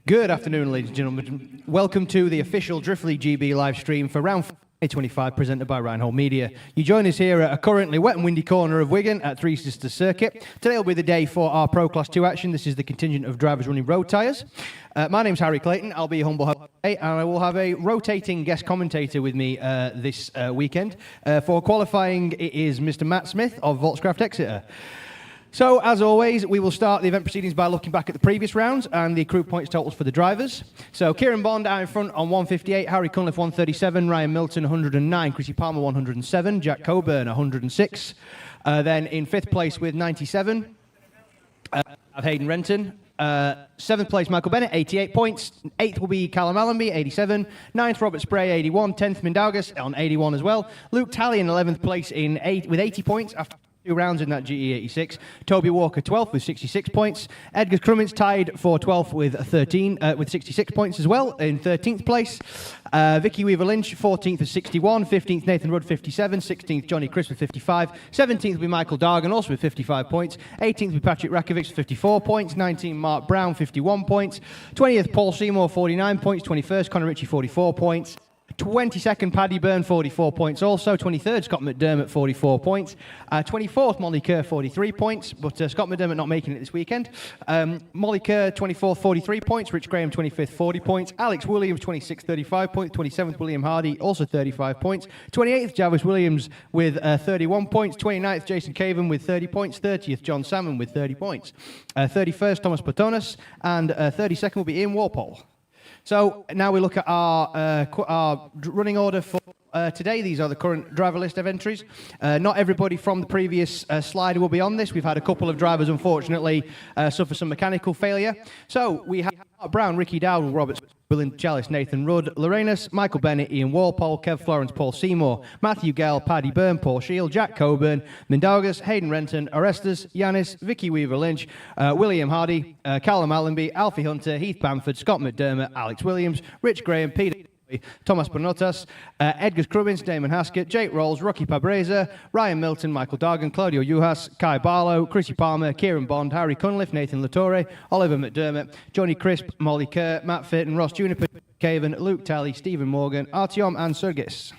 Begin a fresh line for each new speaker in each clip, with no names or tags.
Good afternoon, ladies and gentlemen. Welcome to the official Drift League GB live stream for round 2025, presented by Reinhold Media. You join us here at a currently wet and windy corner of Wigan at Three Sisters Circuit. Today will be the day for our Pro Class 2 action. This is the contingent of drivers running road tyres. My name's Harry Clayton. I'll be your humble host today, and I will have a rotating guest commentator with me this weekend. For qualifying, it is Mr. Matt Smith of Volkscraft Exeter. So, as always, we will start the event proceedings by looking back at the previous rounds and the accrued points totals for the drivers. So, Kieran Bond out in front on 158, Harry Cunliffe 137, Ryan Milton 109, Chrissy Palmer 107, Jack Coburn 106. Then in fifth place with 97, Hayden Renton. Seventh place, Michael Bennett, 88 points. Eighth will be Callum Allenby, 87. Ninth, Robert Spray, 81. 10th, Mindaugas on 81 as well. Luke Talley in 11th place with 80 points after 2 rounds in that GE86. Toby Walker 12th with 66 points. Edgar Crummins tied for 12th with 66 points as well in 13th place. Vicky Weaver Lynch 14th with 61. 15th Nathan Rudd 57. 16th Johnny Chris with 55. 17th will be Michael Dargan also with 55 points. 18th will be Patrick Rakovic with 54 points. 19th Mark Brown 51 points. 20th Paul Seymour 49 points. 21st Conor Ritchie 44 points. 22nd, Paddy Byrne, 44 points also. 23rd, Scott McDermott, 44 points. 24th, Molly Kerr, 43 points, but Scott McDermott not making it this weekend. Molly Kerr, 24th, 43 points. Rich Graham, 25th, 40 points. Alex Williams, 26th, 35 points. 27th, William Hardy, also 35 points. 28th, Jarvis Williams with 31 points. 29th, Jason Caven with 30 points. 30th, John Salmon with 30 points. 31st, Thomas Platonis, and 32nd will be Ian Walpole. So now we look at our running order for today. These are the current driver list of entries. Not everybody from the previous slide will be on this. We've had a couple of drivers, unfortunately, suffer some mechanical failure. So we have Mark Brown, Ricky Dowdle, Robert William Chalice, Nathan Rudd, Lorenas, Michael Bennett, Ian Walpole, Kev Florence, Paul Seymour, Matthew Gell, Paddy Byrne, Paul Shield, Jack Coburn, Mindaugas, Hayden Renton, Orestes, Yanis, Vicky Weaver Lynch, William Hardy, Callum Allenby, Alfie Hunter, Heath Bamford, Scott McDermott, Alex Williams, Rich Graham, Peter Thomas Bonotas, Edgar Crummins, Damon Haskett, Jake Rolls, Rocky Pabreza, Ryan Milton, Michael Dargan, Claudio Juhas, Kai Barlow, Chrissy Palmer, Kieran Bond, Harry Cunliffe, Nathan Latore, Oliver McDermott, Johnny Crisp, Molly Kerr, Matt Fitton, Ross Juniper, Caven, Luke Talley, Stephen Morgan, Artyom and Sergis.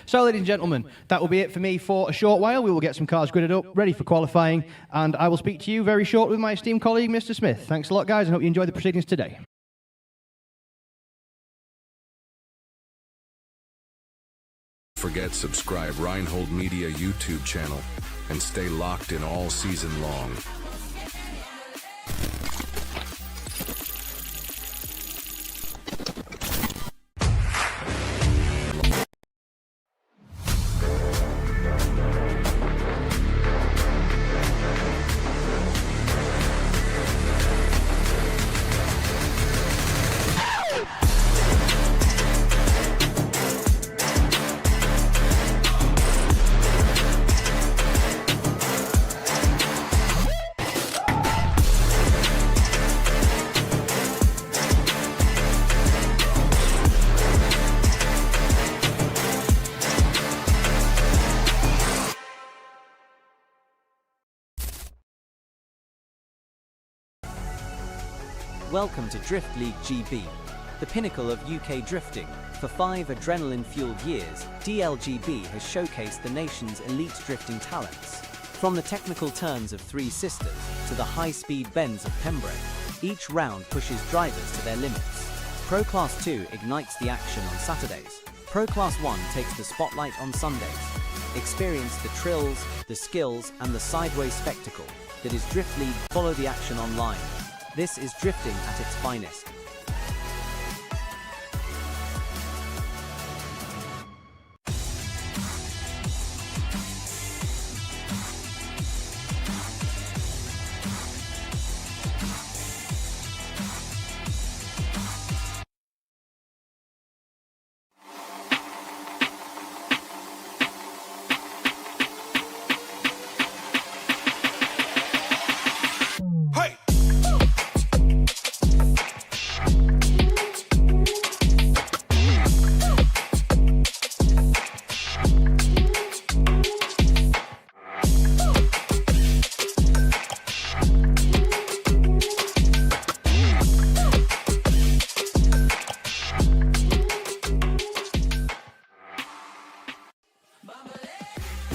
So, ladies and gentlemen, that will be it for me for a short while. We will get some cars gridded up, ready for qualifying, and I will speak to you very shortly with my esteemed colleague, Mr. Smith. Thanks a lot, guys, and hope you enjoy the proceedings today.
Forget subscribe Reinhold Media YouTube channel and stay locked in all season long.
Welcome to Drift League GB, the pinnacle of UK drifting. For 5 adrenaline-fueled years, DLGB has showcased the nation's elite drifting talents. From the technical turns of Three Sisters to the high-speed bends of Pembroke, each round pushes drivers to their limits. Pro Class 2 ignites the action on Saturdays. Pro Class 1 takes the spotlight on Sundays. Experience the thrills, the skills, and the sideways spectacle that is Drift League. Follow the action online. This is drifting at its finest.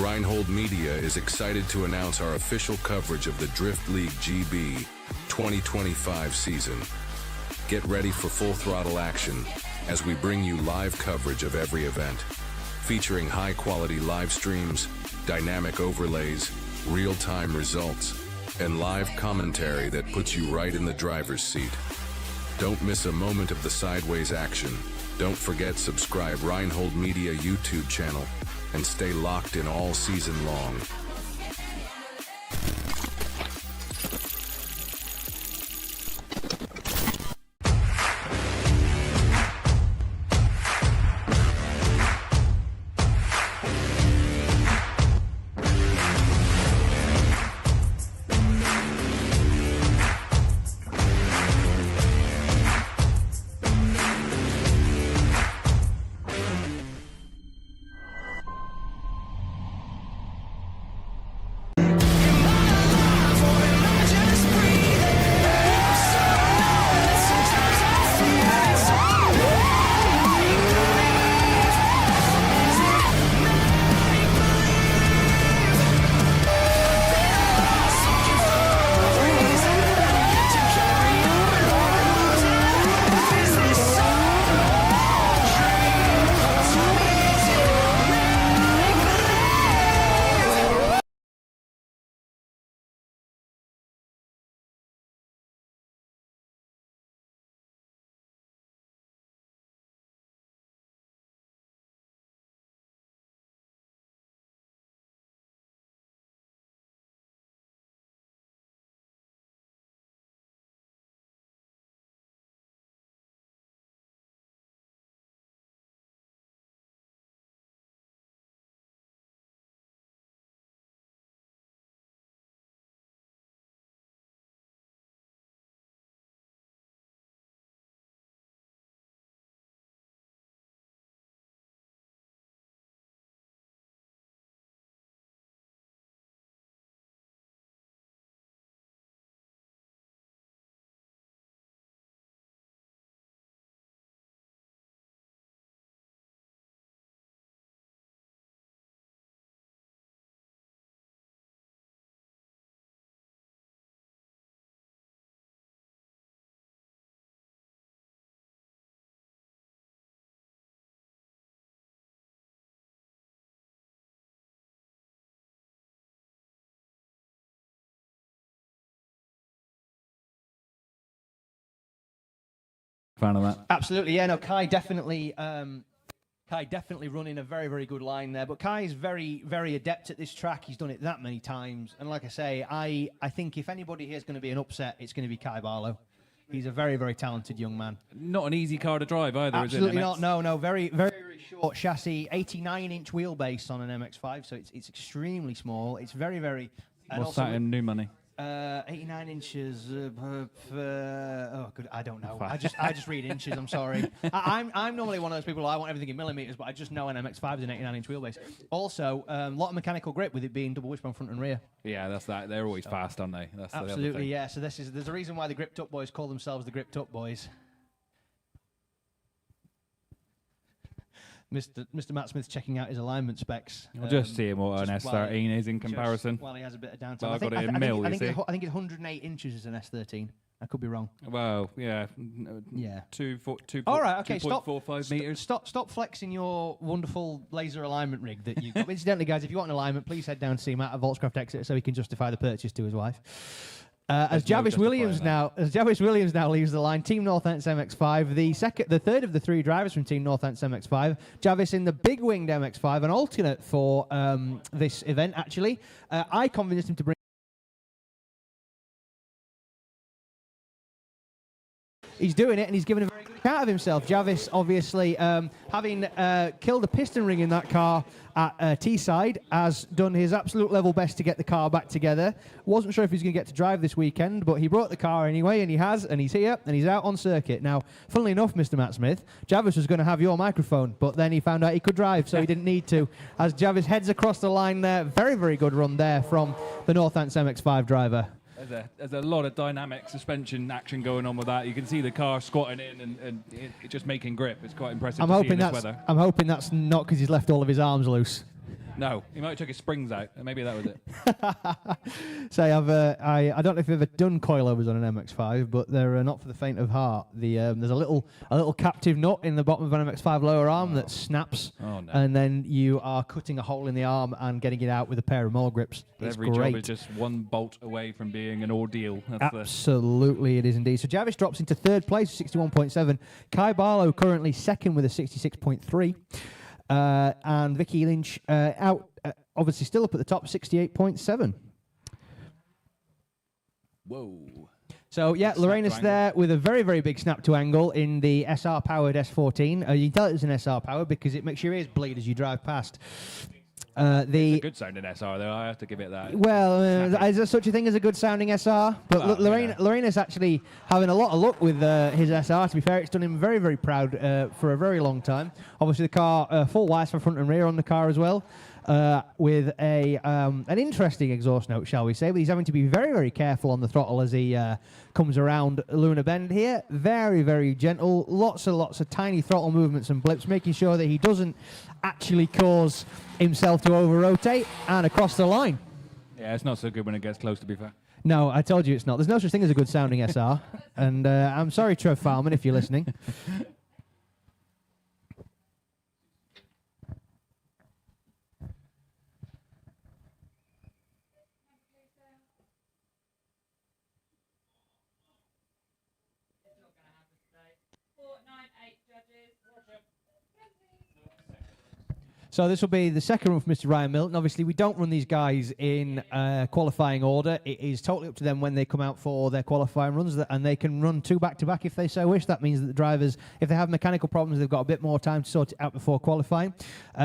Reinhold Media is excited to announce our official coverage of the Drift League GB 2025 season. Get ready for full throttle action as we bring you live coverage of every event, featuring high-quality live streams, dynamic overlays, real-time results, and live commentary that puts you right in the driver's seat. Don't miss a moment of the sideways action. Don't forget subscribe Reinhold Media YouTube channel and stay locked in all season long.
Fan of that.
Absolutely, yeah. No, Kai definitely running a very, very good line there. But Kai is very, very adept at this track. He's done it that many times. And like I say, I think if anybody here is going to be an upset, it's going to be Kai Barlow. He's a very, very talented young man.
Not an easy car to drive either,
Absolutely
is it?
not. No. Very, very, very short chassis, 89-inch wheelbase on an MX-5, so it's extremely small. It's very, very.
What's that in new money?
89 inches. Oh, good. I don't know. I just read inches. I'm sorry. I'm normally one of those people. I want everything in millimeters, but I just know an MX-5 is an 89-inch wheelbase. Also, a lot of mechanical grip with it being double wishbone front and rear.
Yeah, that's that. They're always fast, aren't they? That's
absolutely,
the other thing.
yeah. So there's a reason why the Gripped Up boys call themselves the Gripped Up boys. Mr. Matt Smith's checking out his alignment specs.
I'll just see what an S13 is in comparison.
Well, he has a bit of downtime.
Well, I got it in mil, you see.
I think it's 108 inches is an S13. I could be wrong.
Well, yeah.
Yeah.
2.45
All right, okay,
meters.
Stop flexing your wonderful laser alignment rig that you got. Incidentally, guys, if you want an alignment, please head down to see Matt at Volkscraft Exit so he can justify the purchase to his wife. As Javis Williams now leaves the line, Team Northants MX-5, the third of the three drivers from Team Northants MX-5. Javis in the big winged MX-5, an alternate for this event. Actually, I convinced him to bring. He's doing it, and he's given a very good account of himself. Javis, obviously, having killed a piston ring in that car at Teesside, has done his absolute level best to get the car back together. Wasn't sure if he's going to get to drive this weekend, but he brought the car anyway, and he has, and he's here, and he's out on circuit. Now, funnily enough, Mr. Matt Smith, Javis was going to have your microphone, but then he found out he could drive, so he didn't need to. As Javis heads across the line there, very, very good run there from the Northants MX-5 driver.
There's a lot of dynamic suspension action going on with that. You can see the car squatting in and it just making grip. It's quite impressive to see in this weather.
I'm hoping that's not because he's left all of his arms loose.
No, he might have took his springs out. Maybe that was it.
So I don't know if you've ever done coilovers on an MX-5, but they're not for the faint of heart. There's a little captive nut in the bottom of an MX-5 lower arm that snaps, and then you are cutting a hole in the arm and getting it out with a pair of mole grips. It's
Every
great.
job is just one bolt away from being an ordeal. That's
Absolutely, it is indeed. So Jarvis drops into third place, 61.7. Kai Barlow currently second with a 66.3. And Vicky Lynch out, obviously still up at the top, 68.7.
Whoa.
So, yeah, Lorena's there with a very, very big snap to angle in the SR-powered S14. You can tell it's an SR-powered because it makes your ears bleed as you drive past.
It's a good sounding SR, though. I have to give it that.
Well, is there such a thing as a good sounding SR? But Lorena's actually having a lot of luck with his SR. To be fair, it's done him very, very proud for a very long time. Obviously, the car full wires for front and rear on the car as well, with an interesting exhaust note, shall we say? But he's having to be very, very careful on the throttle as he comes around Luna Bend here. Very, very gentle. Lots of tiny throttle movements and blips, making sure that he doesn't actually cause himself to over-rotate and across the line.
Yeah, it's not so good when it gets close, to be fair.
No, I told you it's not. There's no such thing as a good sounding SR. And I'm sorry, Trev Farman, if you're listening. So this will be the second run for Mr. Ryan Milton. Obviously, we don't run these guys in qualifying order. It is totally up to them when they come out for their qualifying runs, and they can run two back-to-back if they so wish. That means that the drivers, if they have mechanical problems, they've got a bit more time to sort it out before qualifying.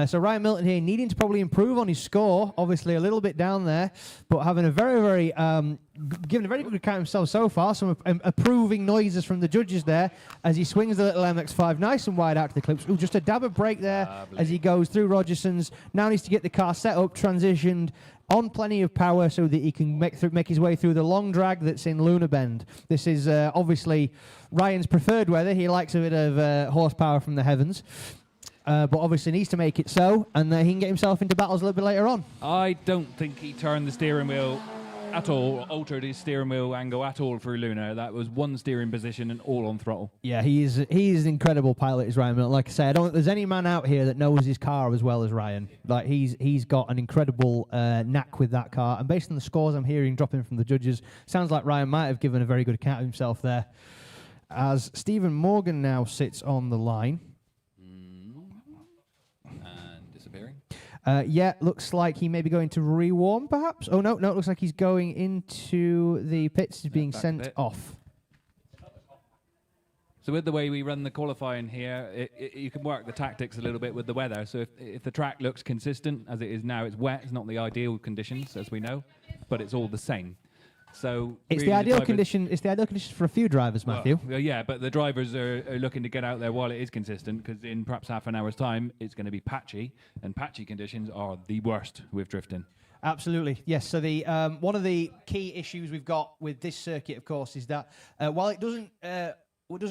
So Ryan Milton here needing to probably improve on his score, obviously a little bit down there, but having a very, very... given a very good account of himself so far. Some approving noises from the judges there as he swings the little MX-5 nice and wide out to the clips. Ooh, just a dab of brake there as he goes through Rogerson's. Now needs to get the car set up, transitioned, on plenty of power so that he can make his way through the long drag that's in Luna Bend. This is obviously Ryan's preferred weather. He likes a bit of horsepower from the heavens. But obviously needs to make it so, and he can get himself into battles a little bit later on.
I don't think he turned the steering wheel at all, altered his steering wheel angle at all through Luna. That was one steering position and all on throttle. Yeah,
he's an incredible pilot, is Ryan Milton. Like I say, I don't think there's any man out here that knows his car as well as Ryan. Like he's got an incredible knack with that car, and based on the scores I'm hearing dropping from the judges, sounds like Ryan might have given a very good account of himself there. As Stephen Morgan now sits on the line.
And disappearing.
Yeah, looks like he may be going to rewarm, perhaps. Oh, no, it looks like he's going into the pits. He's being sent off.
So with the way we run the qualifying here, you can work the tactics a little bit with the weather. So if the track looks consistent, as it is now, it's wet. It's not the ideal conditions, as we know, but it's all the same. So
it's
really
the ideal condition. It's the ideal condition for a few drivers, Matthew.
Well, yeah, but the drivers are looking to get out there while it is consistent, because in perhaps half an hour's time, it's going to be patchy, and patchy conditions are the worst with drifting.
Absolutely, yes. So the one of the key issues we've got with this circuit, of course, is that while it doesn't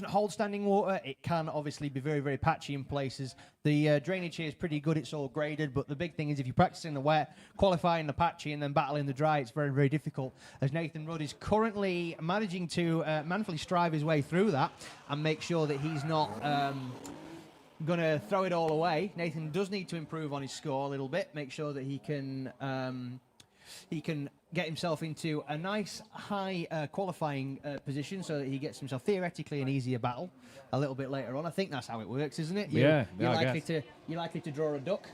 hold standing water, it can obviously be very, very patchy in places. The drainage here is pretty good. It's all graded, but the big thing is if you practice in the wet, qualifying the patchy, and then battling the dry, it's very, very difficult. As Nathan Rudd is currently managing to manfully strive his way through that and make sure that he's not going to throw it all away. Nathan does need to improve on his score a little bit, make sure that he can get himself into a nice high qualifying position so that he gets himself theoretically an easier battle a little bit later on. I think that's how it works, isn't it? You're likely to draw a duck.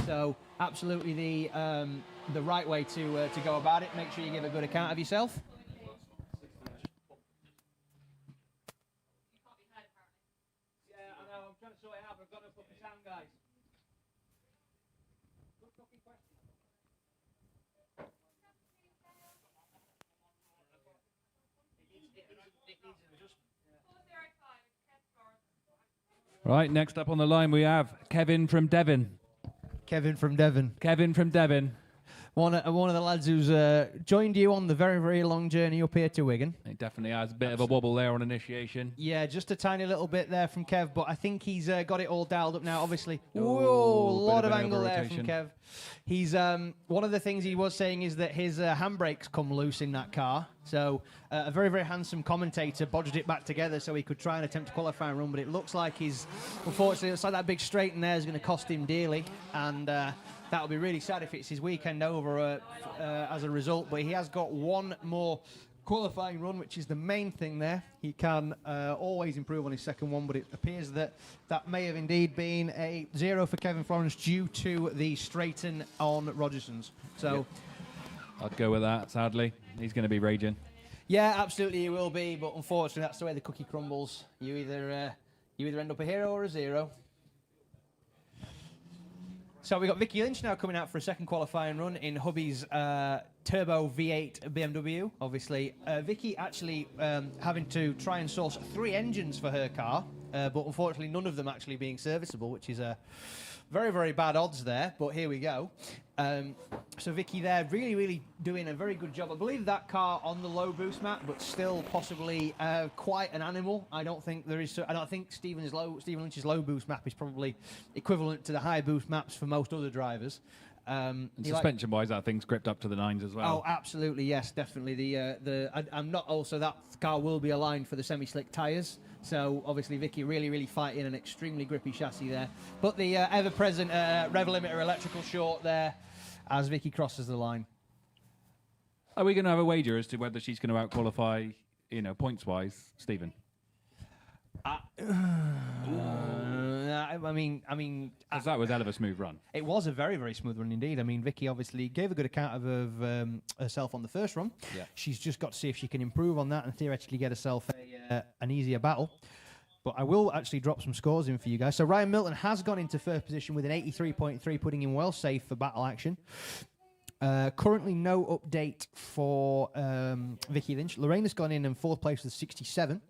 So absolutely the right way to go about it. Make sure you give a good account of yourself. Yeah, I know. I'm trying to sort it out, but I've got no fucking sound, guys. Good fucking question.
Right, next up on the line we have Kevin from Devon.
Kevin from Devon.
Kevin from Devon.
One of the lads who's joined you on the very, very long journey up here to Wigan.
It definitely has a bit of a wobble there on initiation.
Yeah, just a tiny little bit there from Kev, but I think he's got it all dialed up now, obviously.
Oh,
Whoa, a lot
bit
of
of
angle there
over-rotation.
from Kev. He's one of the things he was saying is that his handbrakes come loose in that car. So a very, very handsome commentator bodged it back together so he could try and attempt a qualifying run, but it looks like unfortunately, it looks like that big straight in there is going to cost him dearly, and that would be really sad if it's his weekend over as a result. But he has got one more qualifying run, which is the main thing there. He can always improve on his second one, but it appears that may have indeed been a 0 for Kevin Florence due to the straighten on Rogerson's. So,
Yep. I'd go with that, sadly. He's going to be raging.
yeah, absolutely he will be, but unfortunately that's the way the cookie crumbles. You either end up a hero or a 0. So we've got Vicky Lynch now coming out for a second qualifying run in hubby's turbo V8 BMW. Obviously, Vicky actually having to try and source 3 engines for her car, but unfortunately none of them actually being serviceable, which is very, very bad odds there, but here we go. So Vicky there really, really doing a very good job. I believe that car on the low boost map, but still possibly quite an animal. I don't think Stephen Lynch's low boost map is probably equivalent to the high boost maps for most other drivers.
And suspension-wise, that thing's gripped up to the 9s as well.
Oh, absolutely, yes, definitely. I'm not also that car will be aligned for the semi-slick tyres. So obviously Vicky really, really fighting an extremely grippy chassis there. But the ever-present rev limiter electrical short there as Vicky crosses the line.
Are we going to have a wager as to whether she's going to out-qualify, points-wise, Stephen?
I mean,
'Cause that was a hell of a smooth run.
it was a very, very smooth run indeed. I mean, Vicky obviously gave a good account of herself on the first run.
Yeah.
She's just got to see if she can improve on that and theoretically get herself an easier battle. But I will actually drop some scores in for you guys. So Ryan Milton has gone into first position with an 83.3, putting him well safe for battle action. Currently no update for Vicky Lynch. Lorraine's gone in fourth place with 67.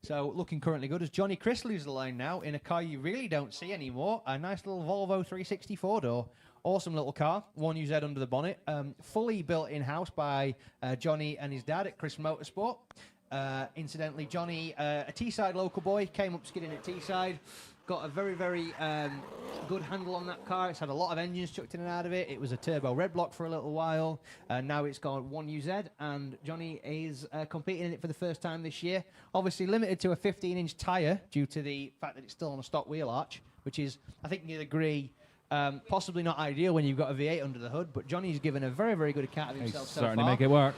So looking currently good as Johnny Chris leaves the line now in a car you really don't see anymore. A nice little Volvo 360 4-door. Awesome little car. 1UZ under the bonnet. Fully built in-house by Johnny and his dad at Chris Motorsport. Incidentally, Johnny, a Teesside local boy, came up skidding at Teesside. Got a very, very good handle on that car. It's had a lot of engines chucked in and out of it. It was a turbo red block for a little while. Now it's got 1UZ, and Johnny is competing in it for the first time this year. Obviously limited to a 15-inch tyre due to the fact that it's still on a stock wheel arch, which is, I think you'd agree, possibly not ideal when you've got a V8 under the hood, but Johnny's given a very, very good account of himself so far.
Certainly make it work.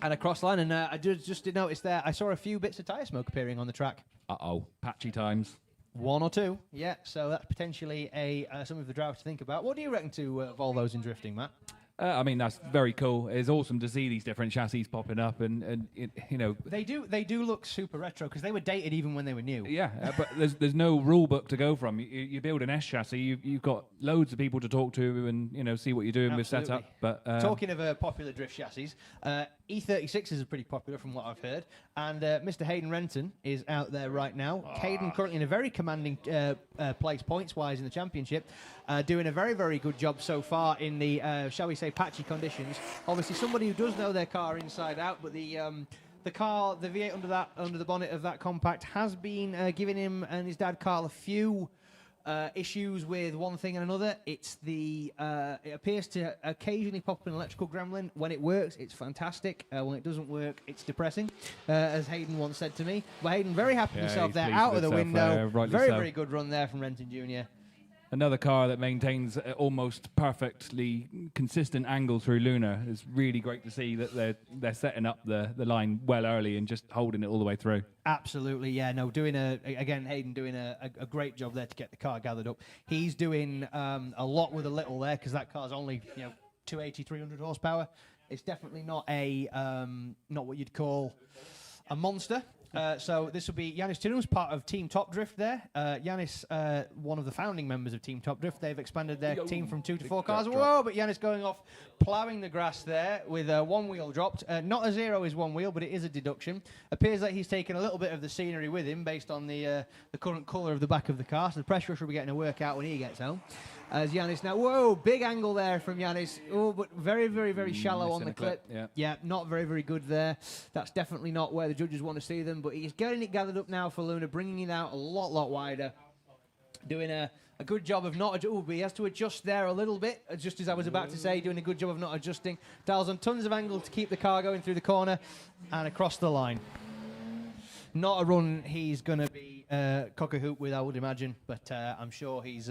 And a cross line, and I just did notice there, I saw a few bits of tyre smoke appearing on the track.
Uh-oh. Patchy times.
1 or 2, yeah. So that's potentially something for the driver to think about. What do you reckon to Volvos in drifting, Matt?
I mean, that's very cool. It's awesome to see these different chassis popping up, and
They do look super retro because they were dated even when they were new.
yeah. But there's no rule book to go from. You build an S chassis, you've got loads of people to talk to, and see what you're doing with setup. But
Talking of popular drift chassis, E36s are pretty popular from what I've heard, and Mr. Hayden Renton is out there right now. Hayden currently in a very commanding place points-wise in the championship, doing a very, very good job so far in the, shall we say, patchy conditions. Obviously, somebody who does know their car inside out, but the car, the V8 under the bonnet of that compact has been giving him and his dad Carl a few issues with one thing and another. It's it appears to occasionally pop an electrical gremlin. When it works, it's fantastic. When it doesn't work, it's depressing, as Hayden once said to me. But Hayden, very happy with himself
he's
there,
pleased
out
with
of the
himself
window.
there, rightly
Very,
so.
very good run there from Renton Jr.
another car that maintains almost perfectly consistent angle through Luna. It's really great to see that they're setting up the line well early and just holding it all the way through.
Absolutely, yeah. No, Hayden doing a great job there to get the car gathered up. He's doing a lot with a little there because that car's only 280, 300 horsepower. It's definitely not not what you'd call a monster. So this will be Yanis Tidum's part of Team Top Drift there. Yanis, one of the founding members of Team Top Drift. They've expanded their team from 2 to 4 cars. Whoa, but Yanis going off, ploughing the grass there with one wheel dropped. Not a 0 is one wheel, but it is a deduction. Appears like he's taken a little bit of the scenery with him based on the current colour of the back of the car. So the pressure rusher will be getting a workout when he gets home. As Yanis now, whoa, big angle there from Yanis. Oh, but very, very, very shallow on
missing
the
a clip,
clip.
yeah.
Not very, very good there. That's definitely not where the judges want to see them, but he's getting it gathered up now for Luna, bringing it out a lot wider. Doing a good job of not... Oh, but he has to adjust there a little bit, just as I was about to say, doing a good job of not adjusting. Dials on tons of angle to keep the car going through the corner and across the line. Not a run he's going to be cock-a-hoop with, I would imagine, but I'm sure he's...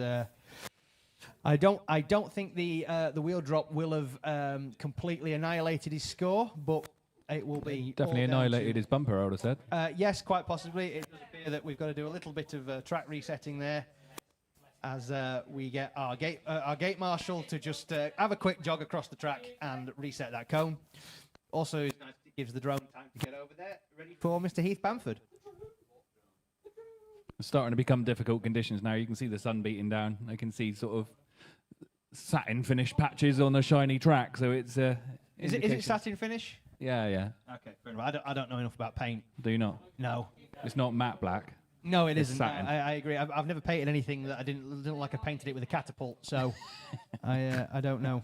I don't think the wheel drop will have completely annihilated his score, but it will be
Definitely annihilated his bumper, I would have said.
Yes, quite possibly. It does appear that we've got to do a little bit of track resetting there, as we get our gate marshal to just have a quick jog across the track and reset that cone. Also, it gives the drone time to get over there, ready for Mr. Heath Bamford.
It's starting to become difficult conditions now. You can see the sun beating down. I can see sort of satin finish patches on a shiny track. So it's
Is it satin finish?
Yeah.
Okay, fair enough. I don't know enough about paint.
Do you not?
No.
It's not matte black.
No, it
It's
isn't.
satin.
I agree. I've never painted anything that I didn't like. I painted it with a catapult, so I don't know.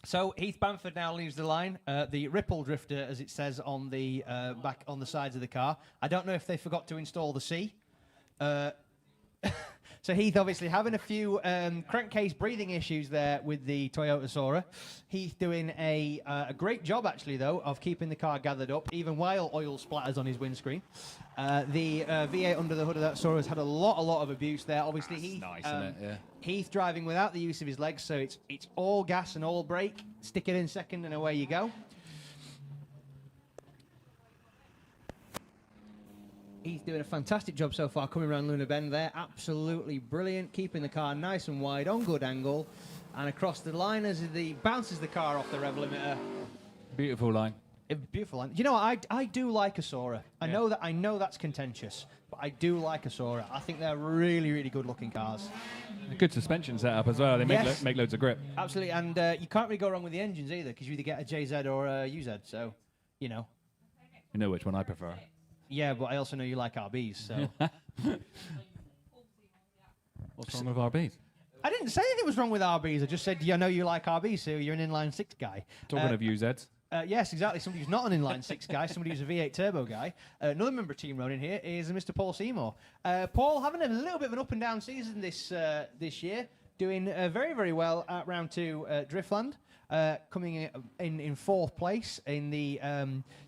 So Heath Bamford now leaves the line. The Ripple Drifter, as it says on the back on the sides of the car. I don't know if they forgot to install the C. So Heath obviously having a few crankcase breathing issues there with the Toyota Sora. Heath doing a great job actually though of keeping the car gathered up even while oil splatters on his windscreen. The V8 under the hood of that Sora has had a lot of abuse there. Obviously Heath,
nice, isn't it? Yeah.
Heath driving without the use of his legs, so it's all gas and all brake. Stick it in second and away you go. He's doing a fantastic job so far coming around Luna Bend there. Absolutely brilliant, keeping the car nice and wide on good angle and across the line as he bounces the car off the rev limiter.
Beautiful line.
A beautiful line. You know what? I do like a Sora. I know that's contentious, but I do like a Sora. I think they're really good looking cars.
A good suspension setup as well. They make loads of grip.
Absolutely, and you can't really go wrong with the engines either because you either get a JZ or a UZ. So, you know.
You know which one I prefer.
Yeah, but I also know you like RBs, so.
What's wrong with RBs?
I didn't say anything was wrong with RBs. I just said, I know you like RBs, so you're an inline 6 guy.
Talking of UZs.
Yes, exactly. Somebody who's not an inline 6 guy, somebody who's a V8 turbo guy. Another member of Team Ronin here is Mr. Paul Seymour. Paul having a little bit of an up and down season this year, doing very well at round 2 Driftland. Coming in 4th place in the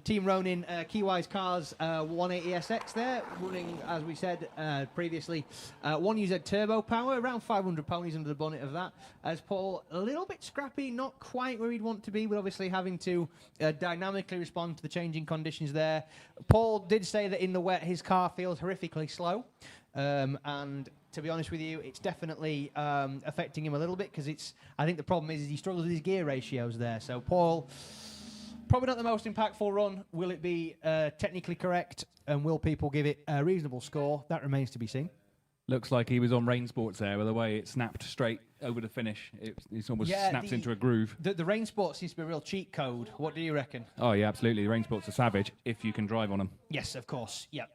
Team Ronin Keywise Cars 180SX there, running, as we said previously, 1UZ turbo power, around 500 ponies under the bonnet of that. As Paul, a little bit scrappy, not quite where he'd want to be, but obviously having to dynamically respond to the changing conditions there. Paul did say that in the wet his car feels horrifically slow, and to be honest with you, it's definitely affecting him a little bit because I think the problem is he struggles with his gear ratios there. So Paul, probably not the most impactful run. Will it be technically correct, and will people give it a reasonable score? That remains to be seen.
Looks like he was on Rain Sports there, with the way it snapped straight over the finish. It almost snaps into a groove.
The Rain Sport seems to be a real cheat code. What do you reckon?
Oh yeah, absolutely. The Rain Sports are savage if you can drive on them.
Yes, of course. Yep.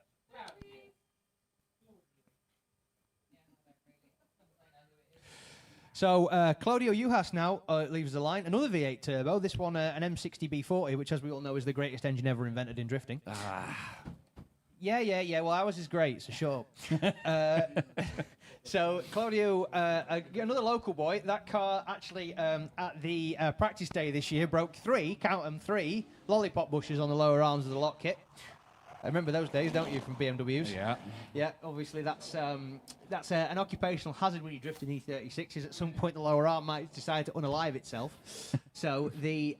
So Claudio Juhas now leaves the line. Another V8 turbo. This one an M60 B40, which, as we all know, is the greatest engine ever invented in drifting. Yeah. Well, ours is great, so shut up. So Claudio, another local boy. That car actually at the practice day this year broke 3, count them 3, lollipop bushes on the lower arms of the lock kit. I remember those days, don't you, from BMWs?
Yeah.
Yeah, obviously that's an occupational hazard when you drift in E36s. At some point, the lower arm might decide to unalive itself. So the...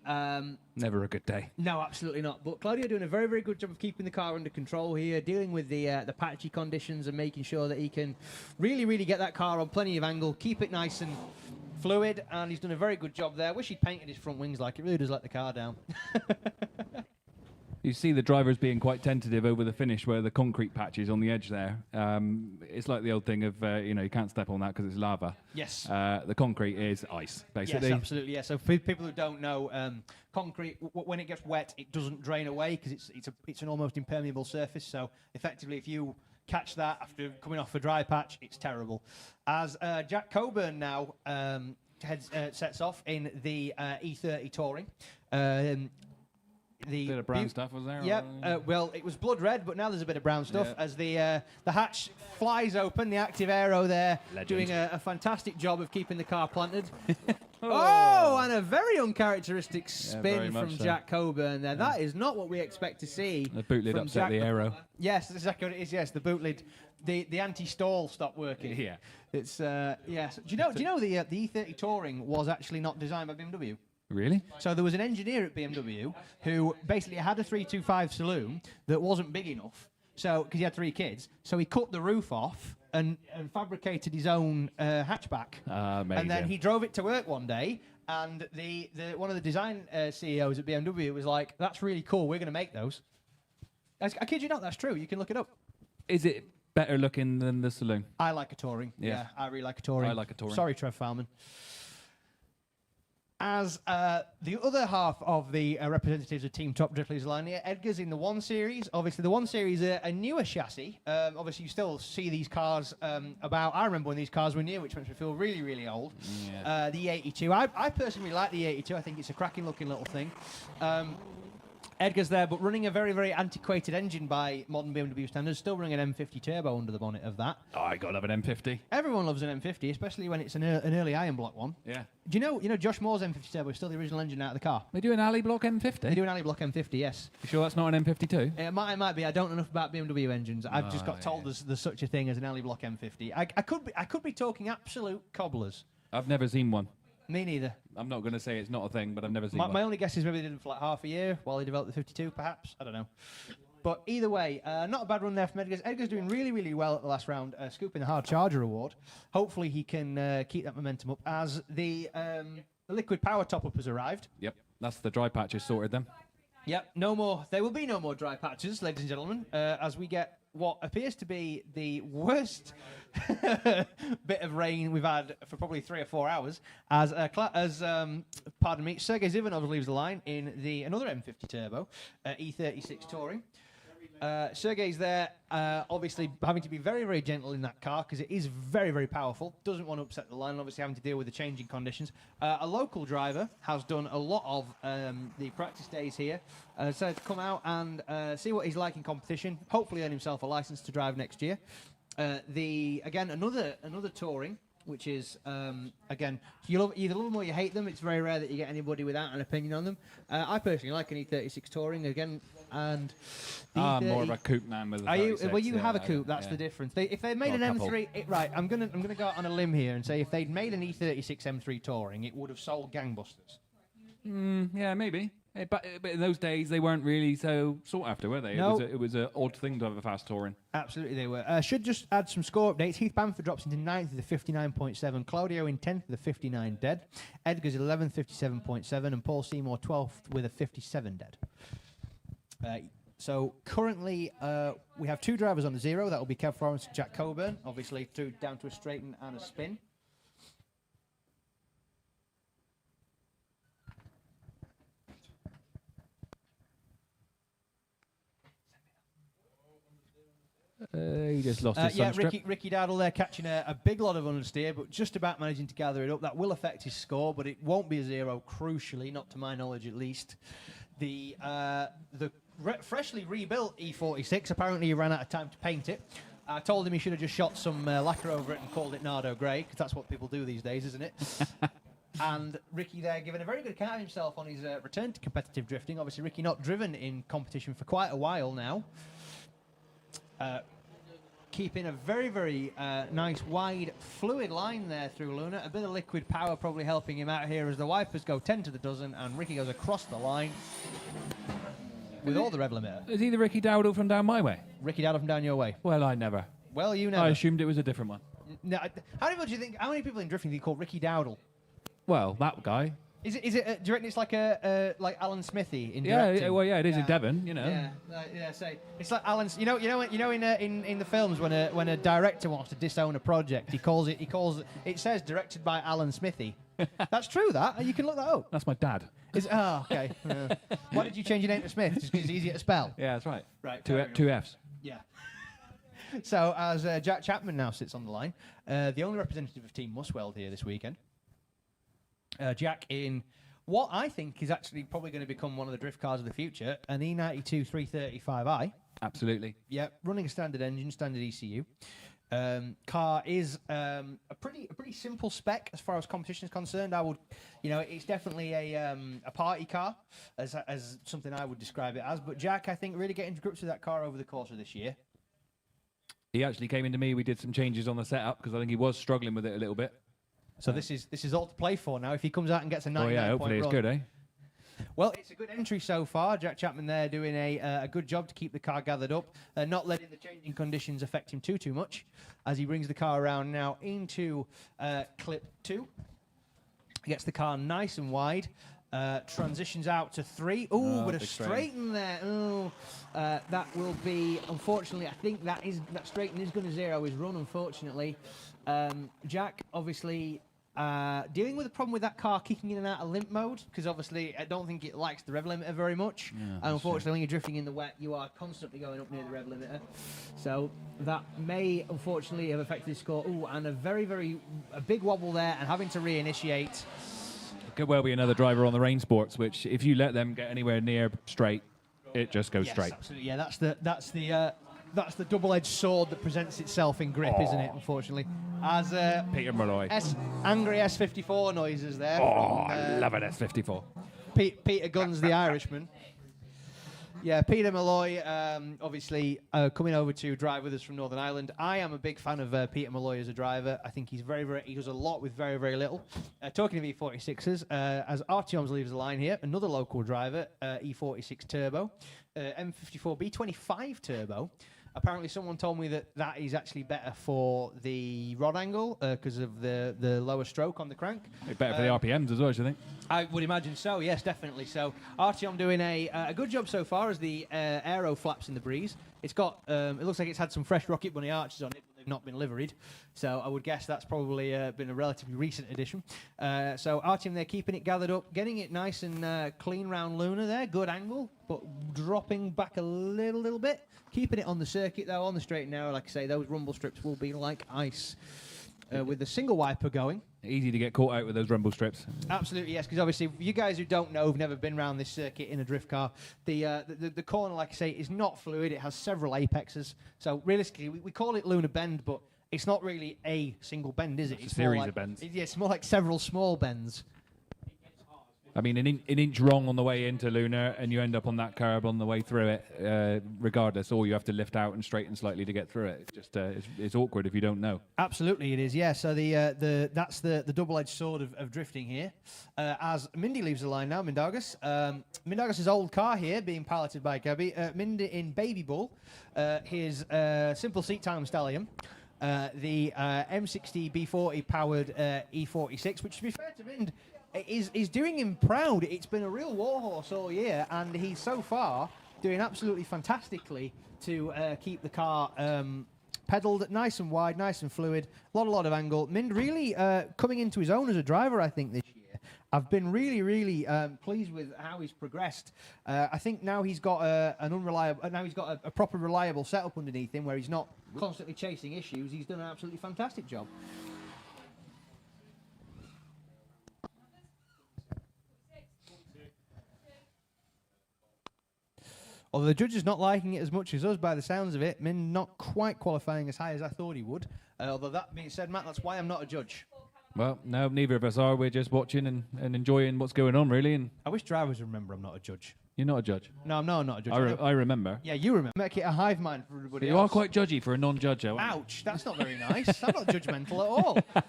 Never a good day.
No, absolutely not. But Claudio doing a very good job of keeping the car under control here, dealing with the patchy conditions and making sure that he can really get that car on plenty of angle, keep it nice and fluid, and he's done a very good job there. Wish he'd painted his front wings like it really does let the car down.
You see the drivers being quite tentative over the finish where the concrete patch is on the edge there. It's like the old thing of, you can't step on that because it's lava.
Yes.
The concrete is ice, basically.
Yes, absolutely. Yeah. So for people who don't know, concrete when it gets wet, it doesn't drain away because it's an almost impermeable surface. So effectively, if you catch that after coming off a dry patch, it's terrible. As Jack Coburn now sets off in the E30 Touring.
Bit of brown stuff was there?
Yeah, well, it was blood red, but now there's a bit of brown stuff as the hatch flies open. The active aero there doing a fantastic job of keeping the car planted. And a very uncharacteristic spin from Jack Coburn there. That is not what we expect to see.
The boot lid upset the aero.
Yes, that's exactly what it is. Yes, the boot lid, the anti-stall stopped working.
Yeah.
It's yes. Do you know the E30 Touring was actually not designed by BMW?
Really?
So there was an engineer at BMW who basically had a 325 saloon that wasn't big enough. So because he had 3 kids, so he cut the roof off and fabricated his own hatchback. And then he drove it to work one day, and the one of the design CEOs at BMW was like, "That's really cool. We're going to make those." I kid you not, that's true. You can look it up.
Is it better looking than the saloon?
I like a Touring. Yeah, I really like a Touring.
I like a Touring.
Sorry, Trev Falman. As the other half of the representatives of Team Top Drift Leagues line here, Edgar's in the 1 Series. Obviously, the 1 Series is a newer chassis. Obviously, you still see these cars about. I remember when these cars were new, which makes me feel really, really old. Yeah. The 82. I personally like the 82. I think it's a cracking looking little thing. Edgar's there, but running a very, very antiquated engine by modern BMW standards, still running an M50 turbo under the bonnet of that.
Oh, I gotta love an M50.
Everyone loves an M50, especially when it's an early iron block one.
Yeah.
Do you know Josh Moore's M50 turbo is still the original engine out of the car?
They do an alley block M50?
They do an alley block M50, yes.
You sure that's not an M52?
It might be. I don't know enough about BMW engines. I've just got told there's such a thing as an alley block M50. I could be talking absolute cobblers.
I've never seen one.
Me neither.
I'm not going to say it's not a thing, but I've never seen one.
My only guess is maybe they did it for like half a year while they developed the 52, perhaps. I don't know. But either way, not a bad run there from Edgar. Edgar's doing really, really well at the last round, scooping the Hard Charger award. Hopefully he can keep that momentum up as the liquid power top-up has arrived.
Yep, that's the dry patches sorted then.
Yep, no more. There will be no more dry patches, ladies and gentlemen, as we get what appears to be the worst bit of rain we've had for probably 3 or 4 hours. As Sergei Zivanov leaves the line in another M50 Turbo, E36 Touring. Sergei's there, obviously having to be very, very gentle in that car because it is very, very powerful. Doesn't want to upset the line, obviously having to deal with the changing conditions. A local driver has done a lot of the practice days here. So to come out and see what he's like in competition, hopefully earn himself a license to drive next year. Again, another Touring, which is, again, you either love them or you hate them. It's very rare that you get anybody without an opinion on them. I personally like an E36 Touring, again, and...
I'm more of a coupe man with a 36.
Well, you have a coupe, that's the difference. If they made an M3... right, I'm gonna go out on a limb here and say if they'd made an E36 M3 Touring, it would have sold gangbusters.
Yeah, maybe. But in those days, they weren't really so sought after, were they?
No.
It was an odd thing to have a fast Touring.
Absolutely, they were. Should just add some score updates. Heath Bamford drops into 9th with a 59.7. Claudio in 10th with a 59 dead. Edgar's 11th, 57.7. And Paul Seymour 12th with a 57 dead. So currently, we have 2 drivers on the 0. That will be Kev Florence and Jack Coburn. Obviously, down to a straighten and a spin.
He just lost his sunstrip.
Ricky Dowdle there catching a big lot of understeer, but just about managing to gather it up. That will affect his score, but it won't be a 0, crucially, not to my knowledge at least. The freshly rebuilt E46, apparently he ran out of time to paint it. I told him he should have just shot some lacquer over it and called it Nardo Grey, because that's what people do these days, isn't it? And Ricky there giving a very good account of himself on his return to competitive drifting. Obviously, Ricky not driven in competition for quite a while now. Keeping a very, very nice, wide, fluid line there through Luna. A bit of liquid power probably helping him out here as the wipers go 10 to the dozen and Ricky goes across the line with all the rev limiter.
Is he the Ricky Dowdle from down my way?
Ricky Dowdle from down your way.
Well, I never.
Well, you never.
I assumed it was a different one.
No, how many people in drifting do you call Ricky Dowdle?
Well, that guy.
Is it? Do you reckon it's like like Alan Smithy in
Yeah,
directing?
well, yeah, it is in Devon, you know.
Yeah. So it's like Alan's. You know, in the films when a director wants to disown a project, he calls it says directed by Alan Smithy. That's true. That you can look that up.
That's my dad.
Okay. Why did you change your name to Smith? Just because it's easier to spell.
Yeah, that's right.
Right.
Two Fs.
Yeah. So as Jack Chapman now sits on the line, the only representative of Team Muswell here this weekend. Jack in what I think is actually probably going to become one of the drift cars of the future, an E92 335i.
Absolutely.
Yeah, running a standard engine, standard ECU. Car is a pretty simple spec as far as competition is concerned. I would, it's definitely a party car as something I would describe it as. But Jack, I think, really getting to grips with that car over the course of this year.
He actually came into me. We did some changes on the setup because I think he was struggling with it a little bit.
So this is all to play for now. If he comes out and gets a 99
yeah, hopefully it's good, eh?
Well, it's a good entry so far. Jack Chapman there doing a good job to keep the car gathered up, not letting the changing conditions affect him too much as he brings the car around now into clip 2. Gets the car nice and wide. Transitions out to 3. Ooh, but a straighten there. Ooh, that will be, unfortunately, I think that straighten is going to zero his run, unfortunately. Jack, obviously, dealing with a problem with that car kicking in and out of limp mode, because obviously I don't think it likes the rev limiter very much. Yeah, and unfortunately, when you're drifting in the wet, you are constantly going up near the rev limiter. So that may, unfortunately, have affected his score. Ooh, and a big wobble there, and having to reinitiate.
Could well be another driver on the Rain Sports, which if you let them get anywhere near straight, it just goes straight.
Absolutely. Yeah, that's the double-edged sword that presents itself in grip, isn't it? Unfortunately, as
Peter Malloy.
Angry S54 noises there.
I love an S54.
Peter Guns, the Irishman. Yeah, Peter Malloy, obviously coming over to drive with us from Northern Ireland. I am a big fan of Peter Malloy as a driver. I think he's he does a lot with very little. Talking of E46s, as Artyom's leaves the line here, another local driver, E46 Turbo, M54 B25 Turbo. Apparently someone told me that is actually better for the rod angle because of the lower stroke on the crank.
It's better for the RPMs as well, do you think?
I would imagine so, yes, definitely. So Artyom doing a good job so far as the aero flaps in the breeze. It's got, it looks like it's had some fresh Rocket Bunny arches on it, but they've not been liveried. So I would guess that's probably been a relatively recent addition. So Artyom there keeping it gathered up, getting it nice and clean round Luna there, good angle, but dropping back a little bit. Keeping it on the circuit, though, on the straight and narrow. Like I say, those rumble strips will be like ice. With the single wiper going.
Easy to get caught out with those rumble strips.
Absolutely, yes, because obviously, for you guys who don't know, who've never been around this circuit in a drift car, the corner, like I say, is not fluid. It has several apexes. So realistically, we call it Luna Bend, but it's not really a single bend, is it?
It's a series of bends.
It's more like several small bends.
I mean, an inch wrong on the way into Luna, and you end up on that curb on the way through it. Regardless, or you have to lift out and straighten slightly to get through it. It's just it's awkward if you don't know.
Absolutely, it is. Yeah. So that's the double-edged sword of drifting here. As Mindy leaves the line now, Mindaugas. Mindaugas' old car here being piloted by Gabby. Mindy in Baby Bull, his simple seat time stallion. The M60 B40 powered E46, which to be fair to Mind, is doing him proud. It's been a real warhorse all year, and he's so far doing absolutely fantastically to keep the car pedalled nice and wide, nice and fluid, a lot of angle. Mind really coming into his own as a driver, I think, this year. I've been really pleased with how he's progressed. I think now he's got a proper reliable setup underneath him, where he's not constantly chasing issues. He's done an absolutely fantastic job. Although the judge is not liking it as much as us by the sounds of it, Min not quite qualifying as high as I thought he would. Although that being said, Matt, that's why I'm not a judge.
Well, no, neither of us are. We're just watching and enjoying what's going on, really. And
I wish drivers remember I'm not a judge.
You're not a judge.
No, I'm not a judge.
I remember.
Yeah, you remember. Make it a hive mind for everybody
You
else.
are quite judgy for a non-judge, though.
Ouch, that's not very nice. I'm not judgmental at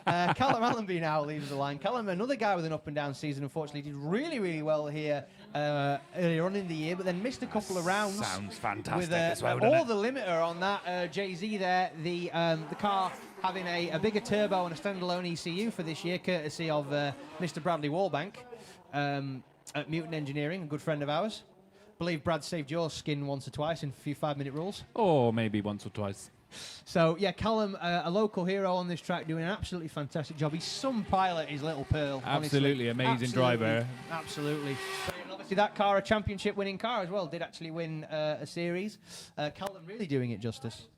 all. Callum Allenby now leaves the line. Callum, another guy with an up-and-down season, unfortunately, did really well here earlier on in the year, but then missed a couple of rounds.
Sounds fantastic
with,
as well,
all the limiter on that JZ there. The car having a bigger turbo and a standalone ECU for this year, courtesy of Mr. Bradley Wallbank. at Mutant Engineering, a good friend of ours. Believe Brad saved your skin once or twice in a few 5-minute rules.
Or maybe once or twice.
So, yeah, Callum, a local hero on this track, doing an absolutely fantastic job. He's some pilot, his little Pearl.
Absolutely
honestly.
amazing driver.
Absolutely. And obviously, that car, a championship-winning car as well, did actually win a series. Callum really doing it justice.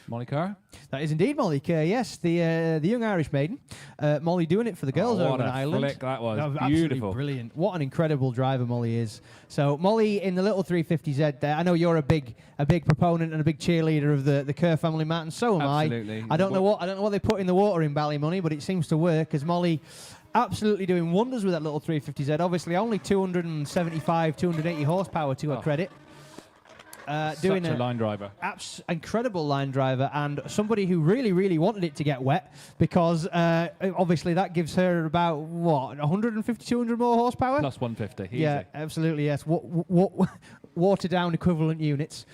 Molly Carr?
That is indeed Molly Kerr, yes, the young Irish maiden. Molly doing it for the girls over in Ireland.
What a flick that was.
Absolutely
Beautiful.
Brilliant. What an incredible driver Molly is. So Molly in the little 350Z there. I know you're a big proponent and a big cheerleader of the Kerr family, Matt, and so am
Absolutely.
I don't know what they put in the water in Ballymoney, but it seems to work, as Molly absolutely doing wonders with that little 350Z. Obviously only 275, 280 horsepower to her credit. Doing
Such a line driver.
Incredible line driver, and somebody who really, really wanted it to get wet, because obviously that gives her about, 150, 200 more horsepower?
Plus 150. Easy.
Yeah, absolutely, yes. Watered-down equivalent units.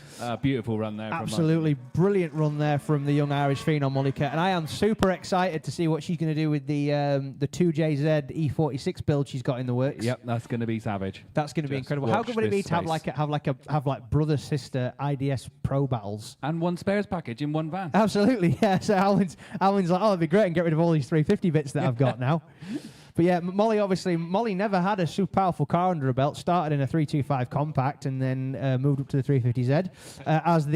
Beautiful run there.
Absolutely brilliant run there from the young Irish phenom, Molly Kerr. And I am super excited to see what she's going to do with the 2JZ E46 build she's got in the works.
Yep, that's going to be savage.
That's going to be incredible. How good would it be to have like brother sister IDS pro battles
and one spares package in one van?
Absolutely, yeah. So Alwyn's like, oh, it'd be great, and get rid of all these 350 bits that I've got now. But yeah, Molly never had a super powerful car under her belt. Started in a 325 compact and then moved up to the 350Z. As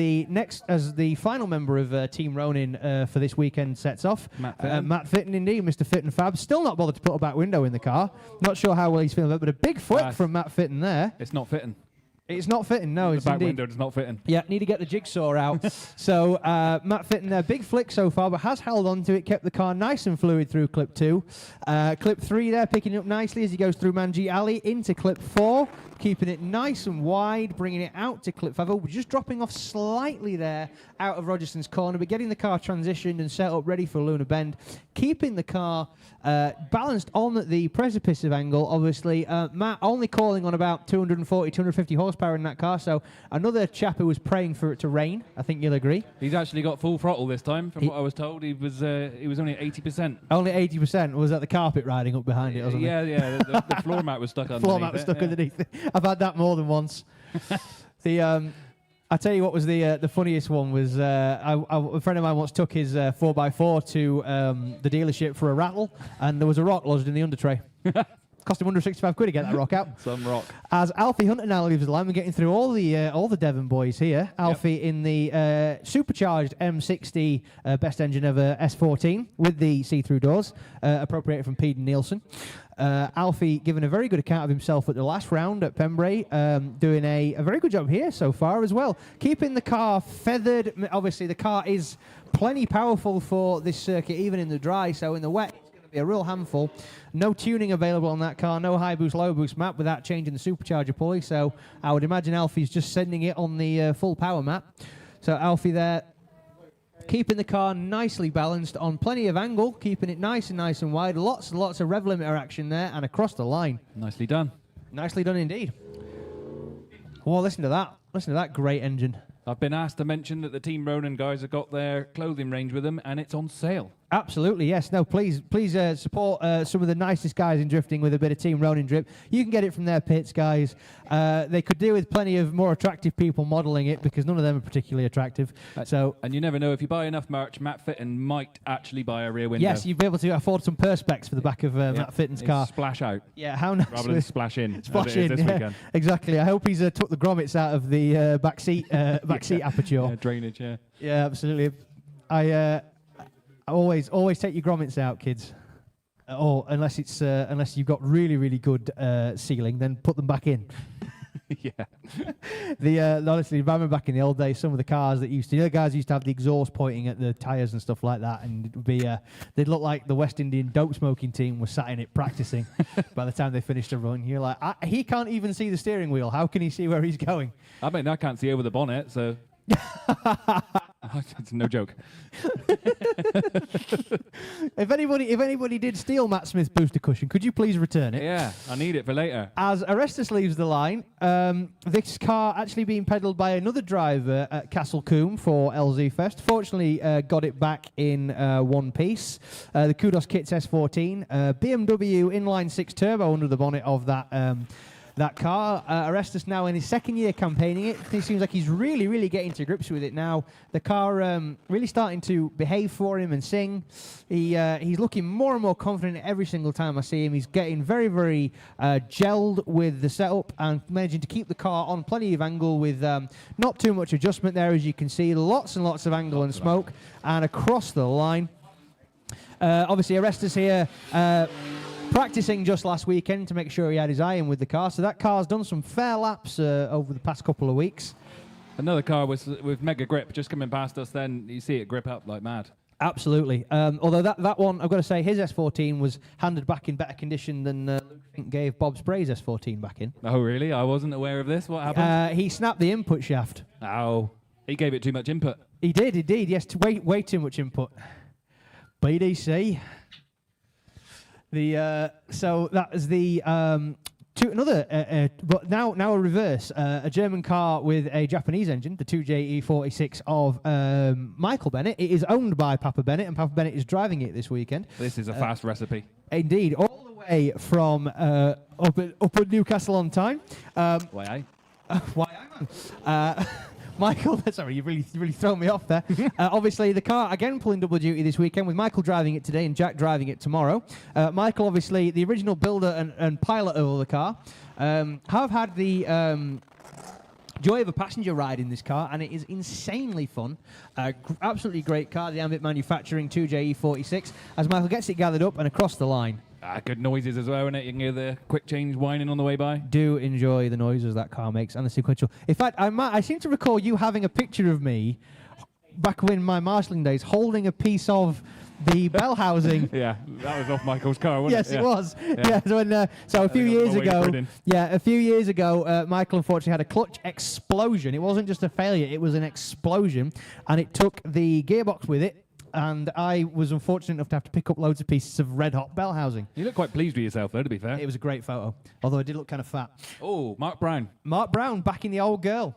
the final member of Team Ronin for this weekend sets off, Matt Fitton, indeed, Mr. Fitton Fab, still not bothered to put a back window in the car. Not sure how well he's feeling, but a big flick from Matt Fitton there.
It's not fitting.
It's not fitting, no.
The
It's
back
indeed.
window does not fit in.
Yeah, need to get the jigsaw out. So Matt Fitton there, big flick so far, but has held on to it, kept the car nice and fluid through clip 2. Clip 3 there, picking it up nicely as he goes through Manji Alley into clip 4, keeping it nice and wide, bringing it out to clip 5. Oh, just dropping off slightly there out of Rogerson's corner, but getting the car transitioned and set up ready for Luna Bend, keeping the car balanced on the precipice of angle. Obviously, Matt only calling on about 240, 250 horsepower in that car, so another chap who was praying for it to rain. I think you'll agree.
He's actually got full throttle this time, from what I was told. He was only at 80%.
Only 80%. Was that the carpet riding up behind it, wasn't it?
Yeah. The floor mat was stuck underneath.
Floor mat was stuck underneath it. I've had that more than once. I tell you what was the funniest one was a friend of mine once took his 4x4 to the dealership for a rattle, and there was a rock lodged in the under tray. Cost him £165 to get that rock out.
Some rock.
As Alfie Hunter now leaves the line, we're getting through all the Devon boys here. Alfie in the supercharged M60 best engine ever S14 with the see-through doors, appropriated from Peden Nielsen. Alfie giving a very good account of himself at the last round at Pembrey, doing a very good job here so far as well. Keeping the car feathered. Obviously, the car is plenty powerful for this circuit, even in the dry, so in the wet, it's going to be a real handful. No tuning available on that car, no high boost, low boost map without changing the supercharger pulley, so I would imagine Alfie's just sending it on the full power map. So Alfie there, keeping the car nicely balanced on plenty of angle, keeping it nice and wide. Lots and lots of rev limiter action there and across the line.
Nicely done.
Nicely done indeed. Well, listen to that. Listen to that great engine.
I've been asked to mention that the Team Ronin guys have got their clothing range with them, and it's on sale.
Absolutely, yes. No, please support some of the nicest guys in drifting with a bit of Team Ronin drip. You can get it from their pits, guys. They could do with plenty of more attractive people modelling it, because none of them are particularly attractive.
And you never know, if you buy enough merch, Matt Fitton might actually buy a rear window.
Yes, you'd be able to afford some perspex for the back of Matt Fitton's car.
Splash out.
Yeah, how nice.
Rather than splash in.
Splash in,
this
yeah,
weekend.
Exactly. I hope he's took the grommets out of the back seat aperture.
Yeah, drainage, yeah.
Yeah, absolutely. I always take your grommets out, kids. Or unless you've got really good sealing, then put them back in.
Yeah.
Honestly, I remember back in the old days, some of the cars that the guys used to have the exhaust pointing at the tyres and stuff like that, and it would be they'd look like the West Indian dope smoking team was sat in it practicing. By the time they finished a run, you're like, he can't even see the steering wheel. How can he see where he's going?
I mean, I can't see over the bonnet, so It's no joke.
If anybody did steal Matt Smith's booster cushion, could you please return it?
Yeah, I need it for later.
As Orestes leaves the line, this car actually being pedalled by another driver at Castle Combe for LZ Fest. Fortunately, got it back in one piece. The Kudos Kits S14, BMW inline 6 turbo under the bonnet of that car. Orestes now in his second year campaigning it. It seems like he's really getting to grips with it now. The car really starting to behave for him and sing. He's looking more and more confident every single time I see him. He's getting very gelled with the setup and managing to keep the car on plenty of angle with not too much adjustment there, as you can see. Lots and lots of angle and smoke, and across the line. Obviously, Orestes here practicing just last weekend to make sure he had his eye in with the car. So that car's done some fair laps over the past couple of weeks.
Another car with mega grip just coming past us, then you see it grip up like mad.
Absolutely. Although that one, I've got to say, his S14 was handed back in better condition than Luke gave Bob Spray's S14 back in.
Oh, really? I wasn't aware of this. What happened?
He snapped the input shaft.
Oh, he gave it too much input.
He did, indeed. Yes, way too much input. BDC. So that is the but now a reverse, a German car with a Japanese engine, the 2JE46 of Michael Bennett. It is owned by Papa Bennett, and Papa Bennett is driving it this weekend.
This is a fast recipe.
Indeed, all the way from up at Newcastle on Tyne.
Why
man? Michael, sorry, you've really thrown me off there. Obviously, the car, again, pulling double duty this weekend with Michael driving it today and Jack driving it tomorrow. Michael, obviously, the original builder and pilot of the car, have had the joy of a passenger ride in this car, and it is insanely fun. Absolutely great car, the Ambit Manufacturing 2JE46, as Michael gets it gathered up and across the line.
Good noises as well, innit? You can hear the quick change whining on the way by.
Do enjoy the noises that car makes and the sequential. In fact, I seem to recall you having a picture of me back in my marshalling days holding a piece of the bell housing.
Yeah, that was off Michael's car, wasn't
yes,
it?
It was. Yeah. So a few years ago, Michael unfortunately had a clutch explosion. It wasn't just a failure; it was an explosion, and it took the gearbox with it. And I was unfortunate enough to have to pick up loads of pieces of red-hot bell housing.
You look quite pleased with yourself, though, to be fair.
It was a great photo, although I did look kind of fat.
Oh, Mark Brown.
Mark Brown, back in the old girl.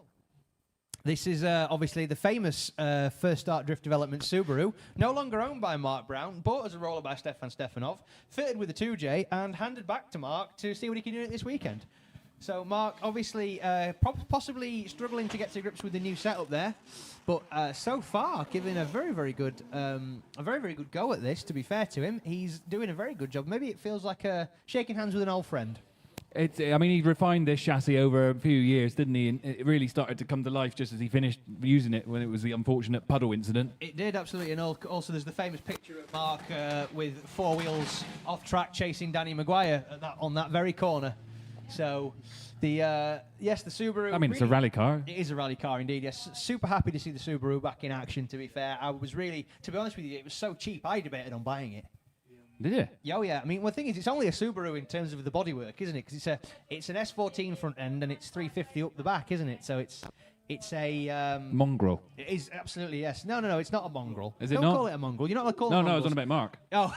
This is obviously the famous First Start Drift Development Subaru, no longer owned by Mark Brown, bought as a roller by Stefan Stefanov, fitted with a 2J, and handed back to Mark to see what he can do this weekend. So Mark, obviously, possibly struggling to get to grips with the new setup there, but so far giving a very good go at this. To be fair to him, he's doing a very good job. Maybe it feels like shaking hands with an old friend.
I mean, he refined this chassis over a few years, didn't he? And it really started to come to life just as he finished using it when it was the unfortunate puddle incident.
It did, absolutely. And also there's the famous picture of Mark with four wheels off track chasing Danny Maguire on that very corner. So, the Subaru...
I mean, it's a rally car.
It is a rally car, indeed, yes. Super happy to see the Subaru back in action, to be fair. I was really... To be honest with you, it was so cheap, I debated on buying it.
Did you?
Yeah, oh yeah. I mean, one thing is, it's only a Subaru in terms of the bodywork, isn't it? Because it's an S14 front end and it's 350 up the back, isn't it? So it's a...
mongrel.
It is, absolutely, yes. No, it's not a mongrel.
Is it
Don't
not?
call it a mongrel. You're not allowed to call it
No, I was on about Mark.
Oh,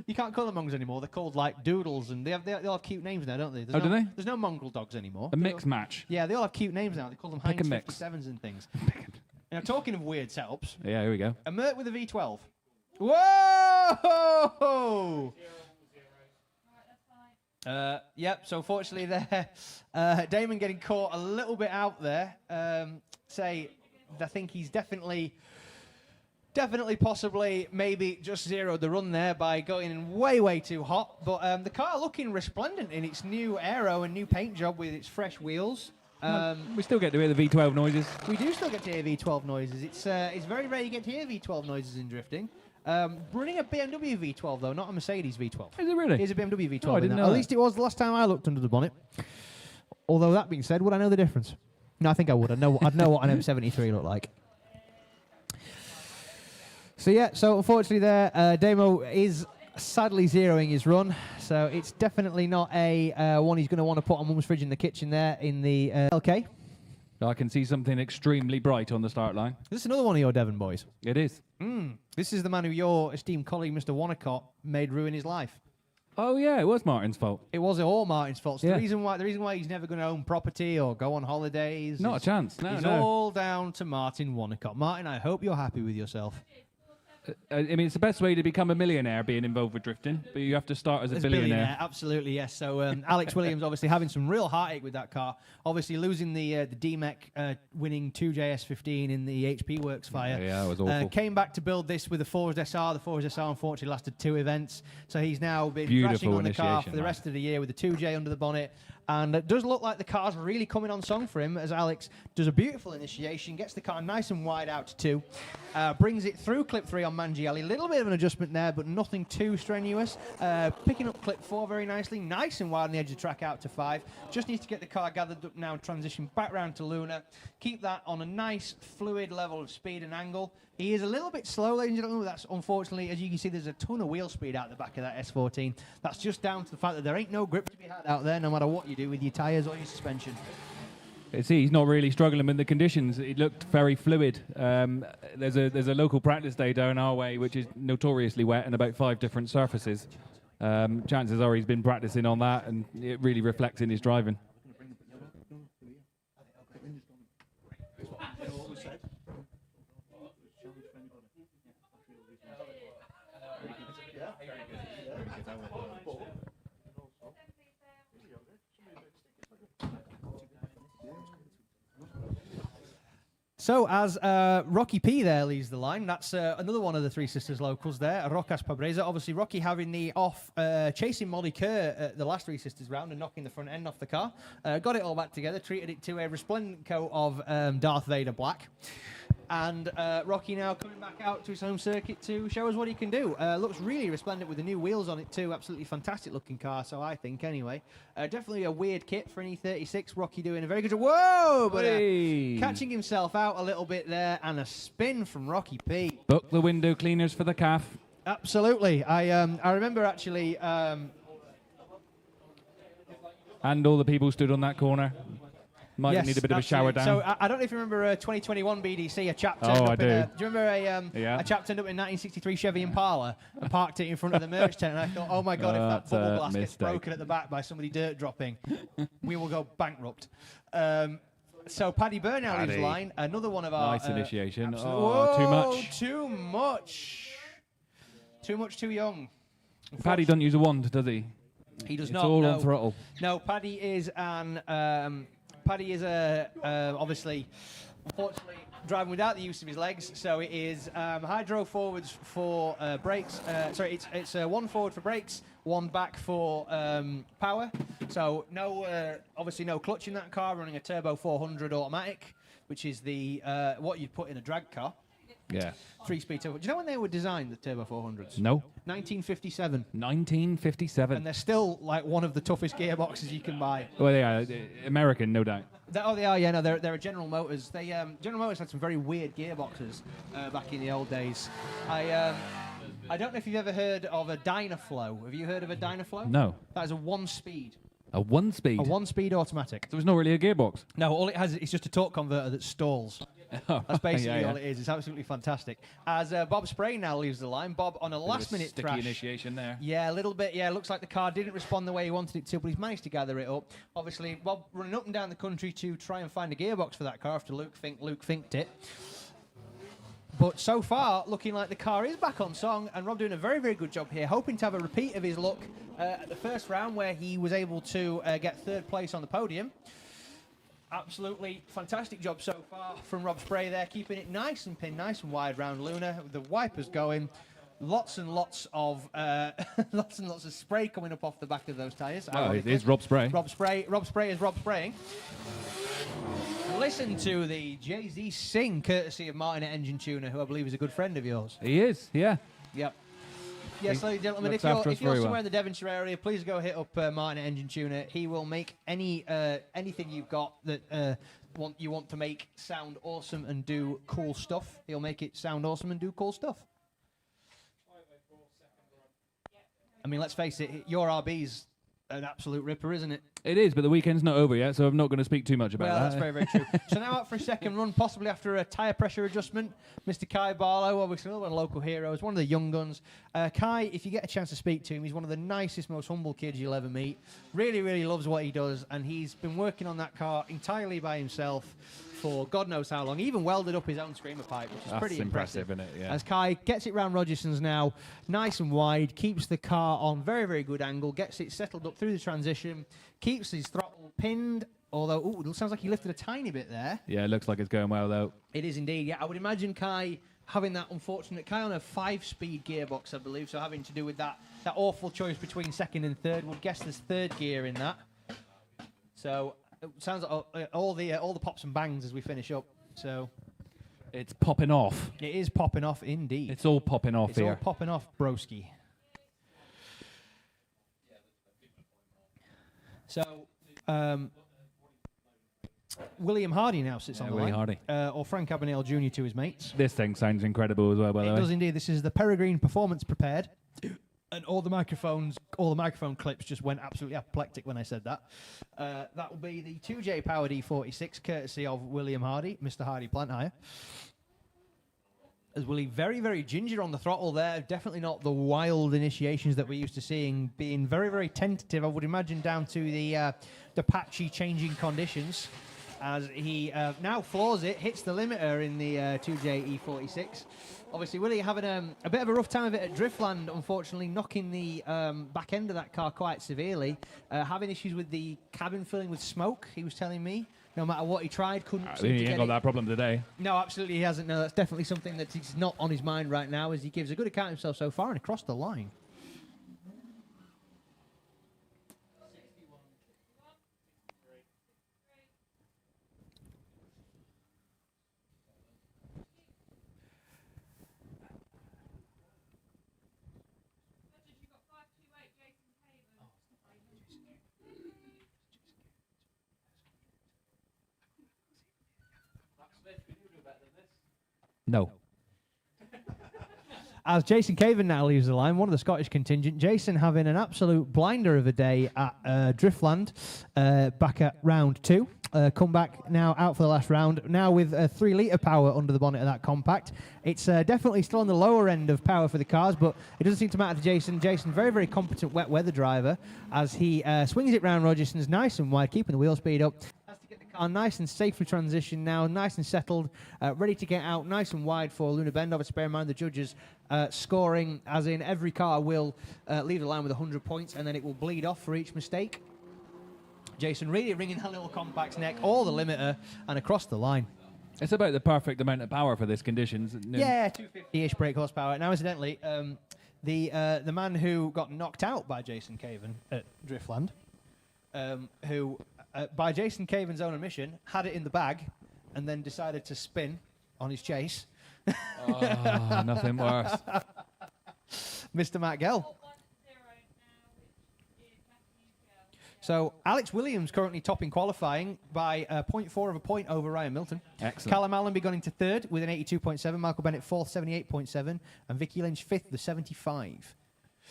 you can't call them mongrels anymore. They're called like doodles, and they all have cute names now, don't they?
Do they?
There's no mongrel dogs anymore.
A mix match.
Yeah, they all have cute names now. They call them
Pick
Heinz
and mix.
57s and things. Now, talking of weird setups,
Yeah, here we go.
a Mert with a V12. Whoa! Yep, so unfortunately there, Damon getting caught a little bit out there. I think he's definitely possibly maybe just zeroed the run there by going in way too hot. But the car looking resplendent in its new aero and new paint job with its fresh wheels.
We still get to hear the V12 noises.
We do still get to hear V12 noises. It's very rare you get to hear V12 noises in drifting. Running a BMW V12 though, not a Mercedes V12.
Is it really?
It is a BMW V12.
Oh, I didn't know
At
that.
least it was the last time I looked under the bonnet. Although that being said, would I know the difference? No, I think I would. I'd know what an M73 looked like. So unfortunately there, Damo is sadly zeroing his run. So it's definitely not a one he's going to want to put on Mum's fridge in the kitchen there in the LK.
I can see something extremely bright on the start line.
This is another one of your Devon boys.
It is.
This is the man who your esteemed colleague, Mr. Wonnacott, made ruin his life.
Oh yeah, it was Martin's fault.
It was all Martin's fault. It's
Yeah.
The reason why he's never going to own property or go on holidays.
Not a chance. No,
It's
no.
all down to Martin Wonnacott. Martin, I hope you're happy with yourself.
I mean, it's the best way to become a millionaire, being involved with drifting, but you have to start as a billionaire.
Absolutely, yes. So Alex Williams obviously having some real heartache with that car. Obviously losing the DMEC winning 2JS15 in the HP Works fire.
Yeah, it was awful.
Came back to build this with the Forza SR. The Forza SR unfortunately lasted 2 events. So he's now been
Beautiful
crashing on the car
initiation,
for the
man.
rest of the year with the 2J under the bonnet. And it does look like the car's really coming on song for him as Alex does a beautiful initiation, gets the car nice and wide out to 2, brings it through clip 3 on Mangielli. A little bit of an adjustment there, but nothing too strenuous. Picking up clip 4 very nicely, nice and wide on the edge of the track out to 5. Just needs to get the car gathered up now and transition back round to Luna. Keep that on a nice fluid level of speed and angle. He is a little bit slow, ladies and gentlemen. That's unfortunately, as you can see, there's a ton of wheel speed out the back of that S14. That's just down to the fact that there ain't no grip to be had out there, no matter what you do with your tyres or your suspension.
See, he's not really struggling with the conditions. It looked very fluid. There's a local practice day down our way, which is notoriously wet and about 5 different surfaces. Chances are he's been practicing on that, and it really reflects in his driving.
So as Rocky P there leads the line, that's another one of the Three Sisters locals there, Rocas Pabreza. Obviously, Rocky having the off, chasing Molly Kerr at the last Three Sisters round and knocking the front end off the car. Got it all back together, treated it to a resplendent coat of Darth Vader black. And Rocky now coming back out to his home circuit to show us what he can do. Looks really resplendent with the new wheels on it too. Absolutely fantastic looking car, so I think anyway. Definitely a weird kit for an E36. Rocky doing a very good job. Whoa! But catching himself out a little bit there, and a spin from Rocky P.
Book the window cleaners for the calf.
Absolutely. I remember actually.
And all the people stood on that corner. Might need a bit of a shower down.
So I don't know if you remember 2021 BDC, a chap turned
Oh,
up
I
in
do.
do you remember a chap turned up in 1963 Chevy Impala and parked it in front of the merch tent, and I thought, oh my God, if that bubble glass gets broken at the back by somebody dirt dropping, we will go bankrupt. So Paddy Byrne now leaves the line, another one of our...
Nice initiation.
Whoa,
Too much.
Too much. Too much, too young.
Paddy doesn't use a wand, does he?
He does
It's
not.
all
no.
on throttle.
No, Paddy is an... Paddy is obviously, unfortunately, driving without the use of his legs. So it is hydro forwards for brakes. Sorry, it's one forward for brakes, one back for power. So no, obviously no clutch in that car. Running a turbo 400 automatic, which is the what you'd put in a drag car.
Yeah.
3-speed turbo. Do you know when they were designed, the turbo 400s?
No.
1957.
1957.
And they're still like one of the toughest gearboxes you can buy.
Well, they are American, no doubt.
They are, yeah. No, they're a General Motors. General Motors had some very weird gearboxes back in the old days. I don't know if you've ever heard of a Dynaflow. Have you heard of a Dynaflow?
No.
That is a 1-speed.
A 1-speed?
A 1-speed automatic.
There was not really a gearbox.
No, all it has is just a torque converter that stalls. That's basically all it is. It's absolutely fantastic. As Bob Spray now leaves the line. Bob on a last-minute
sticky
crash.
initiation there.
Yeah, a little bit. Yeah, looks like the car didn't respond the way he wanted it to, but he's managed to gather it up. Obviously, Bob running up and down the country to try and find a gearbox for that car after Luke Finked it. But so far, looking like the car is back on song, and Rob doing a very, very good job here, hoping to have a repeat of his luck at the first round where he was able to get 3rd place on the podium. Absolutely fantastic job so far from Rob Spray there, keeping it nice and pinned, nice and wide round Luna, with the wipers going. Lots and lots of spray coming up off the back of those tyres.
Oh, it is Rob Spray.
Rob Spray is Rob Spraying. Listen to the Jay-Z sing, courtesy of Martin at Engine Tuner, who I believe is a good friend of yours.
He is, yeah.
Yep. Yes, ladies and gentlemen, if you're somewhere in the Devonshire area, please go hit up Martin at Engine Tuner. He will make anything you've got that you want to make sound awesome and do cool stuff. He'll make it sound awesome and do cool stuff. I mean, let's face it, your RB's an absolute ripper, isn't it?
It is, but the weekend's not over yet, so I'm not going to speak too much about
Well,
that.
that's very, very true. So now out for a second run, possibly after a tyre pressure adjustment. Mr. Kai Barlow, obviously one of the local heroes, one of the young guns. Kai, if you get a chance to speak to him, he's one of the nicest, most humble kids you'll ever meet. Really, really loves what he does, and he's been working on that car entirely by himself for God knows how long. He even welded up his own screamer pipe, which is
That's
pretty impressive.
isn't it? Yeah.
As Kai gets it round Rogerson's now, nice and wide, keeps the car on very, very good angle, gets it settled up through the transition, keeps his throttle pinned, although, it sounds like he lifted a tiny bit there.
Yeah, it looks like it's going well, though.
It is indeed, yeah. I would imagine Kai having that unfortunate, Kai on a 5-speed gearbox, I believe, so having to do with that awful choice between second and third. Would guess there's third gear in that. So it sounds like all the pops and bangs as we finish up. So
It's popping off.
it is popping off indeed.
It's all popping off
It's
here.
all popping off, broski. So, William Hardy now sits on the
Willie
line.
Hardy.
Or Frank Abagnale Jr. to his mates.
This thing sounds incredible as well, by the
It
way.
does indeed. This is the Peregrine Performance Prepared. And all the microphone clips just went absolutely apoplectic when I said that. That will be the 2J powered E46, courtesy of William Hardy, Mr. Hardy Plant Hire. As Willie, very, very ginger on the throttle there. Definitely not the wild initiations that we're used to seeing. Being very, very tentative, I would imagine, down to the patchy changing conditions. As he now floors it, hits the limiter in the 2J E46. Obviously, Willie having a bit of a rough time of it at Driftland, unfortunately, knocking the back end of that car quite severely. Having issues with the cabin filling with smoke, he was telling me. No matter what he tried, couldn't seem to
He
get
ain't got
it.
that problem today.
No, absolutely he hasn't. No, that's definitely something that is not on his mind right now, as he gives a good account of himself so far and across the line.
No.
As Jason Caven now leaves the line, one of the Scottish contingent. Jason having an absolute blinder of a day at Driftland back at round 2. Come back now out for the last round, now with 3 litre power under the bonnet of that compact. It's definitely still on the lower end of power for the cars, but it doesn't seem to matter to Jason. Jason, very, very competent wet weather driver, as he swings it round Rogerson's nice and wide, keeping the wheel speed up. Has to get the car nice and safely transitioned now, nice and settled, ready to get out nice and wide for Luna Bend. Obviously, bear in mind the judges scoring, as in every car will leave the line with 100 points, and then it will bleed off for each mistake. Jason really ringing that little compact's neck, all the limiter, and across the line.
It's about the perfect amount of power for this conditions.
Yeah, 250-ish brake horsepower. Now, incidentally, the man who got knocked out by Jason Caven at Driftland, who, by Jason Caven's own admission, had it in the bag and then decided to spin on his chase.
Oh, nothing worse.
Mr. Matt Gell. So Alex Williams currently topping qualifying by 0.4 of a point over Ryan Milton.
Excellent.
Callum Allenby going to third with an 82.7. Michael Bennett fourth, 78.7. And Vicky Lynch fifth, the 75.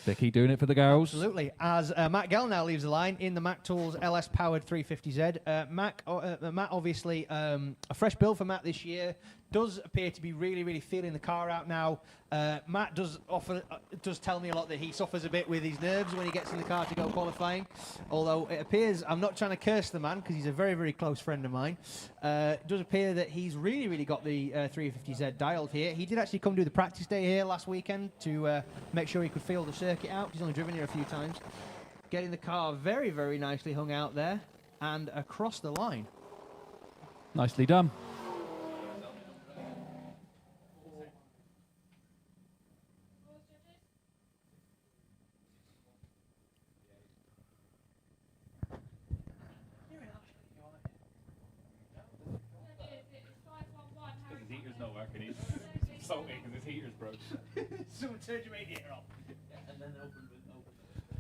Vicky doing it for the girls.
Absolutely. As Matt Gell now leaves the line in the Mac Tools LS powered 350Z. Matt, obviously, a fresh build for Matt this year. Does appear to be really, really feeling the car out now. Matt does tell me a lot that he suffers a bit with his nerves when he gets in the car to go qualifying. Although it appears, I'm not trying to curse the man because he's a very, very close friend of mine. It does appear that he's really, really got the 350Z dialed here. He did actually come do the practice day here last weekend to make sure he could feel the circuit out. He's only driven here a few times. Getting the car very, very nicely hung out there and across the line.
Nicely done. His heater's not working. He's salty because his heater's broke.
Someone turned your radiator off.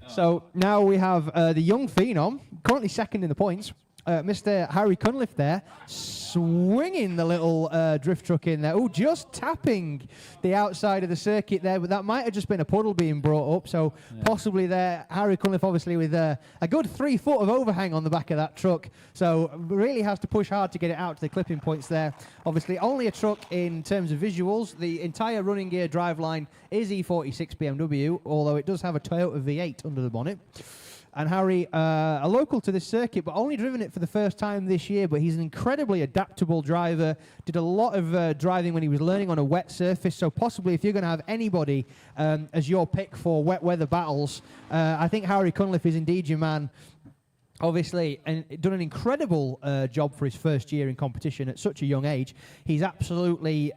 So now we have the young phenom, currently second in the points, Mr. Harry Cunliffe there, swinging the little drift truck in there. Oh, just tapping the outside of the circuit there, but that might have just been a puddle being brought up. So possibly there, Harry Cunliffe obviously with a good 3 foot of overhang on the back of that truck. So really has to push hard to get it out to the clipping points there. Obviously only a truck in terms of visuals. The entire running gear driveline is E46 BMW, although it does have a Toyota V8 under the bonnet. And Harry, a local to this circuit, but only driven it for the first time this year, but he's an incredibly adaptable driver, did a lot of driving when he was learning on a wet surface, so possibly if you're going to have anybody as your pick for wet weather battles, I think Harry Cunliffe is indeed your man. Obviously, and done an incredible job for his first year in competition at such a young age. He's absolutely...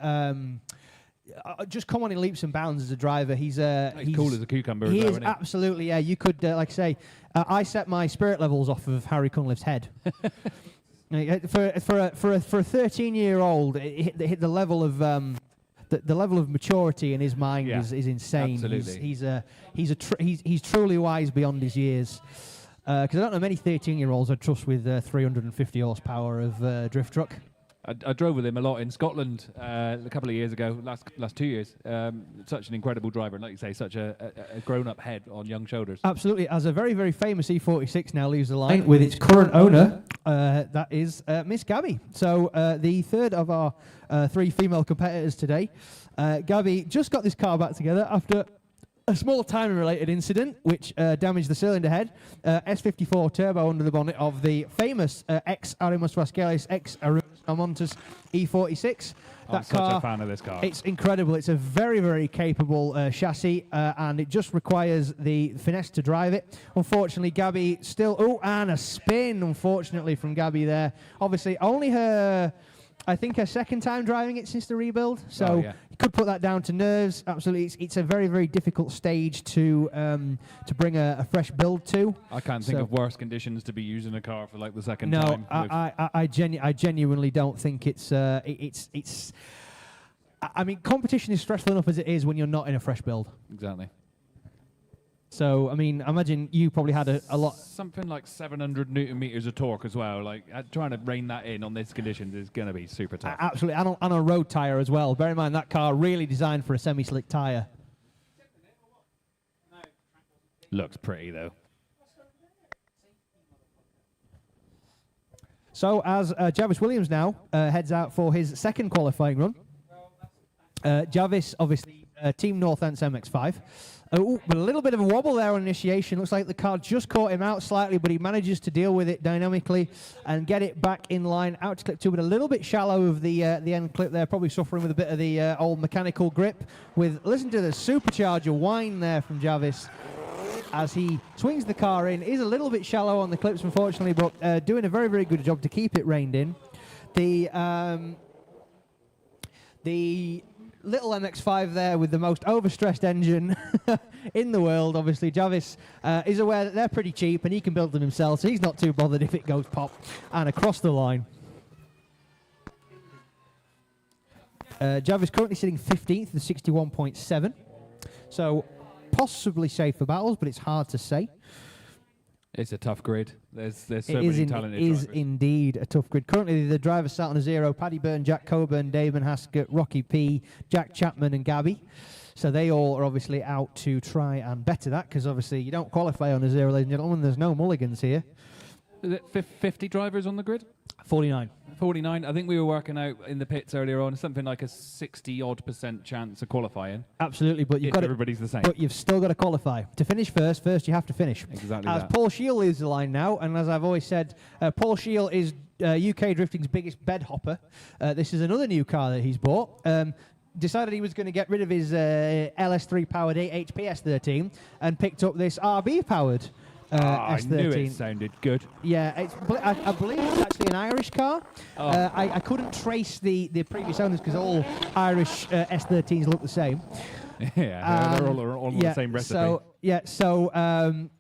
just come on in leaps and bounds as a driver. He's
cool as a cucumber.
He
is
is absolutely, yeah. You could, like I say, I set my spirit levels off of Harry Cunliffe's head. For a 13-year-old, it hit the level of the level of maturity in his mind is insane.
Absolutely.
He's truly wise beyond his years. Because I don't know many 13-year-olds I'd trust with 350 horsepower of drift truck.
I drove with him a lot in Scotland a couple of years ago, last 2 years. Such an incredible driver, and like you say, such a grown-up head on young shoulders.
Absolutely. As a very, very famous E46 now leaves the line with its current owner, that is Miss Gabby. So the third of our 3 female competitors today. Gabby just got this car back together after a small timing-related incident which damaged the cylinder head. S54 turbo under the bonnet of the famous ex-Arimus Vasquez, ex-Arimus Montes E46.
I'm such a fan of this car.
It's incredible. It's a very, very capable chassis, and it just requires the finesse to drive it. Unfortunately, Gabby still... Oh, and a spin, unfortunately, from Gabby there. Obviously, only her... I think her second time driving it since the rebuild, so you could put that down to nerves. Absolutely, it's a very, very difficult stage to bring a fresh build to.
I can't think of worse conditions to be using a car for like the second time.
No, I genuinely don't think it's. I mean, competition is stressful enough as it is when you're not in a fresh build.
Exactly.
So, I mean, I imagine you probably had a lot...
Something like 700 newton meters of torque as well. Like, trying to rein that in on these conditions is going to be super tough.
Absolutely, and on a road tyre as well. Bear in mind, that car really designed for a semi-slick tyre.
Looks pretty, though.
So, as Jarvis Williams now heads out for his second qualifying run. Jarvis, obviously, Team Northants MX-5. But a little bit of a wobble there on initiation. Looks like the car just caught him out slightly, but he manages to deal with it dynamically and get it back in line. Out to clip 2, but a little bit shallow of the end clip there. Probably suffering with a bit of the old mechanical grip. Listen to the supercharger whine there from Jarvis as he swings the car in. Is a little bit shallow on the clips, unfortunately, but doing a very, very good job to keep it reined in. The little MX-5 there with the most overstressed engine in the world. Obviously, Jarvis is aware that they're pretty cheap and he can build them himself, so he's not too bothered if it goes pop and across the line. Jarvis currently sitting 15th with 61.7, so possibly safe for battles, but it's hard to say.
It's a tough grid. There's so many talented drivers.
It is indeed a tough grid. Currently, the drivers sat on a 0. Paddy Byrne, Jack Coburn, Damon Haskett, Rocky P, Jack Chapman and Gabby. So they all are obviously out to try and better that, because obviously you don't qualify on a 0, ladies and gentlemen. There's no mulligans here.
Is it 50 drivers on the grid?
49.
49. I think we were working out in the pits earlier on something like a 60-odd% chance of qualifying.
Absolutely, but
everybody's the same.
But you've still got to qualify. To finish first you have to finish.
Exactly
As
that.
Paul Shield leads the line now, and as I've always said, Paul Shield is UK drifting's biggest bed hopper. This is another new car that he's bought. Decided he was going to get rid of his LS3 powered 8 HP S13 and picked up this RB powered S13.
I knew it sounded good.
Yeah, I believe it's actually an Irish car.
Oh.
I couldn't trace the previous owners because all Irish S13s look the same.
Yeah, they're all on the same recipe.
So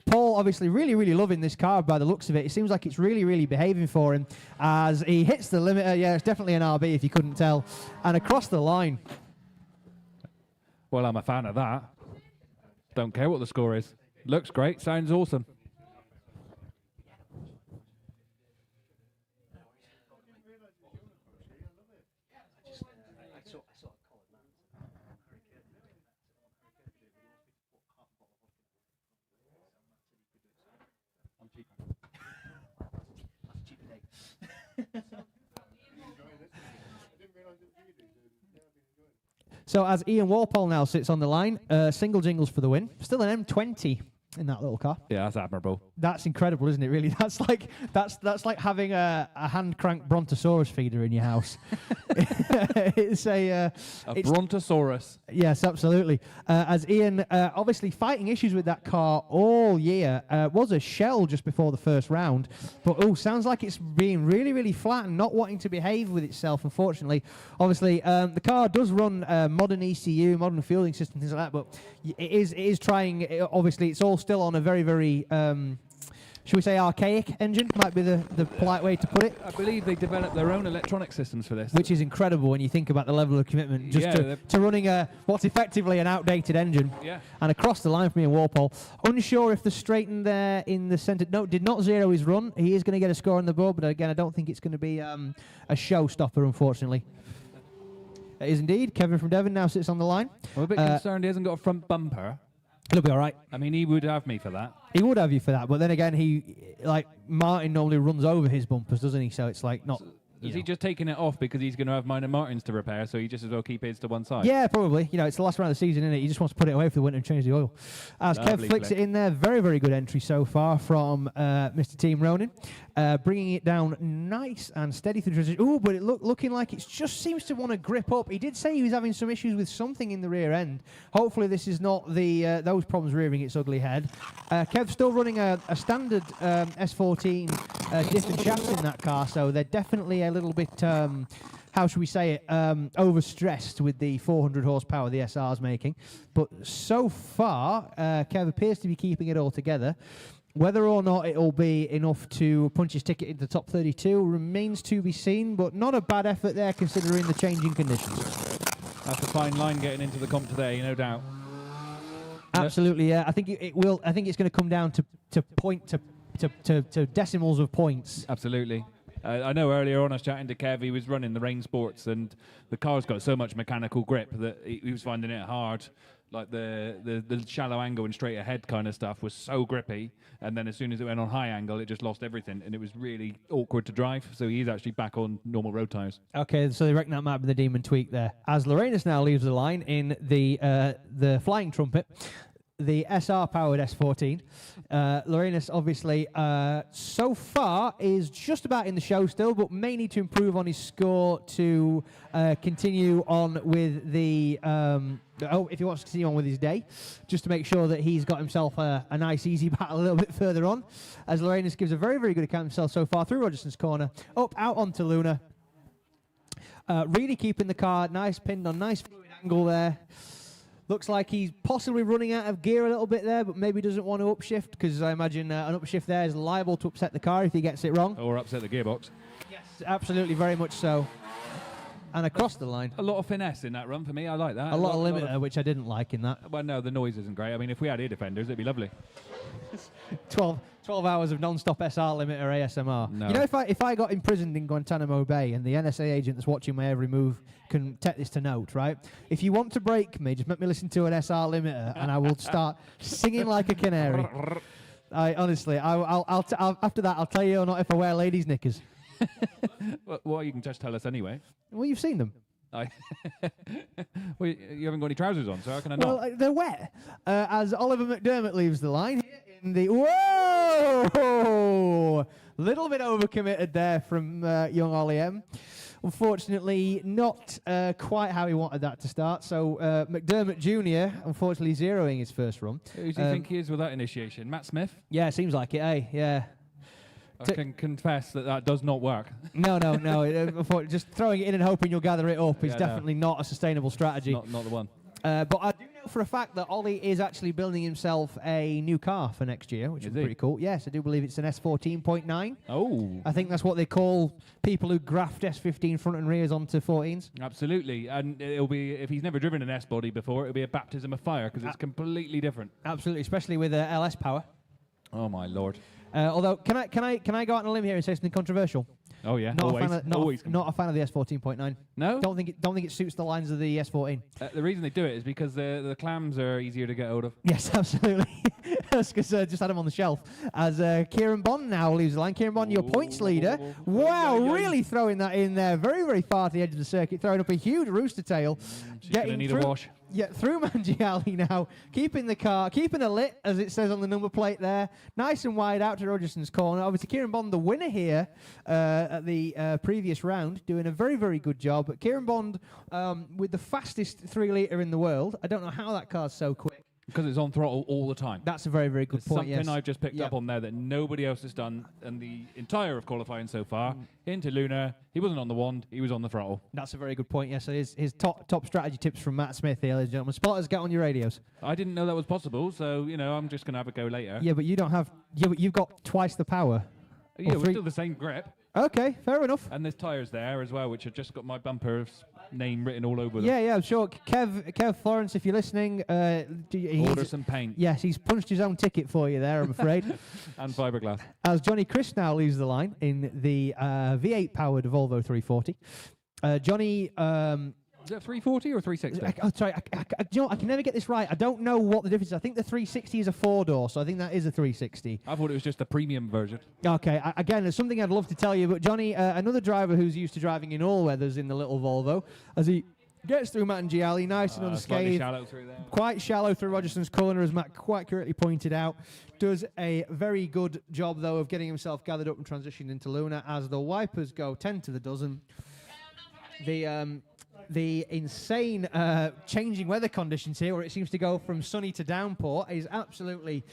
Paul obviously really loving this car by the looks of it. It seems like it's really behaving for him as he hits the limiter. Yeah, it's definitely an RB if you couldn't tell. And across the line.
Well, I'm a fan of that. Don't care what the score is. Looks great. Sounds awesome.
So as Ian Walpole now sits on the line, single jingles for the win. Still an M20 in that little car.
Yeah, that's admirable.
That's incredible, isn't it? Really, that's like having a hand crank Brontosaurus feeder in your house. It's a
Brontosaurus.
Yes, absolutely. As Ian, obviously fighting issues with that car all year, was a shell just before the first round, but sounds like it's being really, really flat and not wanting to behave with itself, unfortunately. Obviously, the car does run modern ECU, modern fueling system, things like that, but it is trying, obviously, it's all still on a very, very, should we say archaic engine, might be the polite way to put it.
I believe they developed their own electronic systems for this.
Which is incredible when you think about the level of commitment just to running what's effectively an outdated engine.
Yeah.
And across the line for me and Walpole. Unsure if the straighten there in the centre, no, did not zero his run. He is going to get a score on the board, but again, I don't think it's going to be a showstopper, unfortunately. It is indeed. Kevin from Devon now sits on the line.
I'm a bit concerned he hasn't got a front bumper.
He'll be all right.
I mean, he would have me for that.
He would have you for that, but then again, Martin normally runs over his bumpers, doesn't he? So it's like not.
Is he just taking it off because he's going to have mine and Martin's to repair, so he just as well keep his to one side?
Yeah, probably. It's the last round of the season, isn't it? He just wants to put it away for the winter and change the oil. As
Lovely
Kev flicks it in there, very, very good entry so far from Mr. Team Ronin. Bringing it down nice and steady through the transition. Ooh, but it looking like it just seems to want to grip up. He did say he was having some issues with something in the rear end. Hopefully this is not those problems rearing its ugly head. Kev's still running a standard S14 different shafts in that car, so they're definitely a little bit, how should we say it, overstressed with the 400 horsepower the SR's making. But so far, Kev appears to be keeping it all together. Whether or not it'll be enough to punch his ticket into the top 32 remains to be seen, but not a bad effort there considering the changing conditions.
That's a fine line getting into the comp today, no doubt.
Absolutely, yeah. I think it will. I think it's going to come down to decimals of points.
Absolutely. I know earlier on I was chatting to Kev, he was running the Rain Sports, and the car's got so much mechanical grip that he was finding it hard. Like the shallow angle and straight ahead kind of stuff was so grippy, and then as soon as it went on high angle, it just lost everything, and it was really awkward to drive. So he's actually back on normal road tyres. Okay, so they reckon that might be the demon tweak there. As Lorenus now leaves the line in the Flying Trumpet, the SR-powered S14. Lorenus, obviously, so far is just about in the show still, but may need to improve on his score to continue on with the... if he wants to continue on with his day, just to make sure that he's got himself a nice, easy battle a little bit further on. As Lorenus gives a very, very good account of himself so far through Rogerson's corner, up, out onto Luna. Really keeping the car nice, pinned on, nice fluid angle there. Looks like he's possibly running out of gear a little bit there, but maybe doesn't want to upshift, because I imagine an upshift there is liable to upset the car if he gets it wrong. Or upset the gearbox. Yes, absolutely, very much so. And across the line. A lot of finesse in that run for me, I like that. A lot of limiter, which I didn't like in that. Well, no, the noise isn't great. I mean, if we had ear defenders, it'd be lovely. 12 hours of non-stop SR limiter ASMR. No. You know, if I got imprisoned in Guantanamo Bay and the NSA agent that's watching my every move can take this to note, right? If you want to break me, just make me listen to an SR limiter and I will start singing like a canary. Honestly, I'll after that, I'll tell you or not if I wear ladies' knickers. Well, you can just tell us anyway. Well, you've seen them. Well, you haven't got any trousers on, so how can I not? Well, they're wet. As Oliver McDermott leaves the line here in the... Whoa! Little bit overcommitted there from young Ollie M. Unfortunately, not quite how he wanted that to start. So McDermott Jr., unfortunately, zeroing his first run. Who do you think he is with that initiation? Matt Smith? Yeah, seems like it, eh? Yeah. I can confess that does not work. No. Just throwing it in and hoping you'll gather it up is definitely not a sustainable strategy. Not the one. But I do know for a fact that Ollie is actually building himself a new car for next year, which is pretty cool. Yes, I do believe it's an S14.9. Oh. I think that's what they call people who graft S15 front and rears onto 14s. Absolutely. And it'll be, if he's never driven an S body before, it'll be a baptism of fire because it's completely different. Absolutely, especially with LS power. Oh my lord. Although, can I go out on a limb here and say something controversial? Oh yeah,
Not
always.
a fan of, not,
always.
not a fan of the S14.9.
No?
Don't think it suits the lines of the S14.
The reason they do it is because the clams are easier to get hold of.
Yes, absolutely. That's because just had him on the shelf. As Kieran Bond now leaves the line. Kieran Bond, your points leader. Wow, really throwing that in there. Very, very far to the edge of the circuit, throwing up a huge rooster tail.
She's going to need a wash.
Yeah, through Mangiali now, keeping the car, keeping it lit, as it says on the number plate there. Nice and wide out to Rogerson's corner. Obviously, Kieran Bond, the winner here at the previous round, doing a very, very good job. But Kieran Bond with the fastest 3-litre in the world. I don't know how that car's so quick.
Because it's on throttle all the time.
That's a very, very good point,
Something
yes.
I've just picked up on there that nobody else has done in the entire of qualifying so far. Into Luna, he wasn't on the wand, he was on the throttle.
That's a very good point, yes. So his top strategy tips from Matt Smith here, ladies and gentlemen. Spotters, get on your radios.
I didn't know that was possible, so, you know, I'm just going to have a go later.
Yeah, but you don't have... Yeah, but you've got twice the power.
Yeah, we're still the same grip.
Okay, fair enough.
And there's tyres there as well, which have just got my bumper's name written all over them.
Yeah, I'm sure. Kev Florence, if you're listening...
Order some paint.
Yes, he's punched his own ticket for you there, I'm afraid.
And fiberglass.
As Johnny Chris now leaves the line in the V8-powered Volvo 340. Johnny...
Is that 340 or 360?
Sorry, you know, I can never get this right. I don't know what the difference is. I think the 360 is a 4-door, so I think that is a 360.
I thought it was just the premium version.
Okay, again, there's something I'd love to tell you, but Johnny, another driver who's used to driving in all weathers in the little Volvo, as he gets through Matt and Gialli, nice and unscathed.
Shallow through there.
Quite shallow through Rogerson's corner, as Matt quite correctly pointed out. Does a very good job, though, of getting himself gathered up and transitioned into Luna as the wipers go 10 to the dozen. The insane changing weather conditions here, where it seems to go from sunny to downpour, is absolutely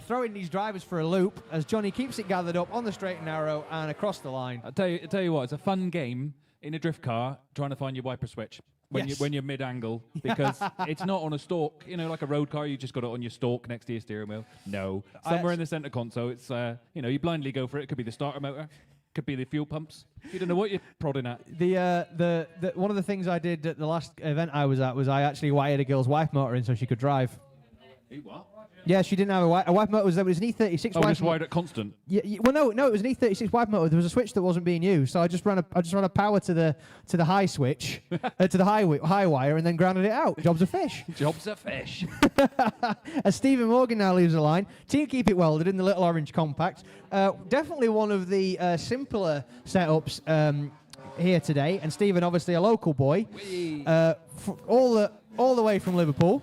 throwing these drivers for a loop as Johnny keeps it gathered up on the straight and narrow and across the line.
I'll tell you what, it's a fun game in a drift car trying to find your wiper switch when you're mid-angle, because it's not on a stalk. You know, like a road car, you just got it on your stalk next to your steering wheel. No, somewhere in the center console. It's you know, you blindly go for it. It could be the starter motor. Could be the fuel pumps. You don't know what you're prodding at.
The one of the things I did at the last event I was at was I actually wired a girl's wife motor in so she could drive.
What?
Yeah, she didn't have a wife motor. It was an E36
Oh,
wife
just wired at constant.
Yeah, well, no, it was an E36 wife motor. There was a switch that wasn't being used, so I just ran a power to the high switch, to the high wire, and then grounded it out. Job's a fish.
Job's a fish.
As Stephen Morgan now leaves the line, Team Keep It Welded in the little orange compact. Definitely one of the simpler setups here today. And Stephen, obviously a local boy, all the way from Liverpool.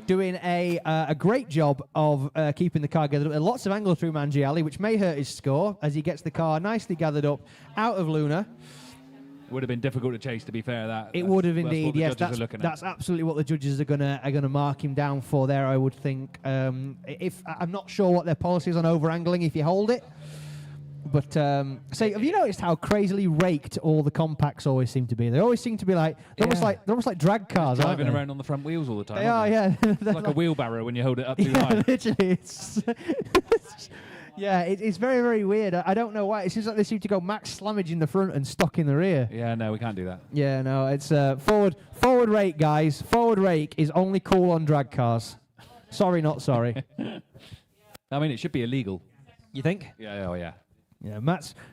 Doing a great job of keeping the car gathered up. Lots of angle through Mangiali, which may hurt his score as he gets the car nicely gathered up out of Luna.
Would have been difficult to chase, to be fair.
It would have indeed. Yes,
that's
absolutely what the judges are gonna mark him down for there. I would think. If I'm not sure what their policy is on over angling if you hold it. But have you noticed how crazily raked all the compacts always seem to be? They always seem to be like they're almost like drag cars,
driving
aren't they?
around on the front wheels all the time.
They are, yeah.
It's like a wheelbarrow when you hold it up too
yeah,
high.
Literally, it's very, very weird. I don't know why. It seems like they seem to go max slammage in the front and stock in the rear.
Yeah, no, we can't do that.
Yeah, no, it's forward rake, guys. Forward rake is only cool on drag cars. Sorry, not sorry.
I mean, it should be illegal.
You think?
Yeah, oh yeah.
Yeah,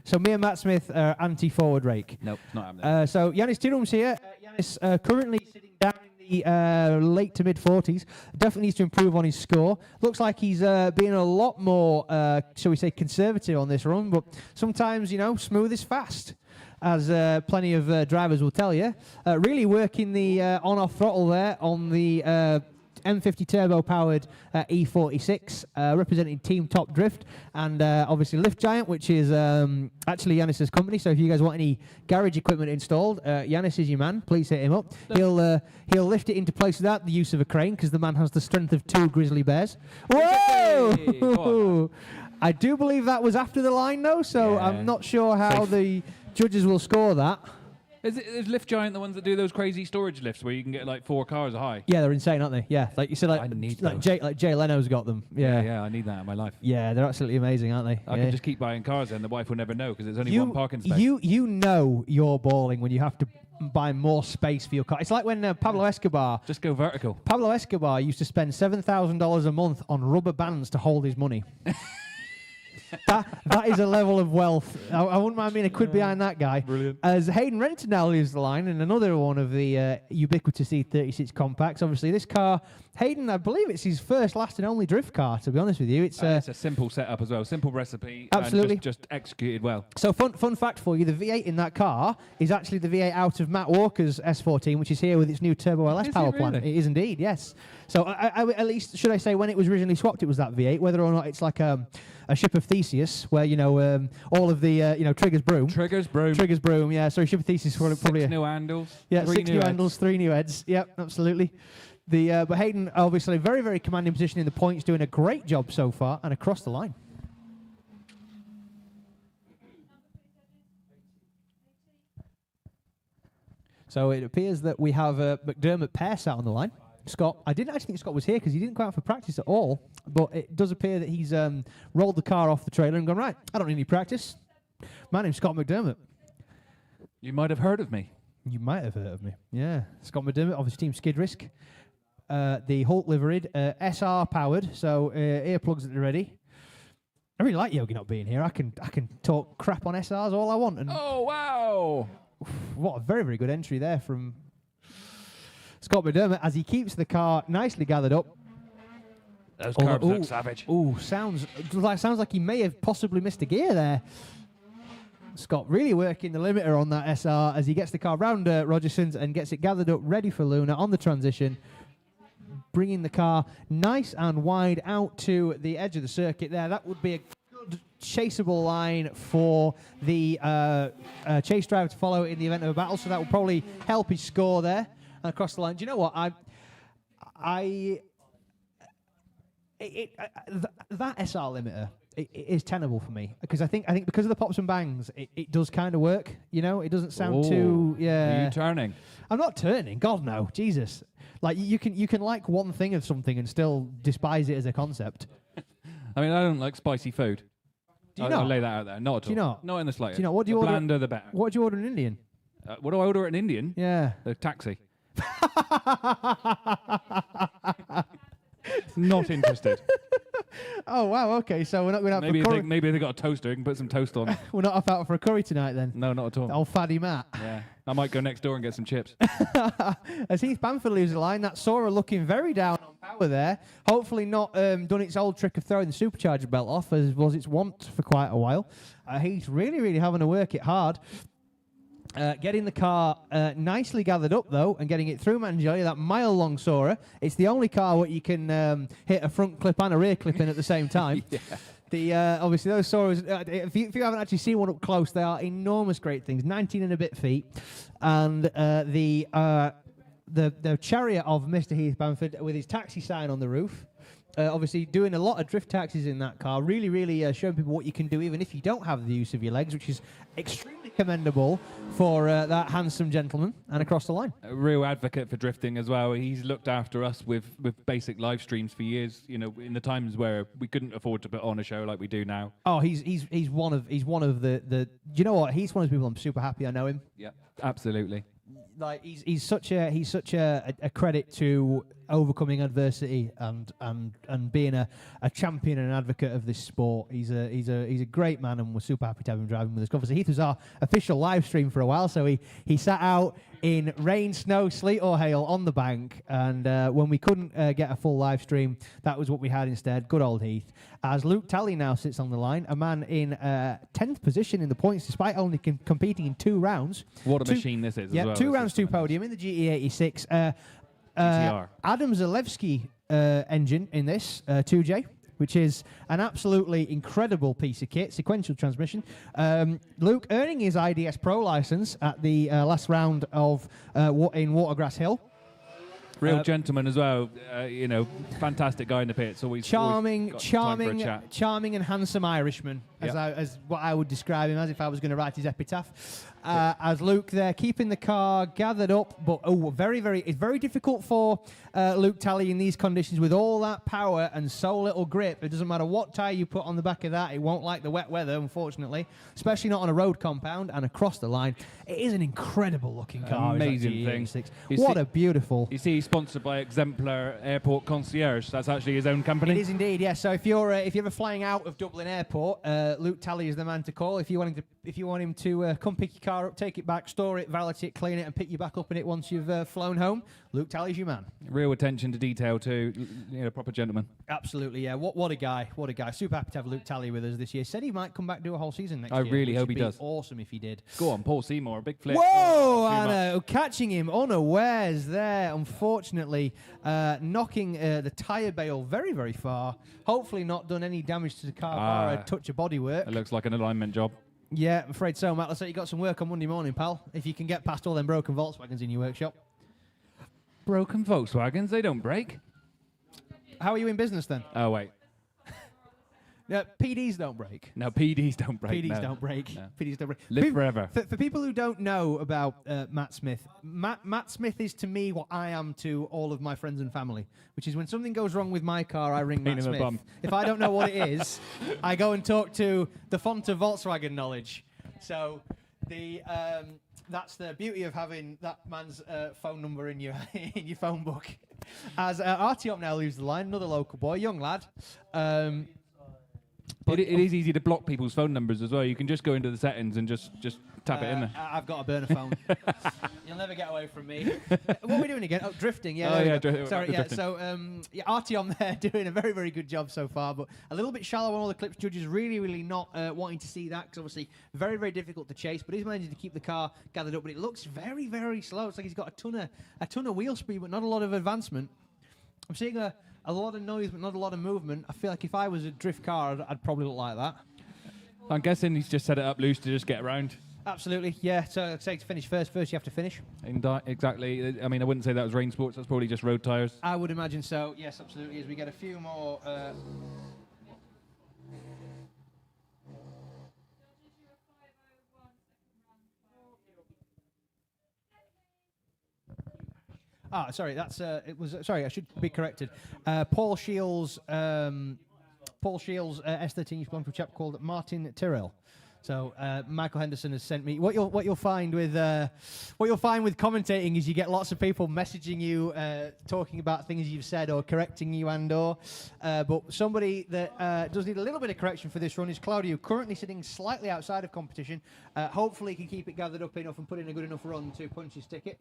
so me and Matt Smith are anti-forward rake.
Nope, not happening.
So Yanis Tidum's here. Yanis currently sitting down in the late to mid-40s. Definitely needs to improve on his score. Looks like he's being a lot more, shall we say, conservative on this run. But sometimes, you know, smooth is fast, as plenty of drivers will tell you. Really working the on-off throttle there on the M50 turbo-powered E46, representing Team Top Drift, and obviously Lift Giant, which is actually Yanis's company. So if you guys want any garage equipment installed, Yanis is your man. Please hit him up. He'll lift it into place without the use of a crane, because the man has the strength of 2 grizzly bears. Whoa! I do believe that was after the line, though, so yeah. I'm not sure how the judges will score that.
Is Lift Giant the ones that do those crazy storage lifts where you can get like 4 cars high?
Yeah, they're insane, aren't they? Yeah, like you said, Jay Leno's got them.
Yeah, I need that in my life.
Yeah, they're absolutely amazing, aren't they?
I can just keep buying cars, and the wife will never know because there's only one parking space.
You know you're balling when you have to buy more space for your car. It's like when Pablo Escobar
just go vertical.
Pablo Escobar used to spend $7,000 a month on rubber bands to hold his money. that is a level of wealth. I wouldn't mind being a quid behind that guy.
Brilliant.
As Hayden Renton now leaves the line, and another one of the ubiquitous E36 compacts. Obviously, this car, Hayden, I believe it's his first, last, and only drift car. To be honest with you, it's
a simple setup as well, simple recipe,
absolutely,
and just executed well.
So fun fact for you: the V8 in that car is actually the V8 out of Matt Walker's S14, which is here with its new Turbo LS
Is
power
it
plant.
really?
It is indeed, yes. So at least, should I say, when it was originally swapped, it was that V8. Whether or not it's like a ship of Theseus, where all of the Triggers broom.
Triggers broom.
Yeah. Sorry, ship of Theseus probably.
6 new handles.
Yeah,
3
6 new
heads.
handles, 3 new heads. Yep, absolutely. But Hayden, obviously, very, very commanding position in the points, doing a great job so far, and across the line. So it appears that we have McDermott Pearce out on the line. Scott, I didn't actually think Scott was here because he didn't come out for practice at all, but it does appear that he's rolled the car off the trailer and gone, right, I don't need any practice. My name's Scott McDermott.
You might have heard of me.
You might have heard of me. Yeah. Scott McDermott, obviously Team Skid Risk. The Holt liveried, SR powered, so earplugs at the ready. I really like Yogi not being here. I can talk crap on SRs all I want. And
Oh, wow.
what a very, very good entry there from Scott McDermott as he keeps the car nicely gathered up.
Those
Although-
carbs look savage.
Ooh, sounds like he may have possibly missed a gear there. Scott really working the limiter on that SR as he gets the car round Rogerson's and gets it gathered up ready for Luna on the transition, bringing the car nice and wide out to the edge of the circuit there. That would be a good chaseable line for the chase driver to follow in the event of a battle, so that will probably help his score there and across the line. Do you know what? That SR limiter it is tenable for me because I think because of the pops and bangs, it does kind of work. It doesn't sound too. Yeah.
Are you turning?
I'm not turning. God no, Jesus. Like you can like one thing of something and still despise it as a concept.
I mean, I don't like spicy food.
Do you
I'll
not?
lay that out there. Not at all.
Do you not?
Not in the slightest.
Do you know what do you
the
order?
blander, the better.
What do you order in Indian?
What do I order at an Indian?
Yeah.
A taxi. Not interested.
Oh wow. Okay. So we're not going out
Maybe
for curry.
maybe they got a toaster. You can put some toast on.
We're not off out for a curry tonight then.
No, not at all.
Old faddy Matt.
Yeah, I might go next door and get some chips.
As Heath Bamford leaves the line, that Sora looking very down on power there. Hopefully not done its old trick of throwing the supercharger belt off, as was its wont for quite a while. He's really, really having to work it hard. Getting the car nicely gathered up, though, and getting it through Mangelia, that mile-long Sora. It's the only car where you can hit a front clip and a rear clip in at the same time. Yeah. Obviously, those Soras, if you haven't actually seen one up close, they are enormous, great things, 19 and a bit feet. And the chariot of Mr. Heath Bamford with his taxi sign on the roof. Obviously, doing a lot of drift taxis in that car, really, really showing people what you can do even if you don't have the use of your legs, which is extremely commendable for that handsome gentleman and across the line.
A real advocate for drifting as well. He's looked after us with basic live streams for years. In the times where we couldn't afford to put on a show like we do now.
Oh, he's one of the. You know what? He's one of the people I'm super happy I know him.
Yeah, absolutely.
Like he's such a credit to overcoming adversity and being a champion and an advocate of this sport. He's a great man, and we're super happy to have him driving with us. Obviously, Heath was our official live stream for a while, so he sat out in rain, snow, sleet or hail on the bank, and when we couldn't get a full live stream, that was what we had instead. Good old Heath. As Luke Talley now sits on the line, a man in 10th position in the points despite only competing in 2 rounds.
What a machine this is.
Yeah,
as well.
2 rounds, 2 podium in the GE86.
GTR.
Adam Zalewski engine in this 2J, which is an absolutely incredible piece of kit, sequential transmission. Luke earning his IDS Pro license at the last round of in Watergrass Hill.
Real gentleman as well. Fantastic guy in the pits. Always
Charming
chat.
and handsome Irishman,
Yep.
as what I would describe him as if I was going to write his epitaph. as Luke there keeping the car gathered up, but it's very difficult for Luke Talley in these conditions with all that power and so little grip. It doesn't matter what tyre you put on the back of that, it won't like the wet weather, unfortunately, especially not on a road compound and across the line. It is an incredible looking car.
Amazing thing.
What a beautiful.
You see, he's sponsored by Exemplar Airport Concierge. That's actually his own company.
It is indeed, yes. So if you're ever flying out of Dublin Airport, Luke Talley is the man to call. If you want him to come pick your car up, take it back, store it, valet it, clean it, and pick you back up in it once you've flown home, Luke Talley's your man.
Real attention to detail too. Proper gentleman.
Absolutely, yeah. What a guy. What a guy. Super happy to have Luke Talley with us this year. Said he might come back do a whole season next year.
I really hope he does.
Awesome if he did.
Go on, Paul Seymour, big flip.
Whoa! I know. Catching him unawares there, unfortunately, knocking the tyre bale very, very far. Hopefully not done any damage to the car bar, a touch of bodywork.
It looks like an alignment job.
Yeah, I'm afraid so, Matt. Looks like you got some work on Monday morning, pal. If you can get past all them broken Volkswagens in your workshop.
Broken Volkswagens, they don't break.
How are you in business then?
Oh, wait.
Yeah, PDs don't break.
No, PDs don't break.
PDs don't break.
No.
PDs don't break.
Live forever.
For people who don't know about Matt Smith, Matt Smith is to me what I am to all of my friends and family, which is when something goes wrong with my car, I ring Matt Smith. If I don't know what it is, I go and talk to the font of Volkswagen knowledge. So that's the beauty of having that man's phone number in your in your phone book. As Artyom now leaves the line, another local boy, young lad.
But it is easy to block people's phone numbers as well. You can just go into the settings and just tap it in there.
I've got a burner phone. You'll never get away from me. What are we doing again? Oh, drifting. Yeah.
Oh, yeah.
Sorry. Yeah.
Drifting.
So, Artyom there doing a very, very good job so far, but a little bit shallow on all the clips. Judges really, really not wanting to see that because obviously very, very difficult to chase. But he's managing to keep the car gathered up. But it looks very, very slow. It's like he's got a ton of wheel speed, but not a lot of advancement. I'm seeing a lot of noise, but not a lot of movement. I feel like if I was a drift car, I'd probably look like that.
I'm guessing he's just set it up loose to just get around.
Absolutely, yeah. So I'd say to finish first you have to finish.
Exactly. I mean, I wouldn't say that was rain sports. That's probably just road tyres.
I would imagine so. Yes, absolutely. As we get a few more. Sorry. That's it was. Sorry, I should be corrected. Paul Shields. Paul Shields S13 belongs to a chap called Martin Tyrrell. So Michael Henderson has sent me what you'll find with commentating is you get lots of people messaging you talking about things you've said or correcting you but somebody that does need a little bit of correction for this run is Claudio, currently sitting slightly outside of competition. Hopefully he can keep it gathered up enough and put in a good enough run to punch his ticket.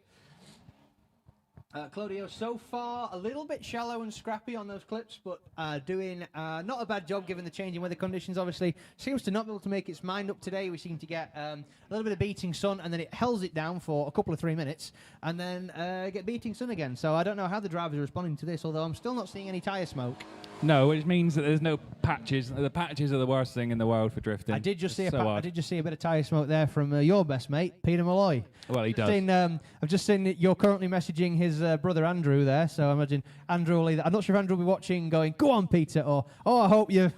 Claudio, so far a little bit shallow and scrappy on those clips, but doing not a bad job given the changing weather conditions. Obviously, seems to not be able to make its mind up today. We seem to get a little bit of beating sun, and then it hells it down for a couple of 3 minutes, and then get beating sun again. So I don't know how the drivers are responding to this, although I'm still not seeing any tyre smoke.
No, which means that there's no patches. The patches are the worst thing in the world for drifting.
I did just see a bit of tyre smoke there from your best mate, Peter Malloy.
Well, he does.
I've just seen that you're currently messaging his brother Andrew there, so I imagine Andrew will either, I'm not sure if Andrew will be watching going, go on Peter, or I hope you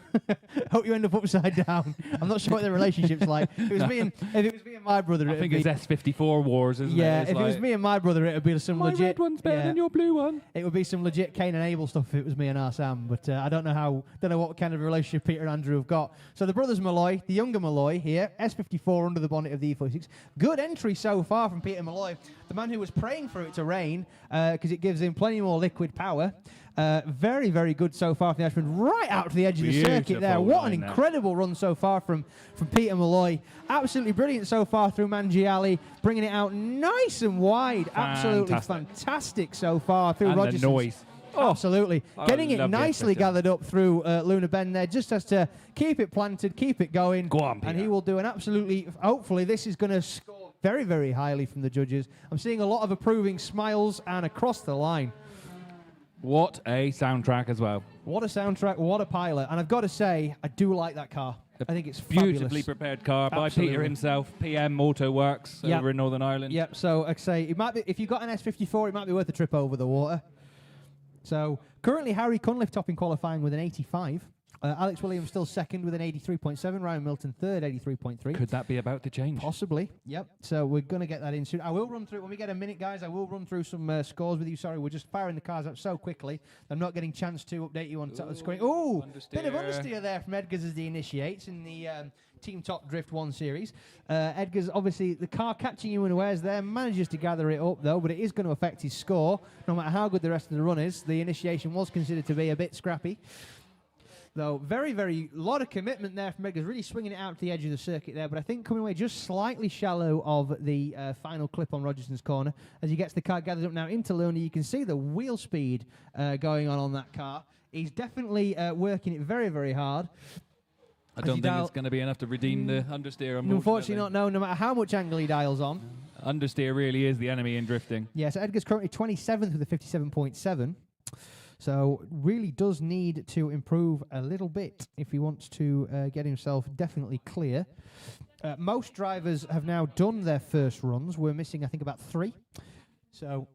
hope you end up upside down. I'm not sure what the relationship's like. If it was me and my brother,
I think it's S54 wars, isn't it?
Yeah, if it was me and my brother, it would be some legit.
My red one's better than your blue one.
It would be some legit Cain and Abel stuff if it was me and our Sam, but I don't know what kind of relationship Peter and Andrew have got. So the brothers Malloy, the younger Malloy here, S54 under the bonnet of the E46. Good entry so far from Peter Malloy, the man who was praying for it to rain because it gives him plenty more liquid power. Very, very good so far from the Irishman, right out to the edge of the circuit there. What an incredible run so far from Peter Malloy. Absolutely brilliant so far through Mangiali, bringing it out nice and wide. Absolutely fantastic so far through Rogerson's.
And the noise.
Oh, absolutely. Getting it nicely gathered up through Luna Bend there. Just has to keep it planted, keep it going.
Go on, Peter.
And he will do an absolutely... Hopefully, this is going to score very, very highly from the judges. I'm seeing a lot of approving smiles and across the line.
What a soundtrack as well.
What a soundtrack, what a pilot. And I've got to say, I do like that car. I think it's
beautifully
fabulous.
Prepared car by Peter himself, PM Auto Works over in Northern Ireland.
Yep, so I'd say it might be, if you've got an S54, it might be worth a trip over the water. So currently Harry Cunliffe topping qualifying with an 85. Alex Williams still second with an 83.7. Ryan Milton third, 83.3.
Could that be about to change?
Possibly, yep. So we're going to get that in soon. I will run through, when we get a minute, guys, I will run through some scores with you. Sorry, we're just firing the cars up so quickly. I'm not getting a chance to update you on the screen. Oh, bit of understeer there from Edgars as he initiates in the Team Top Drift 1 series. Edgars, obviously, the car catching you unawares there, manages to gather it up, though, but it is going to affect his score. No matter how good the rest of the run is, the initiation was considered to be a bit scrappy. Though very lot of commitment there from Edgars, really swinging it out to the edge of the circuit there, but I think coming away just slightly shallow of the final clip on Rogerson's corner. As he gets the car gathered up now into Luna, you can see the wheel speed going on that car. He's definitely working it very hard.
I don't think it's going to be enough to redeem the understeer.
Unfortunately not, no matter how much angle he dials on.
Understeer really is the enemy in drifting.
Yes, Edgar's currently 27th with a 57.7. So really does need to improve a little bit if he wants to get himself definitely clear. Most drivers have now done their first runs. We're missing, I think, about 3. So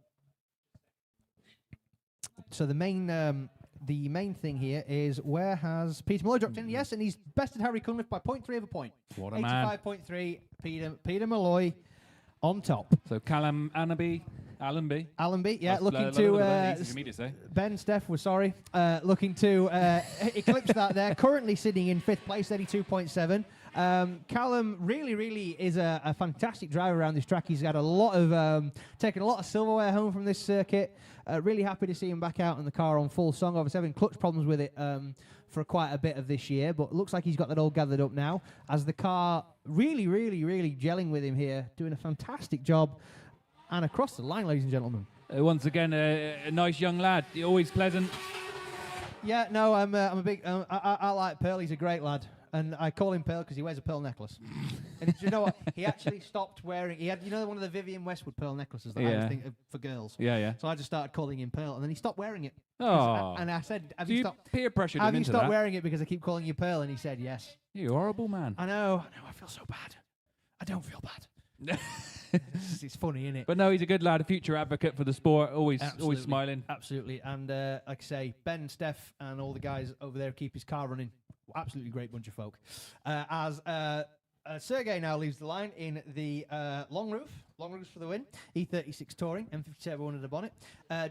the main thing here is, where has Peter Malloy dropped in? Yes, and he's bested Harry Cunliffe by 0.3 of a point.
What a man.
85.3, Peter Malloy on top.
So Callum Allenby,
yeah, looking to Ben Steph, we're sorry, looking to eclipse that there. Currently sitting in 5th place, 82.7. Callum really is a fantastic driver around this track. He's had a lot of taken a lot of silverware home from this circuit. Really happy to see him back out in the car on full song. Obviously having clutch problems with it for quite a bit of this year, but looks like he's got that all gathered up now, as the car really gelling with him here, doing a fantastic job. And across the line, ladies and gentlemen.
Once again, a nice young lad. Always pleasant.
Yeah, no, I'm a big. I like Pearl. He's a great lad, and I call him Pearl because he wears a pearl necklace. And do you know what? He actually stopped wearing. He had, one of the Vivienne Westwood pearl necklaces that I was thinking for girls.
Yeah.
So I just started calling him Pearl, and then he stopped wearing it.
Oh.
And I said, "Have
you
stopped
peer pressured him
Have you
into
stopped
that?
wearing it because I keep calling you Pearl?" And he said, "Yes."
You horrible man.
I know. I feel so bad. I don't feel bad. It's funny, isn't it?
But no, he's a good lad, a future advocate for the sport, always smiling.
Absolutely. And like I say, Ben, Steph, and all the guys over there keep his car running. Absolutely great bunch of folk. As Sergey now leaves the line in the long roofs for the win. E36 Touring, M57 under the bonnet.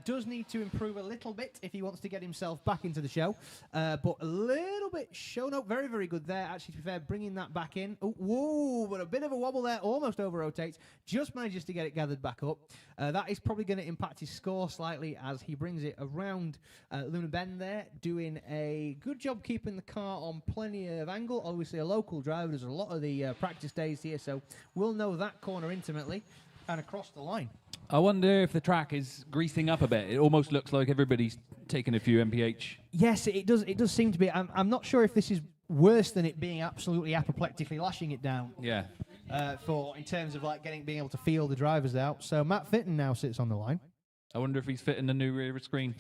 Does need to improve a little bit if he wants to get himself back into the show. But a little bit shown up very good there. Actually, to be fair, bringing that back in. Oh, whoa, but a bit of a wobble there. Almost over-rotates. Just manages to get it gathered back up. That is probably going to impact his score slightly as he brings it around Luna Bend there, doing a good job keeping the car on plenty of angle. Obviously, a local driver. There's a lot of the practice days here, so we'll know that corner intimately. And across the line.
I wonder if the track is greasing up a bit. It almost looks like everybody's taking a few mph.
Yes, it does. It does seem to be. I'm not sure if this is worse than it being absolutely apoplectically lashing it down.
Yeah.
In terms of like being able to feel the drivers out. So Matt Fitton now sits on the line.
I wonder if he's fitting the new rear screen.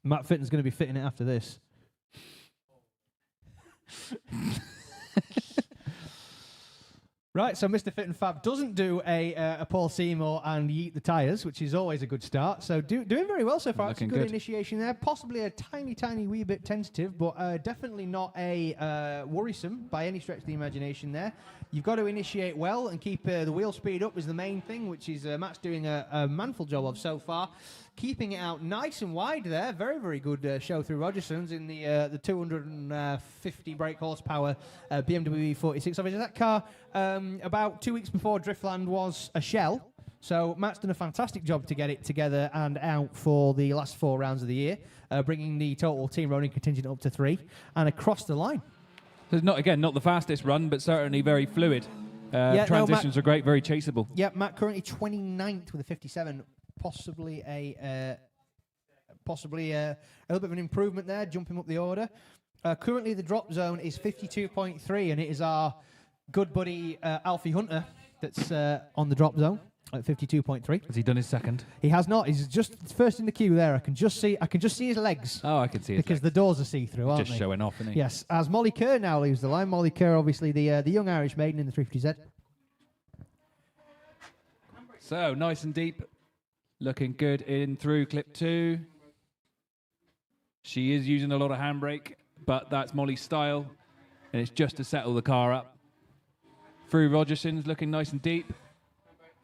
Matt Fitton's going to be fitting it after this. Right, so Mr. Fit and Fab doesn't do a Paul Seymour and yeet the tyres, which is always a good start. So doing very well so far. It's a good initiation there. Possibly a tiny wee bit tentative, but definitely not a worrisome by any stretch of the imagination there. You've got to initiate well and keep the wheel speed up is the main thing, which is Matt's doing a manful job of so far. Keeping it out nice and wide there. Very good show through Rogerson's in the 250 brake horsepower BMW E46. Obviously, that car about 2 weeks before Driftland was a shell. So Matt's done a fantastic job to get it together and out for the last 4 rounds of the year, bringing the total team running contingent up to 3 and across the line.
So it's not the fastest run, but certainly very fluid. Transitions are great, very chaseable.
Yeah, Matt currently 29th with a 57. Possibly a little bit of an improvement there, jumping up the order. Currently, the drop zone is 52.3, and it is our good buddy Alfie Hunter that's on the drop zone at 52.3.
Has he done his second?
He has not. He's just first in the queue there. I can just see his legs.
Oh, I can see his
because
legs.
The doors are see-through, aren't
just
they?
Showing off, isn't he?
Yes. As Molly Kerr now leaves the line. Molly Kerr, obviously the young Irish maiden in the 350Z.
So nice and deep. Looking good in through clip 2. She is using a lot of handbrake, but that's Molly's style, and it's just to settle the car up. Through Rogerson's looking nice and deep,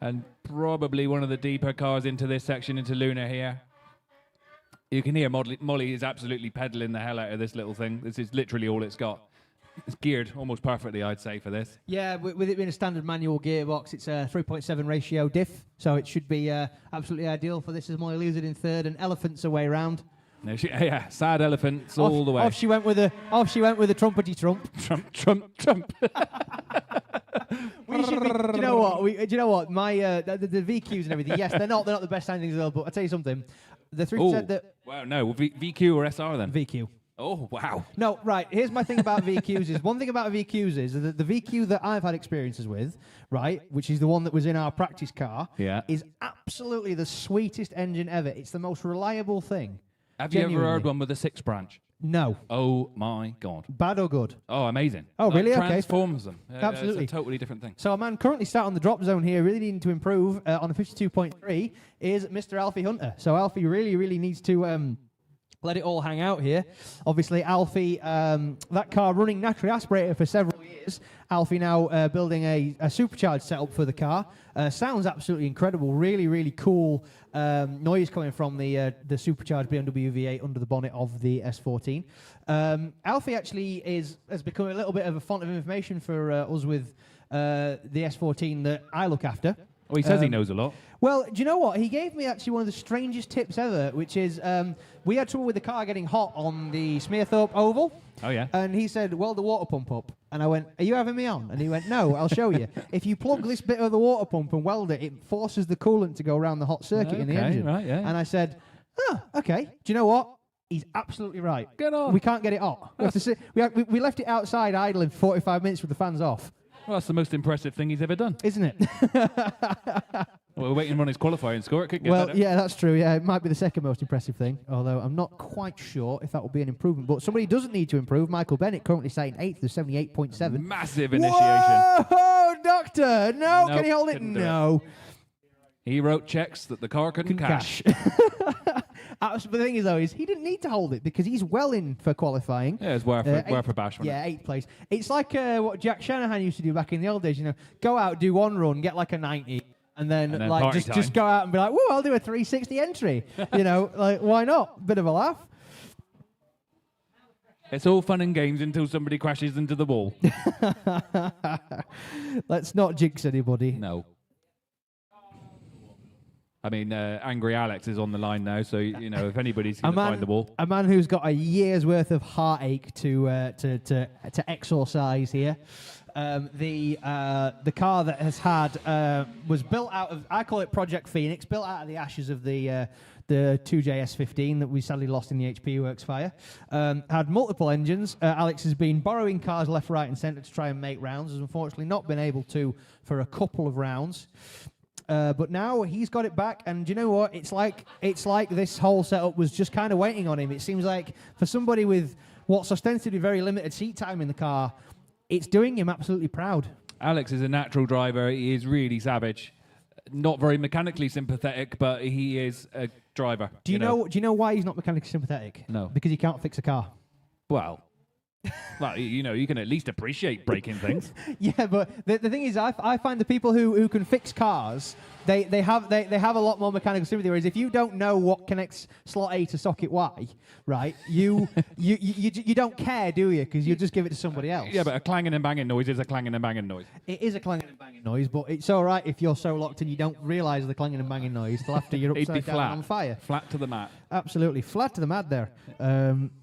and probably one of the deeper cars into this section, into Luna here. You can hear Molly is absolutely pedaling the hell out of this little thing. This is literally all it's got. It's geared almost perfectly, I'd say, for this.
Yeah, with it being a standard manual gearbox, it's a 3.7 ratio diff, so it should be absolutely ideal for this as Molly leaves it in third, and Elephant's away round.
No, yeah, sad elephants all the way.
Off she went with a trumpety trump.
Trump.
We should be, do you know what? Do you know what? My the VQs and everything. Yes, they're not the best sounding as well. But I will tell you something. The 3% that
wow, no, VQ or SR then?
VQ.
Oh wow.
No, right. Here's my thing about VQs. Is one thing about VQs is that the VQ that I've had experiences with, right, which is the one that was in our practice car, is absolutely the sweetest engine ever. It's the most reliable thing.
Have you ever heard one with a 6-branch?
No.
Oh my God.
Bad or good?
Oh, amazing.
Oh, really? Okay.
Transforms them.
Absolutely.
It's a totally different thing.
So a man currently sat on the drop zone here, really needing to improve on a 52.3, is Mr. Alfie Hunter. So Alfie really needs to let it all hang out here. Obviously, Alfie, that car running naturally aspirated for several years. Alfie now building a supercharged setup for the car. Sounds absolutely incredible. Really cool noise coming from the supercharged BMW V8 under the bonnet of the S14. Alfie actually has become a little bit of a font of information for us with the S14 that I look after.
Oh, he says he knows a lot.
Well, do you know what? He gave me actually one of the strangest tips ever, which is we had trouble with the car getting hot on the Smearthorpe Oval.
Oh, yeah.
And he said, weld the water pump up. And I went, are you having me on? And he went, no, I'll show you. If you plug this bit of the water pump and weld it, it forces the coolant to go around the hot circuit in the engine.
Right, yeah.
And I said, okay. Do you know what? He's absolutely right.
Get on.
We can't get it hot. We, have to sit, we left it outside idling for 45 minutes with the fans off.
Well, that's the most impressive thing he's ever done.
Isn't it?
Well, we're waiting on his qualifying score. It could get better.
Yeah, that's true. Yeah, it might be the second most impressive thing, although I'm not quite sure if that will be an improvement. But somebody doesn't need to improve. Michael Bennett currently sitting 8th with 78.7.
Massive initiation.
Whoa, Doctor! No,
Nope,
can he hold it?
couldn't do
No.
He wrote checks that the car couldn't cash.
But the thing is, though, is he didn't need to hold it because he's well in for qualifying.
Yeah, it's worth a bash.
Yeah, 8th place. It's like what Jack Shanahan used to do back in the old days. You know, go out, do one run, get like a 90. And then like just go out and be like, whoa, I'll do a 360 entry. You know, like why not? Bit of a laugh.
It's all fun and games until somebody crashes into the wall.
Let's not jinx anybody.
No. I mean, Angry Alex is on the line now, so you know if anybody's going to find the wall.
A man who's got a year's worth of heartache to exorcise here. The car that has had was built out of, I call it Project Phoenix, built out of the ashes of the 2JS15 that we sadly lost in the HP Works fire. Had multiple engines. Alex has been borrowing cars left, right, and centre to try and make rounds. Has unfortunately not been able to for a couple of rounds. But now he's got it back, and do you know what? It's like this whole setup was just kind of waiting on him. It seems like for somebody with what's ostensibly very limited seat time in the car, it's doing him absolutely proud.
Alex is a natural driver. He is really savage. Not very mechanically sympathetic, but he is a driver.
Do you know why he's not mechanically sympathetic?
No.
Because he can't fix a car.
Well, you know, you can at least appreciate breaking things.
Yeah, but the thing is, I find the people who can fix cars, they have a lot more mechanical sympathy. Whereas if you don't know what connects slot A to socket Y, right, you don't care, do you? Because you just give it to somebody else.
Yeah, but a clanging and banging noise is a clanging and banging noise.
It is a clanging and banging noise, but it's all right if you're so locked in you don't realise the clanging and banging noise till after you're upside down
flat.
on fire.
Flat to the mat.
Absolutely, flat to the mat there.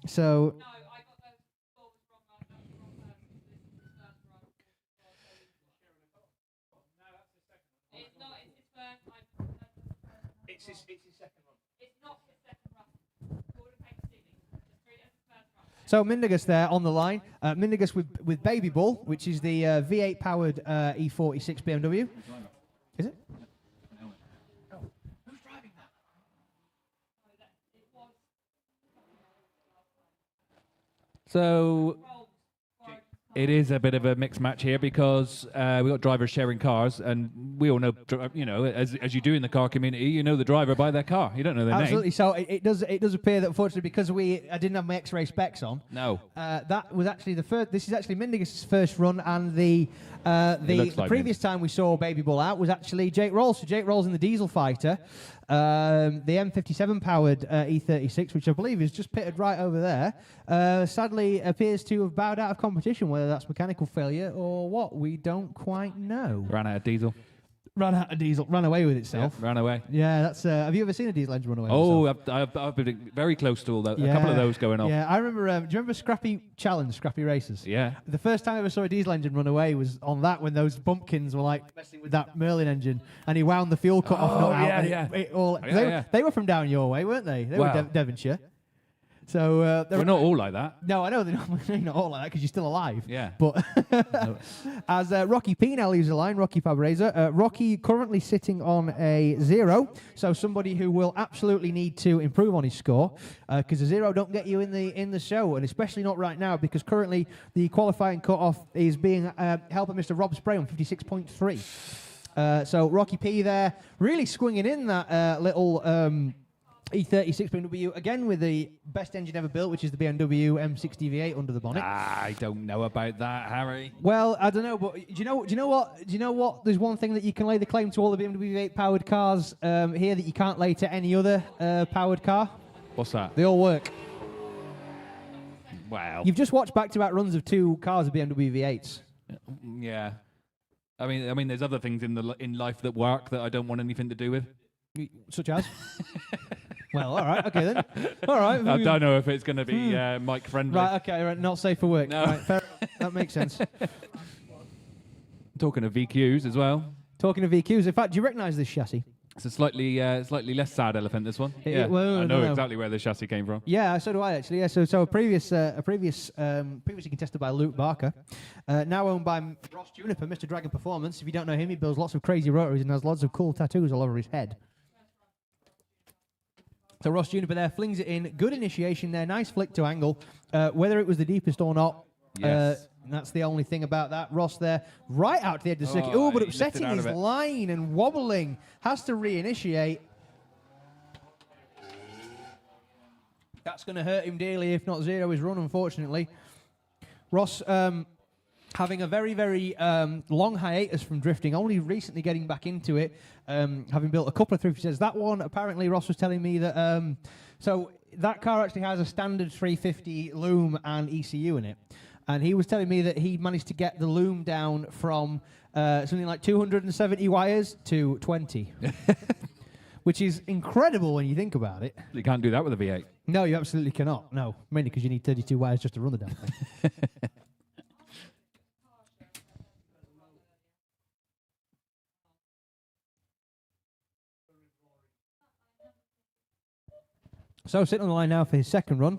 So. It's his second run. It's not his second run. So Mindigus there on the line. Mindigus with Baby Bull, which is the V8 powered E46 BMW. Is it? Oh. Who's driving that?
So It is a bit of a mixed match here because we got drivers sharing cars, and we all know, as you do in the car community, you know the driver by their car. You don't know their
Absolutely.
name.
So it does appear that unfortunately because I didn't have my X-ray specs on.
No.
That was actually the first. This is actually Mindigus' first run, and the previous time we saw Baby Bull out was actually Jake Rolls. So Jake Rolls in the diesel fighter, the M57 powered E36, which I believe is just pitted right over there. Sadly, appears to have bowed out of competition. Whether that's mechanical failure or what, we don't quite know.
Ran out of diesel.
Ran out of diesel. Ran away with itself.
Yeah, ran away.
Yeah, that's. Have you ever seen a diesel engine run away?
Oh,
with itself?
I've been very close to all that. A couple of those going off.
Yeah, I remember. Do you remember Scrappy Challenge, Scrappy Races?
Yeah.
The first time I ever saw a diesel engine run away was on that when those bumpkins were like messing with that Merlin engine, and he wound the fuel cut off nut out. And it all, they were from down your way, weren't they? They were Devonshire. So
we're not all like that.
No, I know they're not all like that because you're still alive.
Yeah.
But as Rocky P now leaves the line, Rocky Fabreza, Rocky currently sitting on a 0. So somebody who will absolutely need to improve on his score because a 0 don't get you in the show, and especially not right now because currently the qualifying cut-off is being held by Mr. Rob Spray on 56.3. So Rocky P there really swinging in that little. E36 BMW, again with the best engine ever built, which is the BMW M60 V8 under the bonnet.
I don't know about that, Harry.
Well, I don't know, but do you know what? There's one thing that you can lay the claim to all the BMW V8 powered cars here that you can't lay to any other powered car.
What's that?
They all work.
Wow.
You've just watched back-to-back runs of 2 cars of BMW V8s.
Yeah. I mean, there's other things in life that work that I don't want anything to do with.
Such as? Well, all right, okay then. All right.
I don't know if it's going to be mic friendly.
Right, okay, right, not safe for work.
No.
Right, fair that makes sense.
Talking of VQs as well.
Talking of VQs, in fact, do you recognise this chassis?
It's a slightly less sad elephant, this one.
Well,
I know exactly where the chassis came from.
Yeah, so do I actually. Yeah, so previously contested by Luke Barker, now owned by Ross Juniper, Mr. Dragon Performance. If you don't know him, he builds lots of crazy rotaries and has lots of cool tattoos all over his head. So Ross Juniper there flings it in. Good initiation there. Nice flick to angle. Whether it was the deepest or not,
yes.
That's the only thing about that. Ross there, right out to the edge of the circuit. Oh, but upsetting his line and wobbling. Has to reinitiate. That's going to hurt him dearly, if not 0 his run, unfortunately. Ross having a very, very long hiatus from drifting, only recently getting back into it, having built a couple of 350s. That one, apparently, Ross was telling me that... so that car actually has a standard 350 loom and ECU in it. And he was telling me that he managed to get the loom down from something like 270 wires to 20. Which is incredible when you think about it.
You can't do that with a V8.
No, you absolutely cannot. No, mainly because you need 32 wires just to run the damn thing. So sitting on the line now for his second run,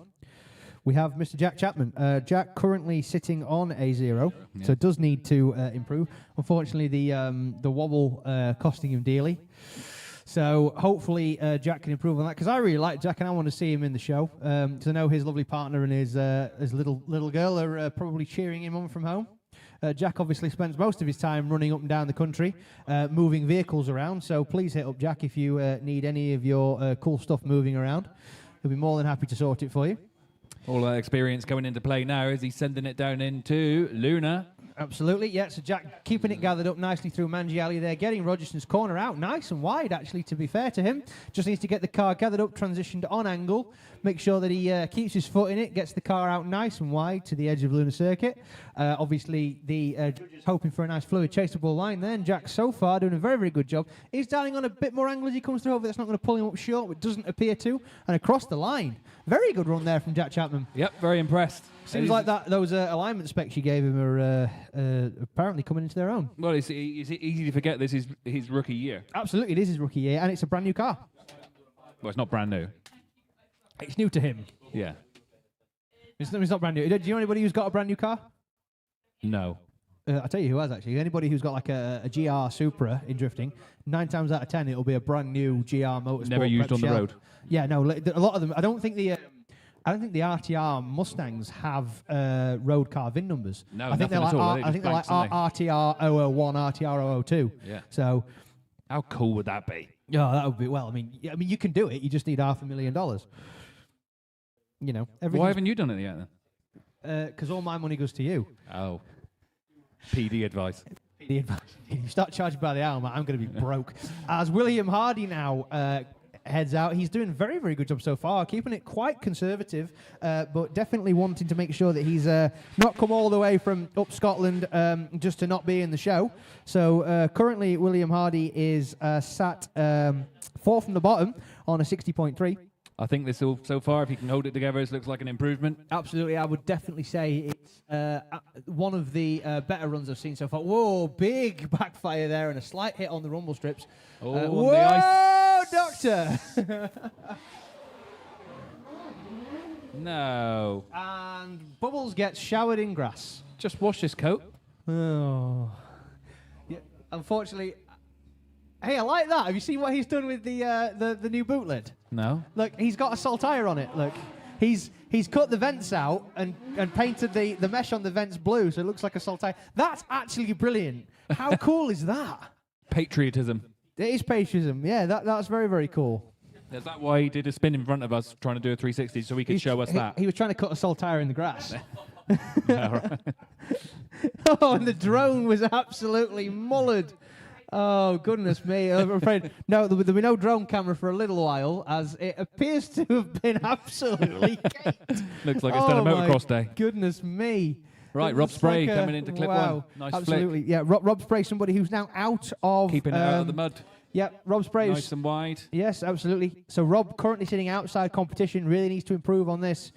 we have Mr. Jack Chapman. Jack currently sitting on a 0, so does need to improve. Unfortunately, the wobble costing him dearly. So hopefully Jack can improve on that, because I really like Jack and I want to see him in the show. Because I know his lovely partner and his little girl are probably cheering him on from home. Jack obviously spends most of his time running up and down the country, moving vehicles around. So please hit up Jack if you need any of your cool stuff moving around. He'll be more than happy to sort it for you.
All that experience coming into play now as he's sending it down into Luna.
Absolutely, yeah. So Jack keeping it gathered up nicely through Mangiali there, getting Rogerson's corner out nice and wide, actually, to be fair to him. Just needs to get the car gathered up, transitioned on angle, make sure that he keeps his foot in it, gets the car out nice and wide to the edge of Luna Circuit. Obviously, the judges hoping for a nice fluid chaseable line there, and Jack so far doing a very, very good job. He's dialing on a bit more angle as he comes through, but that's not going to pull him up short, but doesn't appear to, and across the line. Very good run there from Jack Chapman.
Yep, very impressed.
Seems like those alignment specs you gave him are apparently coming into their own.
Well, it's easy to forget this is his rookie year.
Absolutely, it is his rookie year, and it's a brand new car.
Well, it's not brand new.
It's new to him.
Yeah.
It's not brand new. Do you know anybody who's got a brand new car?
No.
I'll tell you who has, actually. Anybody who's got like a GR Supra in drifting, 9 times out of 10 it'll be a brand new GR Motorsport.
Never used on the road.
Yeah, no, a lot of them. I don't think I don't think the RTR Mustangs have road car VIN numbers.
No,
I think they're like
nothing at all.
I think they're like RTR 001, RTR 002.
Yeah.
So,
How cool would that be?
yeah, that would be well. I mean, you can do it. You just need $500,000. You know,
Why haven't you done it yet then?
because all my money goes to you.
Oh. PD advice.
The advice. If you start charging by the hour, I'm going to be broke. As William Hardy now heads out, he's doing a very, very good job so far, keeping it quite conservative, but definitely wanting to make sure that he's not come all the way from up Scotland just to not be in the show. So currently, William Hardy is sat fourth from the bottom on a 60.3.
I think this all, so far, if he can hold it together, this looks like an improvement.
Absolutely, I would definitely say it's one of the better runs I've seen so far. Whoa, big backfire there and a slight hit on the rumble strips.
Oh,
whoa,
the ice.
Doctor!
No.
And Bubbles gets showered in grass.
Just wash this coat.
Oh. Yeah, unfortunately, hey, I like that. Have you seen what he's done with the new boot lid?
No.
Look, he's got a saltire on it. Look, he's cut the vents out and painted the mesh on the vents blue, so it looks like a saltire. That's actually brilliant. How cool is that?
Patriotism.
It is patriotism. Yeah, that's very, very cool.
Is that why he did a spin in front of us, trying to do a 360, so he could show us that?
He was trying to cut a saltire in the grass.
Yeah, right.
Oh, and the drone was absolutely mullered. Oh, goodness me. I'm afraid, no, there'll be no drone camera for a little while, as it appears to have been absolutely caked.
Looks like it's done a motocross day.
Goodness me.
Right,
It
Rob
looks
Spray
like
coming into clip
wow,
one. Nice
absolutely.
flick.
Yeah, Rob Spray, somebody who's now out of...
Keeping it out of the mud.
Yeah, Rob Spray
Nice and wide.
Yes, absolutely. So Rob, currently sitting outside competition, really needs to improve on this.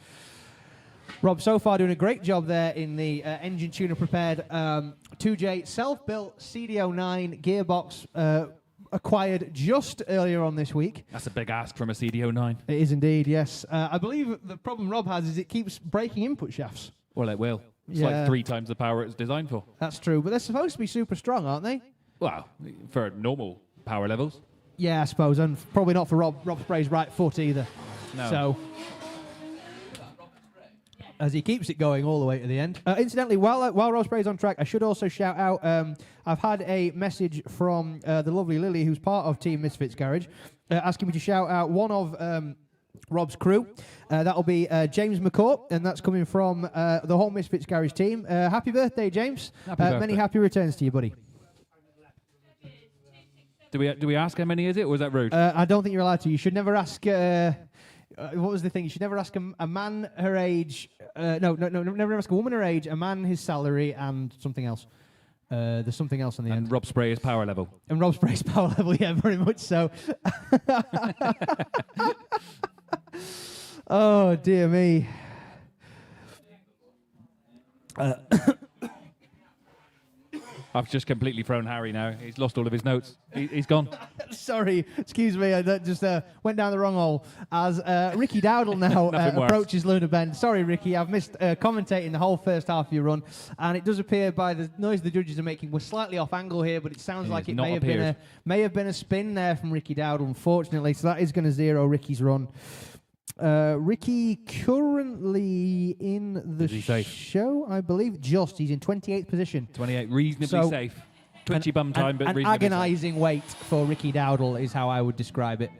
Rob, so far doing a great job there in the engine tuner prepared 2J self-built CD09 gearbox acquired just earlier on this week.
That's a big ask from a CD09.
It is indeed, yes. I believe the problem Rob has is it keeps breaking input shafts.
Well, it will. It's
Yeah.
like 3 times the power it's designed for.
That's true, but they're supposed to be super strong, aren't they?
Well, for normal power levels.
Yeah, I suppose, and probably not for Rob Spray's right foot either.
No.
So, as he keeps it going all the way to the end. Incidentally, while Rob Spray's on track, I should also shout out, I've had a message from the lovely Lily, who's part of Team Misfits Garage, asking me to shout out one of Rob's crew. That'll be James McCourt, and that's coming from the whole Misfits Garage team. Happy birthday, James.
Happy birthday.
Many happy returns to you, buddy.
Do we ask how many is it, or is that rude?
I don't think you're allowed to. You should never ask... what was the thing? You should never ask a man her age. Never ask a woman her age, a man his salary, and something else. There's something else on the
And
end.
Rob Spray is power level.
And Rob Spray's power level, yeah, very much so. Oh, dear me.
I've just completely thrown Harry now. He's lost all of his notes. He's gone.
Sorry, excuse me, I just went down the wrong hole. As Ricky Dowdle now
Nothing worse.
approaches Luna Bend. Sorry, Ricky, I've missed commentating the whole first half of your run, and it does appear by the noise the judges are making, we're slightly off angle here, but it sounds like it
not
may have been a spin there from Ricky Dowdle, unfortunately, so that is going to zero Ricky's run. Ricky currently in the
Is he safe?
show, I believe. He's in 28th position.
28, reasonably
So-
safe. Twitchy bum time, but
An
reasonably safe.
agonising wait for Ricky Dowdle is how I would describe it.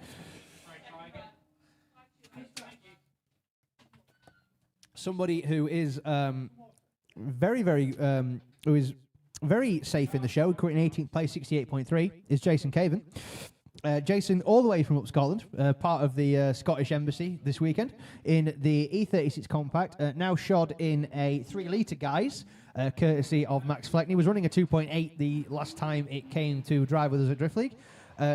Somebody who is who is very safe in the show, currently in 18th place, 68.3, is Jason Caven. Jason, all the way from up Scotland, part of the Scottish Embassy this weekend, in the E36 Compact, now shod in a 3-litre guise, courtesy of Max Fleckney. Was running a 2.8 the last time it came to drive with us at Drift League.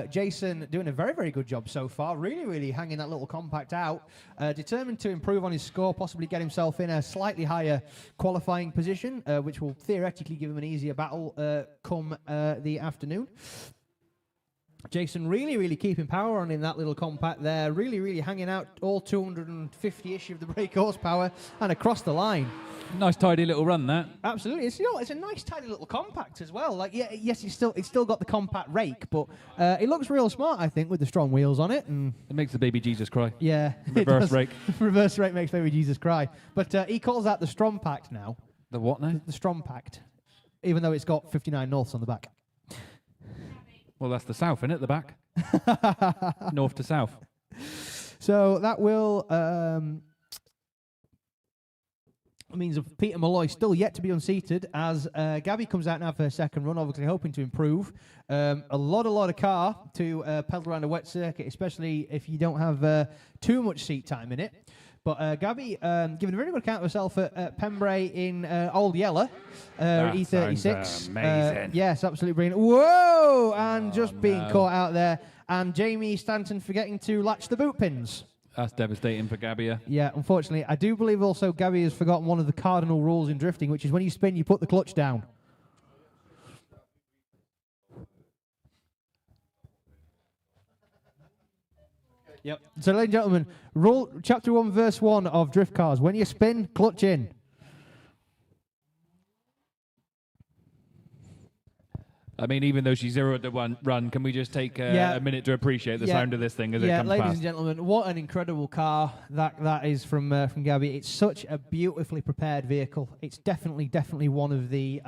Jason doing a very, very good job so far, really, really hanging that little compact out, determined to improve on his score, possibly get himself in a slightly higher qualifying position, which will theoretically give him an easier battle come the afternoon. Jason really keeping power on in that little compact there. Really hanging out all 250-ish of the brake horsepower and across the line.
Nice tidy little run, that.
Absolutely. It's, it's a nice tidy little compact as well. Like, yeah, yes, it's still got the compact rake, but it looks real smart, I think, with the strong wheels on it. And
it makes the baby Jesus cry.
yeah.
Reverse rake.
Reverse rake makes baby Jesus cry. But he calls that the Strompact now.
The what now?
The Strompact. Even though it's got 59 norths on the back.
Well, that's the south, isn't it, the back? North to south.
So that will means of Peter Malloy still yet to be unseated as Gabby comes out now for her second run, obviously hoping to improve. A lot of car to pedal around a wet circuit, especially if you don't have too much seat time in it. But Gabby giving a very good account of herself at Pembrey in Old Yeller, E36.
Amazing.
Yes, absolutely brilliant. Whoa! And just being caught out there. And Jamie Stanton forgetting to latch the boot pins.
That's devastating for Gabbia.
Yeah, unfortunately. I do believe also Gabby has forgotten one of the cardinal rules in drifting, which is when you spin, you put the clutch down. Yep. So, ladies and gentlemen, rule chapter 1, verse 1 of drift cars. When you spin, clutch in.
I mean, even though she zeroed the one run, can we just take a minute to appreciate the sound of this thing as it comes
ladies
past?
and gentlemen, what an incredible car that is from Gabby. It's such a beautifully prepared vehicle. It's definitely one of the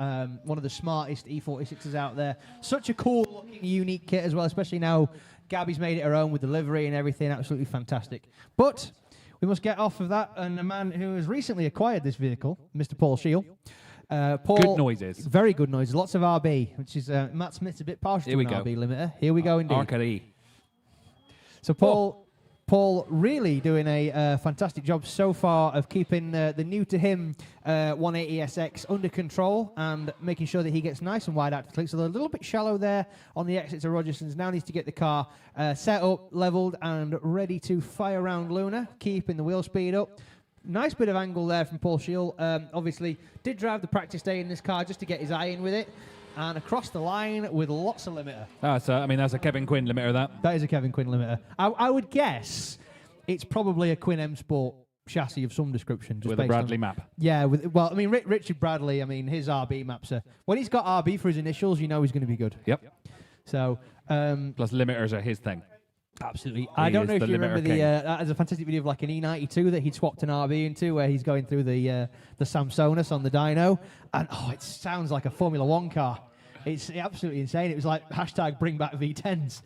smartest E46s out there. Such a cool looking, unique kit as well, especially now Gabby's made it her own with the livery and everything. Absolutely fantastic. But we must get off of that, and a man who has recently acquired this vehicle, Mr. Paul Shield. Paul,
good noises.
Very good noises. Lots of RB, which is Matt Smith's a bit partial to an RB limiter. Here we go indeed.
Arcade.
So Paul really doing a fantastic job so far of keeping the new to him 180SX under control and making sure that he gets nice and wide out to click. So they're a little bit shallow there on the exit to Rogerson's. Now needs to get the car set up, leveled, and ready to fire around Luna, keeping the wheel speed up. Nice bit of angle there from Paul Shield. Obviously, did drive the practice day in this car just to get his eye in with it. And across the line with lots of limiter.
That's a Kevin Quinn limiter, that.
That is a Kevin Quinn limiter. I would guess it's probably a Quinn M Sport chassis of some description. Just
with a Bradley map.
Yeah, Richard Bradley, his RB maps are... When he's got RB for his initials, you know he's going to be good.
Yep.
So...
Plus limiters are his thing.
Absolutely. I don't know if you remember there's a fantastic video of like an E92 that he'd swapped an RB into where he's going through the Samsonus on the dyno. And, it sounds like a Formula One car. It's absolutely insane. It was like #bring back V10s.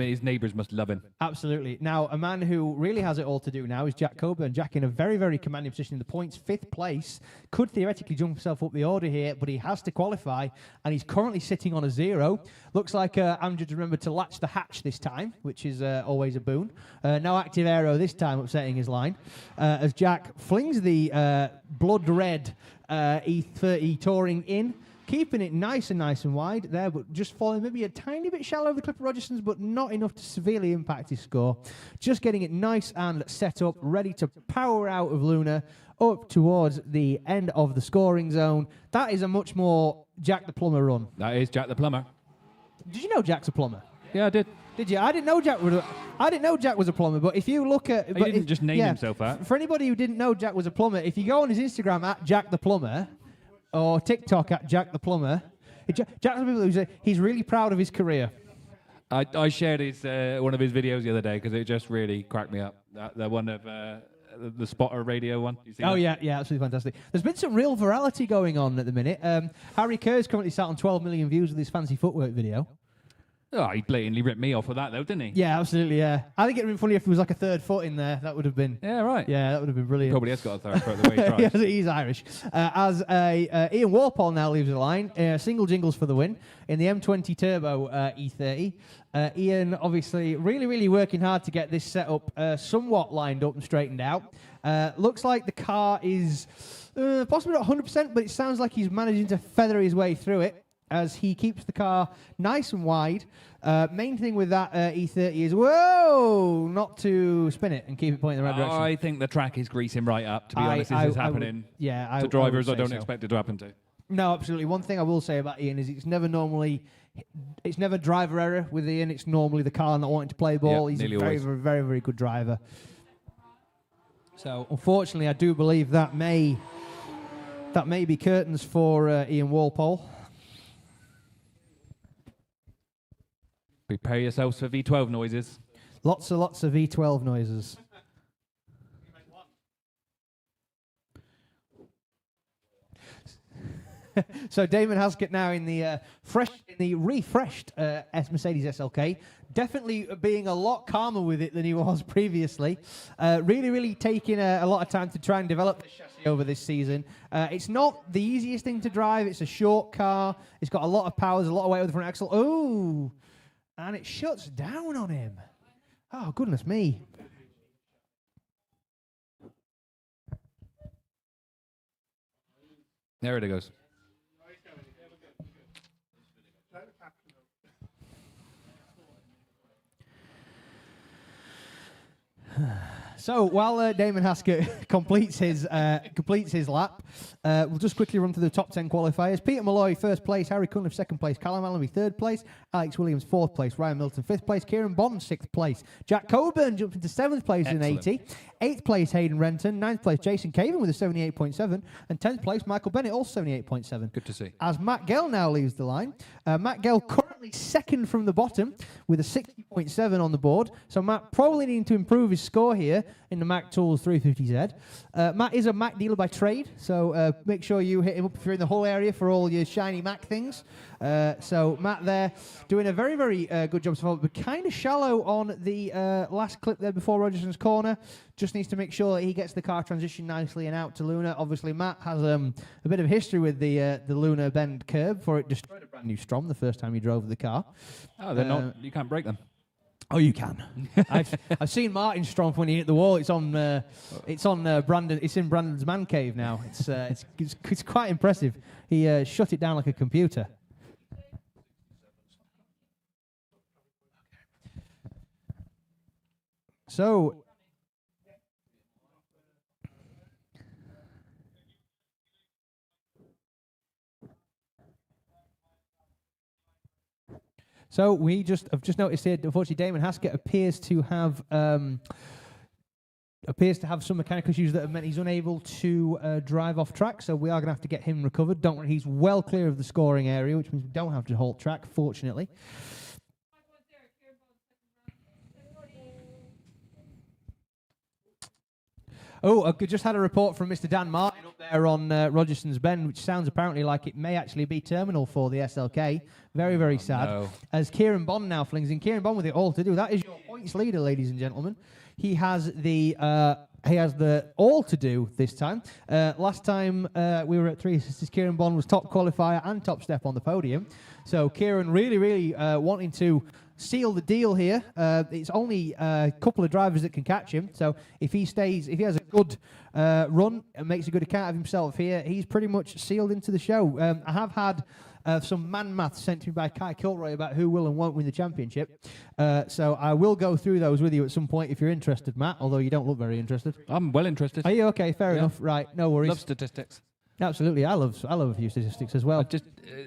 His neighbours must love him.
Absolutely. Now, a man who really has it all to do now is Jack Coburn. Jack in a very, very commanding position in the points, 5th place. Could theoretically jump himself up the order here, but he has to qualify, and he's currently sitting on a 0. Looks like Amjad's remembered to latch the hatch this time, which is always a boon. No active aero this time, upsetting his line, as Jack flings the blood red E30 Touring in. Keeping it nice and wide there, but just falling maybe a tiny bit shallow of the Clipper Rogerson's, but not enough to severely impact his score. Just getting it nice and set up, ready to power out of Luna up towards the end of the scoring zone. That is a much more Jack the Plumber run.
That is Jack the Plumber.
Did you know Jack's a plumber?
Yeah, I did.
Did you? I didn't know Jack was a plumber, but if you look at...
He didn't just name himself that.
For anybody who didn't know Jack was a plumber, if you go on his Instagram at Jack the Plumber... or TikTok at Jack the Plumber. He's really proud of his career.
I shared one of his videos the other day because it just really cracked me up. The one of the spotter radio one. You see that?
Yeah, absolutely fantastic. There's been some real virality going on at the minute. Harry Kerr's currently sat on 12 million views with his fancy footwork video.
Oh, he blatantly ripped me off for that, though, didn't he?
Yeah, absolutely, yeah. I think it would have been funny if there was like a third foot in there. That would have been...
Yeah, right.
Yeah, that would have been brilliant.
Probably has got a third foot the way he drives.
Yeah, he's Irish. Ian Warpole now leaves the line. Single jingles for the win in the M20 Turbo E30. Ian obviously really working hard to get this setup somewhat lined up and straightened out. Looks like the car is possibly not 100%, but it sounds like he's managing to feather his way through it as he keeps the car nice and wide. Main thing with that E30 is, not to spin it and keep it pointing in the right direction.
I think the track is greasing right up, to be honest. This is happening to drivers I don't expect it to happen to.
No, absolutely. One thing I will say about Ian is it's never normally it's never driver error with Ian. It's normally the car not wanting to play ball. He's a
nearly
very,
always.
very, very, very good driver. So unfortunately, I do believe that may be curtains for Ian Walpole.
Prepare yourselves for V12 noises.
Lots of V12 noises. So Damon Haskett now in the refreshed Mercedes SLK, definitely being a lot calmer with it than he was previously. Really taking a lot of time to try and develop the chassis over this season. It's not the easiest thing to drive. It's a short car. It's got a lot of power. There's a lot of weight with the front axle. Oh, and it shuts down on him. Oh, goodness me.
There it goes.
So while Damon Haskett completes his lap, we'll just quickly run through the top 10 qualifiers. Peter Malloy, first place. Harry Cunliffe, second place. Callum Allenby, third place. Alex Williams, fourth place. Ryan Milton, fifth place. Kieran Bond, sixth place. Jack Coburn jumped into seventh place in 80. Eighth place, Hayden Renton. Ninth place, Jason Caven with a 78.7. And 10th place, Michael Bennett, also 78.7.
Good to see.
As Matt Gell now leaves the line. Matt Gell currently second from the bottom with a 60.7 on the board. So Matt probably needing to improve his score here in the Mac Tools 350Z. Matt is a Mac dealer by trade, so make sure you hit him up if you're in the Hull area for all your shiny Mac things. So Matt there doing a very, very good job so far, but kind of shallow on the last clip there before Rogerson's corner. Just needs to make sure that he gets the car transition nicely and out to Luna. Obviously, Matt has a bit of history with the Luna bend curb before it destroyed a brand new Strom the first time he drove the car.
Oh, they're not. You can't break them.
Oh, you can. I've seen Martin Strom when he hit the wall. It's on Brandon. It's in Brandon's man cave now. It's quite impressive. He shut it down like a computer. So. So I've just noticed here, unfortunately, Damon Haskett appears to have some mechanical issues that have meant he's unable to drive off track. So we are going to have to get him recovered. Don't worry, he's well clear of the scoring area, which means we don't have to halt track, fortunately. Oh, I just had a report from Mr. Dan Martin up there on Rogerson's Bend, which sounds apparently like it may actually be terminal for the SLK. Very, very sad. No. As Kieran Bond now flings in. Kieran Bond with it all to do. That is your points leader, ladies and gentlemen. He has the all to do this time. Last time we were at Three Sisters, Kieran Bond was top qualifier and top step on the podium. So Kieran really wanting to seal the deal here. It's only a couple of drivers that can catch him. So if he has a good run and makes a good account of himself here, he's pretty much sealed into the show. I have had some man maths sent to me by Kai Kilroy about who will and won't win the championship. So I will go through those with you at some point if you're interested, Matt, although you don't look very interested.
I'm well interested.
Are you okay? Fair enough. Right, no worries.
Love statistics.
Absolutely, I love a few statistics as well.
Just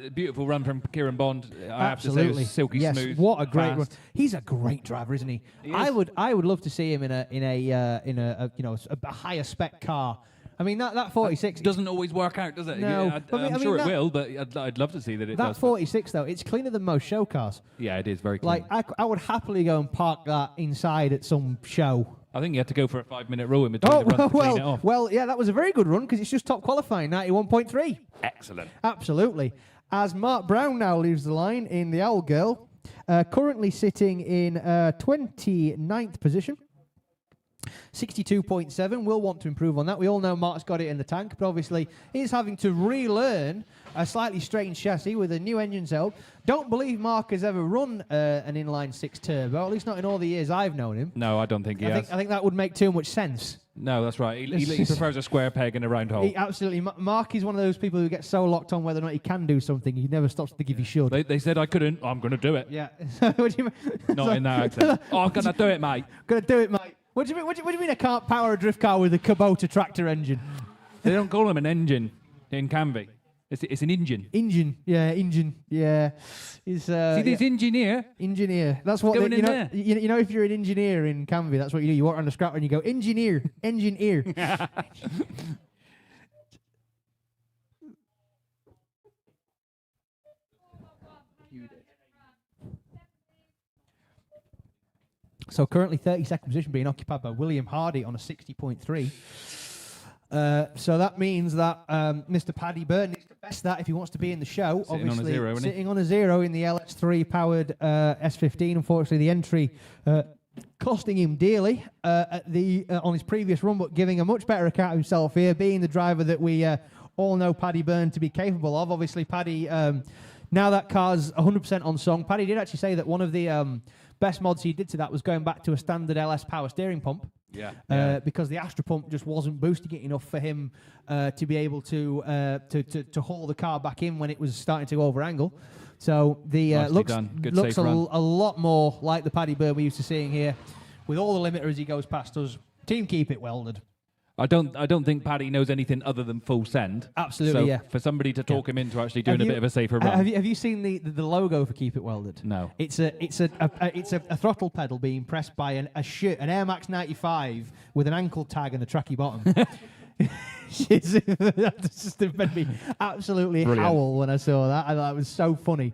a beautiful run from Kieran Bond. I have to say, it was silky smooth.
What a great run!
fast.
He's a great driver, isn't he?
He
I
is.
would love to see him in a higher spec car. I mean that 46
doesn't always work out, does it?
No,
Yeah, I'm sure it will, but I'd love to see that it
that
does.
46 though, it's cleaner than most show cars.
Yeah, it is very clean.
Like I would happily go and park that inside at some show.
I think you had to go for a 5-minute rule in between the runs to clean it off.
Well, yeah, that was a very good run because it's just top qualifying, 91.3.
Excellent.
Absolutely. As Mark Brown now leaves the line in the Owl Girl, currently sitting in 29th position. 62.7. We'll want to improve on that. We all know Mark's got it in the tank, but obviously he's having to relearn a slightly strange chassis with a new engine setup. Don't believe Mark has ever run an inline 6 turbo, at least not in all the years I've known him.
No, I don't think he has.
I think that would make too much sense.
No, that's right. He prefers a square peg in a round hole.
Absolutely. Mark is one of those people who gets so locked on whether or not he can do something, he never stops to think if he should.
They said I couldn't. I'm going to do it.
Yeah. What do you mean?
Not in that accent. Oh, I'm going to do it, mate.
Going to do it, mate. What do you mean I can't power a drift car with a Kubota tractor engine?
They don't call him an engine in Canvey. It's an engine.
Engine, yeah. He's,
See this engineer?
Engineer. That's what
Going
you
in
know.
there.
You know, if you're an engineer in Canvey, that's what you do. You walk around the scrapper and you go, engineer, engineer. So currently 32nd position being occupied by William Hardy on a 60.3. So that means that Mr. Paddy Byrne needs to best that if he wants to be in the show.
Sitting on a zero, isn't he?
Sitting on a zero in the LS3 powered S15. Unfortunately, the entry costing him dearly on his previous run, but giving a much better account of himself here, being the driver that we all know Paddy Byrne to be capable of. Obviously, Paddy, now that car's 100% on song. Paddy did actually say that one of the best mods he did to that was going back to a standard LS power steering pump. Because the Astra pump just wasn't boosting it enough for him to be able to haul the car back in when it was starting to over angle. So the looks a lot more like the Paddy Byrne we used to seeing here, with all the limiter as he goes past us. Team keep it welded.
I don't think Paddy knows anything other than full send.
Absolutely,
so
yeah.
For somebody to talk him into actually doing a bit of a safer run.
Have you seen the logo for Keep It Welded?
No.
It's a throttle pedal being pressed by an Air Max 95 with an ankle tag and a tracky bottom. That just made me absolutely howl when I saw that. I thought it was so funny.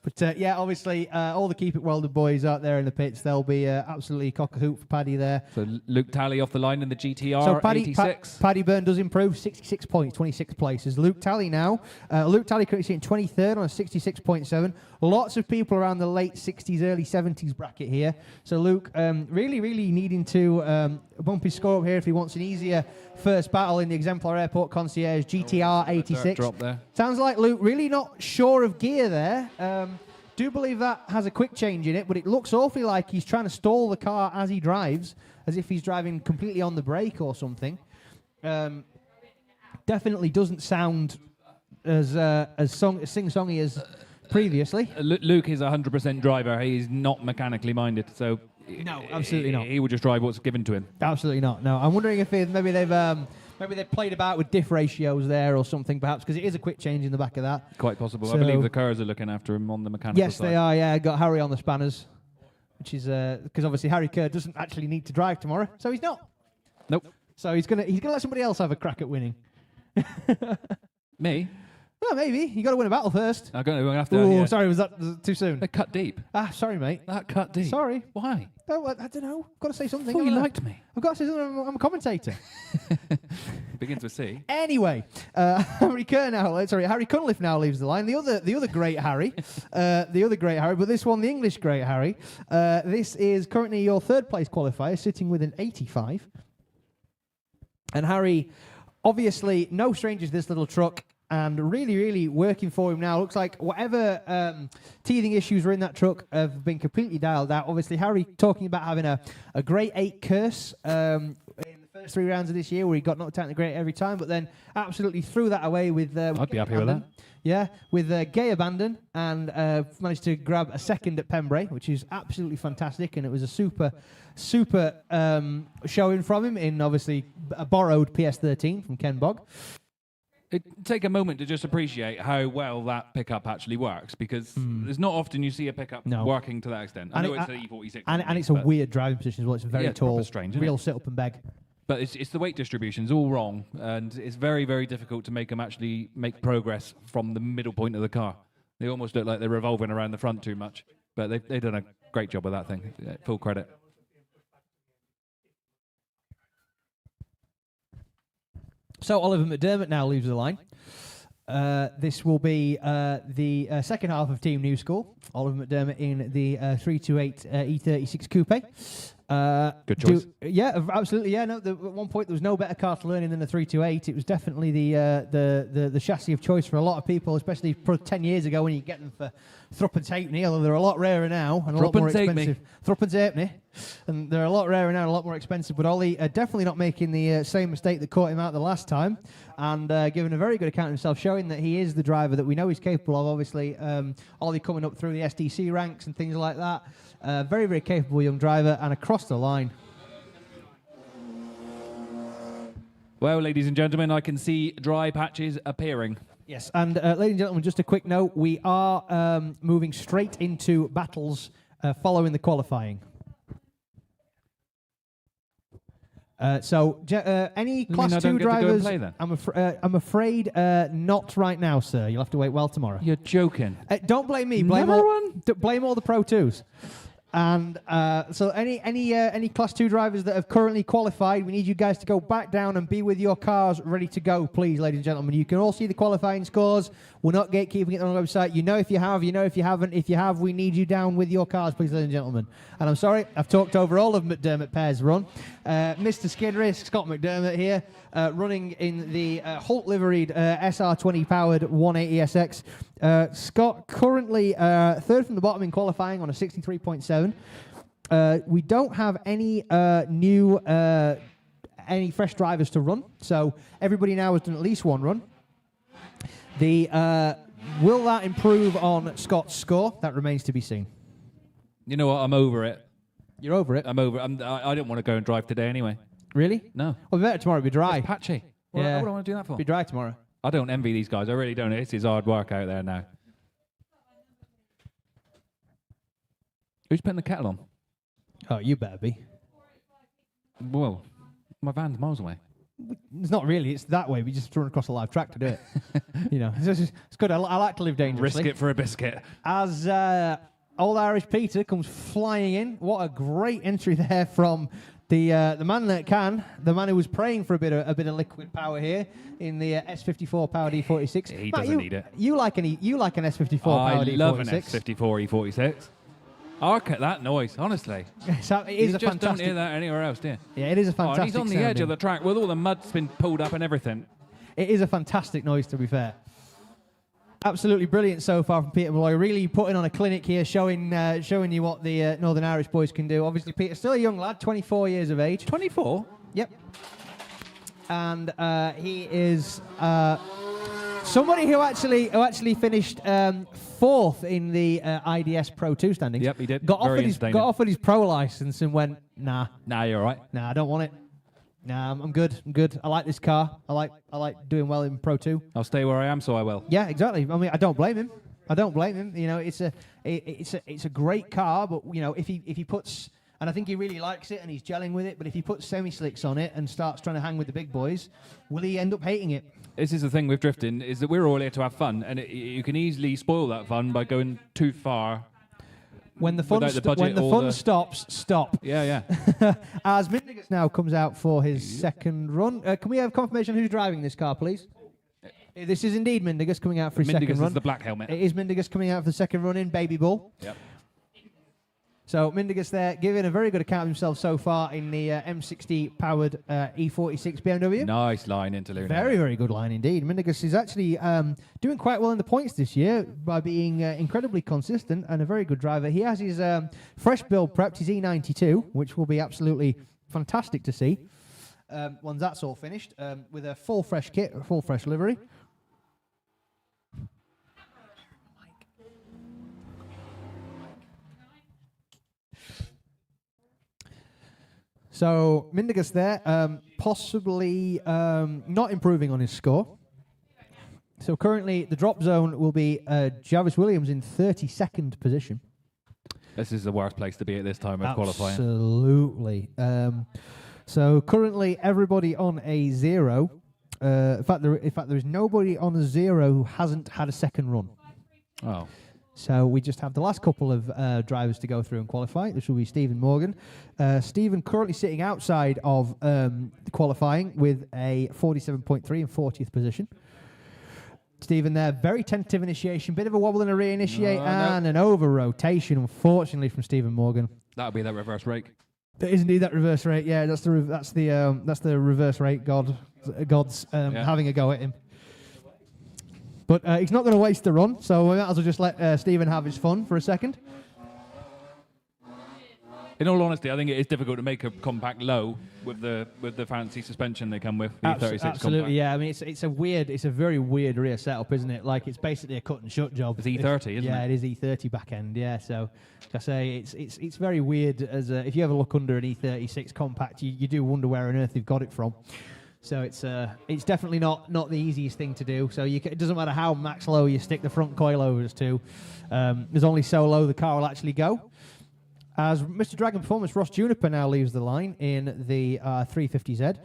But yeah, obviously, all the Keep It Welded boys out there in the pits, they'll be absolutely cock-a-hoot for Paddy there.
So Luke Talley off the line in the GTR,
so
86.
Paddy Byrne does improve, 66 points, 26 places. Luke Talley now. Luke Talley currently sitting 23rd on a 66.7. Lots of people around the late 60s, early 70s bracket here. So Luke really needing to bump his score up here if he wants an easier first battle in the Exemplar Airport Concierge GTR 86.
Drop there.
Sounds like Luke really not sure of gear there. Do believe that has a quick change in it, but it looks awfully like he's trying to stall the car as he drives, as if he's driving completely on the brake or something. Definitely doesn't sound as sing-songy as previously.
Luke is a 100% driver. He's not mechanically minded, so
no, absolutely not.
He will just drive what's given to him.
Absolutely not. No, I'm wondering if maybe they've played about with diff ratios there or something, perhaps, because it is a quick change in the back of that.
Quite possible.
So,
I believe the cars are looking after him on the mechanical side.
Yes, they are. Yeah, got Harry on the spanners, which is because obviously Harry Kerr doesn't actually need to drive tomorrow, so he's not.
Nope.
So he's gonna let somebody else have a crack at winning.
Me?
Well, maybe. You got to win a battle first.
I'm going to have to.
Oh,
Yeah.
sorry, was that too soon?
They cut deep.
Sorry, mate.
That cut deep.
Sorry.
Why?
Oh, I don't know. I've got to say something.
Thought you
haven't I?
liked me.
I've got to say something. I'm a commentator.
Begins with C.
Anyway, Harry Cunliffe now leaves the line. The other great Harry, but this one, the English great Harry. This is currently your third place qualifier, sitting with an 85. And Harry, obviously, no stranger to this little truck, and really working for him now. Looks like whatever teething issues were in that truck have been completely dialed out. Obviously, Harry talking about having a grade 8 curse in the first 3 rounds of this year, where he got knocked out in the grade every time, but then absolutely threw that away with
I'd be happy with that.
Yeah, with gay abandon, and managed to grab a second at Pembrey, which is absolutely fantastic, and it was a super showing from him in obviously a borrowed PS13 from Ken Bogg.
Take a moment to just appreciate how well that pickup actually works, because there's not often you see a pickup working to that extent. I know it's an E46.
And it's a weird driving position as well. It's very tall,
it's strange,
real sit-up and beg.
But it's the weight distribution's all wrong, and it's very difficult to make them actually make progress from the middle point of the car. They almost look like they're revolving around the front too much, but they've done a great job with that thing. Full credit.
So Oliver McDermott now leaves the line. This will be the second half of Team New School. Oliver McDermott in the 328 E36 Coupe.
Good choice.
Yeah, absolutely. Yeah, no. At one point, there was no better car to learn in than the 328. It was definitely the chassis of choice for a lot of people, especially 10 years ago when you get them for Thruppence Halfpenny, although they're a lot rarer now and a lot more expensive. Thruppence Halfpenny. And they're a lot rarer now and a lot more expensive. But Ollie definitely not making the same mistake that caught him out the last time, and giving a very good account of himself, showing that he is the driver that we know he's capable of. Obviously, Ollie coming up through the SDC ranks and things like that. Very capable young driver, and across the line.
Well, ladies and gentlemen, I can see dry patches appearing.
Yes, and ladies and gentlemen, just a quick note: we are moving straight into battles following the qualifying. Any Class 2 drivers?
Play, then?
I'm afraid not right now, sir. You'll have to wait well tomorrow.
You're joking.
Don't blame me.
Blame
Blame all the Pro 2s. And so any Class 2 drivers that have currently qualified, we need you guys to go back down and be with your cars ready to go, please, ladies and gentlemen. You can all see the qualifying scores. We're not gatekeeping it on the website. You know if you have, you know if you haven't. If you have, we need you down with your cars, please, ladies and gentlemen. And I'm sorry, I've talked over all of McDermott Pear's run. Mr. Skid Risk, Scott McDermott here, running in the Holt liveried SR20 powered 180SX. Scott currently third from the bottom in qualifying on a 63.7. We don't have any any fresh drivers to run, so everybody now has done at least one run. Will that improve on Scott's score? That remains to be seen.
You know what? I'm over it.
You're over it?
I'm over it. I don't want to go and drive today anyway.
Really?
No.
Well, better tomorrow. It'll be dry.
It's patchy.
Yeah.
What do I want to do that for?
It'll be dry tomorrow.
I don't envy these guys. I really don't. This is hard work out there now. Who's putting the kettle on?
Oh, you better be.
Whoa. My van's miles away.
It's not really. It's that way. We just run across a live track to do it. You know, it's good. I like to live dangerously.
Risk it for a biscuit.
As old Irish Peter comes flying in. What a great entry there from the man that can, the man who was praying for a bit of liquid power here in the S54 powered E46.
He doesn't need it.
You like an S54 powered E46?
I love an S54 E46. Arc at that noise, honestly.
So it is
You
a
just don't
fantastic.
hear that anywhere else, do you?
Yeah, it is a
Oh,
fantastic.
and he's on the edge of the track with all the mud's been pulled up and everything.
It is a fantastic noise, to be fair. Absolutely brilliant so far from Peter Malloy. Really putting on a clinic here, showing you what the Northern Irish boys can do. Obviously, Peter's still a young lad, 24 years of age.
24?
Yep. And he is somebody who actually finished fourth in the IDS Pro 2 standings.
Yep, he did.
Got
Very
offered his pro license and went, nah.
Nah, you're all right.
Nah, I don't want it. Nah, I'm good. I'm good. I like this car. I like doing well in Pro 2.
I'll stay where I am, so I will.
Yeah, exactly. I mean, I don't blame him. You know, it's a great car, but you know, if he puts, and I think he really likes it and he's gelling with it, but if he puts semi-slicks on it and starts trying to hang with the big boys, will he end up hating it?
This is the thing with drifting, is that we're all here to have fun, and you can easily spoil that fun by going too far.
When the fun stops, stop.
Yeah.
As Mindigus now comes out for his second run. Can we have confirmation who's driving this car, please? This is indeed Mindigus coming out for his second run.
Mindigus is the black helmet.
It is Mindigus coming out for the second run in Baby Bull.
Yep.
So Mindigus there giving a very good account of himself so far in the M60 powered E46 BMW.
Nice line into Luna.
Very, very good line indeed. Mindigus is actually doing quite well in the points this year by being incredibly consistent and a very good driver. He has his fresh build prepped, his E92, which will be absolutely fantastic to see once that's all finished, with a full fresh kit, a full fresh livery. So Mindigus there, possibly not improving on his score. So currently the drop zone will be Jarvis Williams in 32nd position.
This is the worst place to be at this time of qualifying.
Absolutely. So currently everybody on a 0. In fact, there is nobody on a 0 who hasn't had a second run.
Oh.
So we just have the last couple of drivers to go through and qualify. This will be Stephen Morgan. Stephen currently sitting outside of the qualifying with a 47.3 in 40th position. Stephen there, very tentative initiation, bit of a wobble and a reinitiate, and an over-rotation, unfortunately, from Stephen Morgan.
That'll be that reverse rake.
There is indeed that reverse rate. Yeah, that's the reverse rate god's having a go at him. But he's not going to waste the run, so we might as well just let Stephen have his fun for a second.
In all honesty, I think it is difficult to make a compact low with the fancy suspension they come with. The 36
absolutely,
compact.
yeah. I mean, it's a very weird rear setup, isn't it? Like it's basically a cut and shut job.
It's E30, isn't it?
Yeah, it is E30 back end. Yeah, so like I say it's very weird. If you ever look under an E36 compact, you do wonder where on earth they've got it from. So it's definitely not the easiest thing to do. So it doesn't matter how max low you stick the front coilovers to. There's only so low the car will actually go. As Mr. Dragon Performance, Ross Juniper now leaves the line in the 350Z.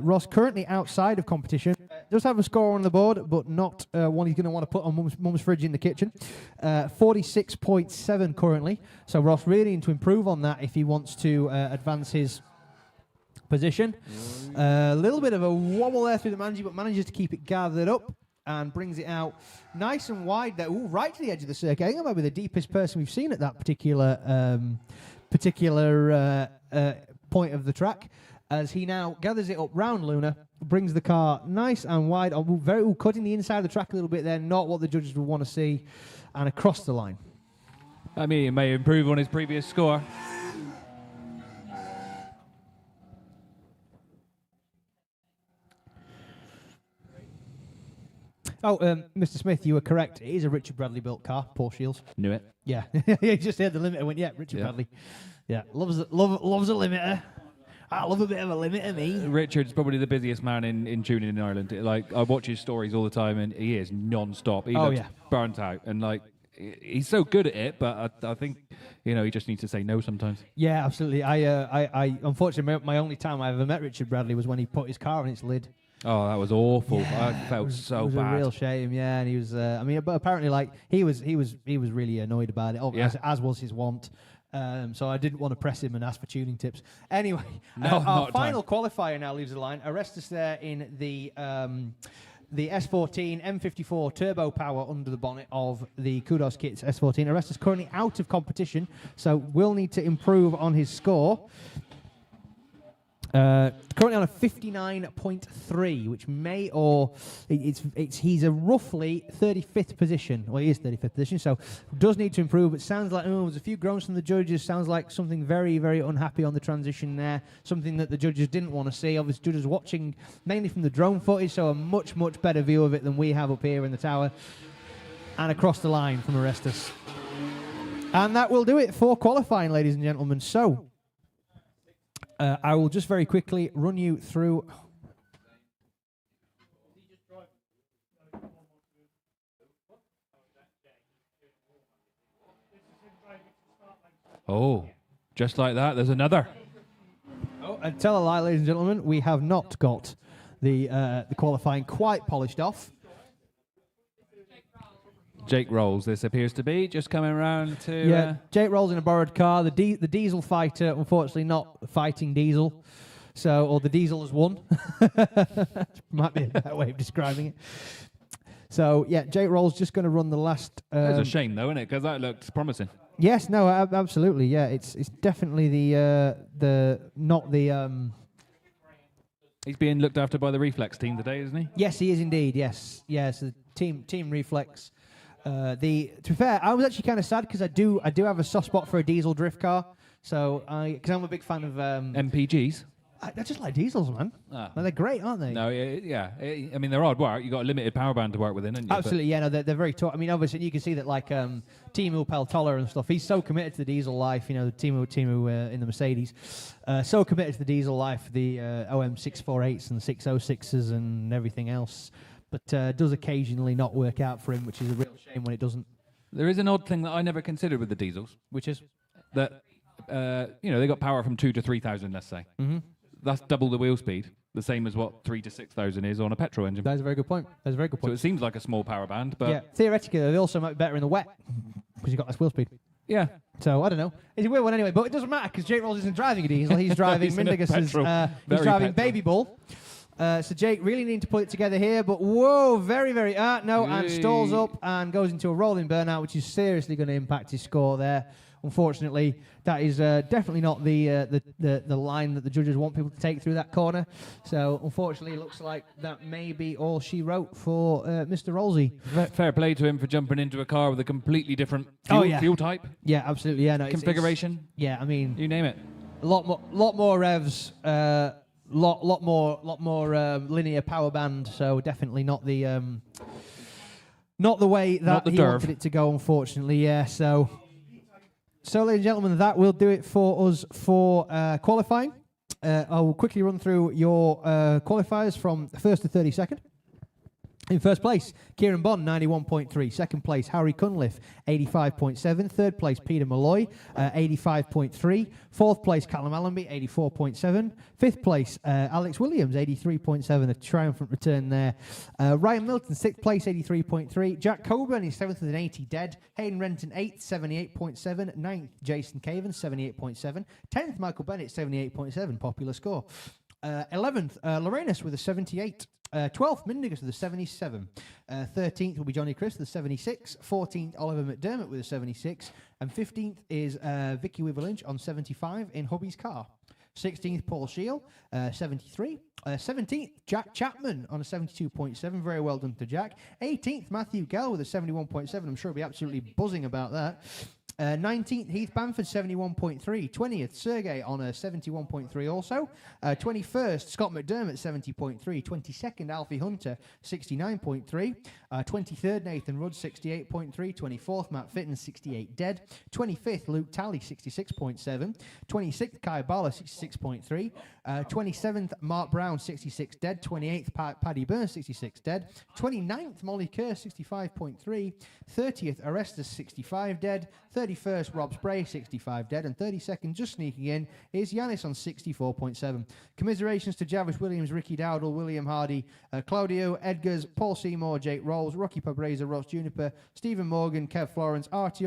Ross currently outside of competition. Does have a score on the board, but not one he's going to want to put on mum's fridge in the kitchen. 46.7 currently. So Ross really need to improve on that if he wants to advance his position. A little bit of a wobble there through the Manji, but manages to keep it gathered up and brings it out nice and wide there. Ooh, right to the edge of the circuit. I think that might be the deepest person we've seen at that particular point of the track. As he now gathers it up round Luna, brings the car nice and wide, cutting the inside of the track a little bit there, not what the judges would want to see, and across the line.
I mean, he may improve on his previous score.
Oh, Mr. Smith, you were correct. It is a Richard Bradley built car, Paul Shields.
Knew it.
Yeah, you just heard the limiter. Went, yeah, Richard Bradley. Yeah, loves a limiter. I love a bit of a limiter, me.
Richard's probably the busiest man in tuning in Ireland. Like, I watch his stories all the time, and he is non-stop. He looks burnt out, and like he's so good at it. But I think he just needs to say no sometimes.
Yeah, absolutely. I unfortunately my only time I ever met Richard Bradley was when he put his car on its lid.
Oh, that was awful. I felt so bad.
It was a real shame, yeah. And he was, but apparently, like he was really annoyed about it, as was his wont. So I didn't want to press him and ask for tuning tips. Anyway, our final qualifier now leaves the line. Arrestus there in the S14 M54 turbo power under the bonnet of the Kudos Kits S14. Arrestus currently out of competition, so will need to improve on his score. Currently on a 59.3, which he's a roughly 35th position. Well, he is 35th position, so does need to improve. It sounds like there's a few groans from the judges. Sounds like something very, very unhappy on the transition there. Something that the judges didn't want to see. Obviously, judges watching mainly from the drone footage, so a much, much better view of it than we have up here in the tower. And across the line from Arrestus. And that will do it for qualifying, ladies and gentlemen. So I will just very quickly run you through.
Oh, just like that, there's another.
Oh, and tell a lie, ladies and gentlemen, we have not got the qualifying quite polished off.
Jake Rolls, this appears to be just coming around to.
Yeah, Jake Rolls in a borrowed car. The Diesel fighter, unfortunately, not fighting Diesel. Or the Diesel has won. Might be a better way of describing it. So, yeah, Jake Rolls just going to run the last.
It's a shame, though, isn't it? Because that looked promising.
Yes, no, absolutely, yeah. It's definitely not the.
He's being looked after by the Reflex team today, isn't he?
Yes, he is indeed. Yes, the team Reflex. To be fair, I was actually kind of sad because I do have a soft spot for a diesel drift car. So because I'm a big fan of
MPGs.
I just like diesels, man. They're great, aren't they?
No, yeah. I mean, they're hard work. You got a limited power band to work within, haven't you?
Absolutely, yeah. No, they're very tough. I mean, obviously, you can see that like Timu Peltola and stuff. He's so committed to the diesel life. The Timu in the Mercedes, so committed to the diesel life, the OM 648s and 606s and everything else. But does occasionally not work out for him, which is a real shame when it doesn't.
There is an odd thing that I never considered with the diesels,
which is
that they got power from 2,000 to 3,000, let's say.
Mm-hmm.
That's double the wheel speed, the same as what 3,000 to 6,000 is on a petrol engine.
That's a very good point.
So it seems like a small power band, but
yeah, theoretically they also might be better in the wet because you've got less wheel speed.
Yeah.
So I don't know. It's a weird one anyway, but it doesn't matter because Jake Rolls isn't driving a diesel. He's driving Mindegus's. He's driving Baby Bull. So Jake really needing to put it together here, but whoa, very, very and stalls up and goes into a rolling burnout, which is seriously going to impact his score there. Unfortunately, that is definitely not the line that the judges want people to take through that corner. So unfortunately, it looks like that may be all she wrote for Mr. Rolsey.
Fair play to him for jumping into a car with a completely different fuel type.
Yeah, absolutely. Yeah, no,
configuration.
I mean,
you name it.
A lot more revs. Lot more linear power band, so definitely not the way that he wanted it to go, unfortunately. Yeah, so ladies and gentlemen, that will do it for us for qualifying. I'll quickly run through your qualifiers from 1st to 32nd. In first place, Kieran Bond, 91.3. Second place, Harry Cunliffe, 85.7. Third place, Peter Malloy, 85.3. Fourth place, Callum Allenby, 84.7. Fifth place, Alex Williams, 83.7. A triumphant return there. Ryan Milton, sixth place, 83.3. Jack Coburn is seventh with an 80 dead. Hayden Renton, 8th, 78.7. Ninth, Jason Caven, 78.7. 10th, Michael Bennett, 78.7. Popular score. 11th, Lorenus with a 78. 12th, Mindigus with a 77. 13th will be Johnny Chris with a 76. 14th, Oliver McDermott with a 76. And 15th is Vicky Wiverlinch on 75 in hubby's car. 16th, Paul Shield, 73. 17th, Jack Chapman on a 72.7. Very well done to Jack. 18th, Matthew Gell with a 71.7. I'm sure he'll be absolutely buzzing about that. 19th, Heath Bamford, 71.3. 20th, Sergey on a 71.3 also. 21st, Scott McDermott, 70.3. 22nd, Alfie Hunter, 69.3. 23rd, Nathan Rudd, 68.3. 24th, Matt Fitton, 68 dead. 25th, Luke Talley, 66.7. 26th, Kai Bala, 66.3. 27th, Mark Brown, 66 dead. 28th, Paddy Burns, 66 dead. 29th, Molly Kerr, 65.3. 30th, Arestus, 65 dead. 31st, Rob Spray, 65 dead. And 32nd, just sneaking in, is Yanis on 64.7. Commiserations to Javis Williams, Ricky Dowdle, William Hardy, Claudio Edgars, Paul Seymour, Jake Rolls, Rocky Pabreza, Ross Juniper, Stephen Morgan, Kev Florence, RTO,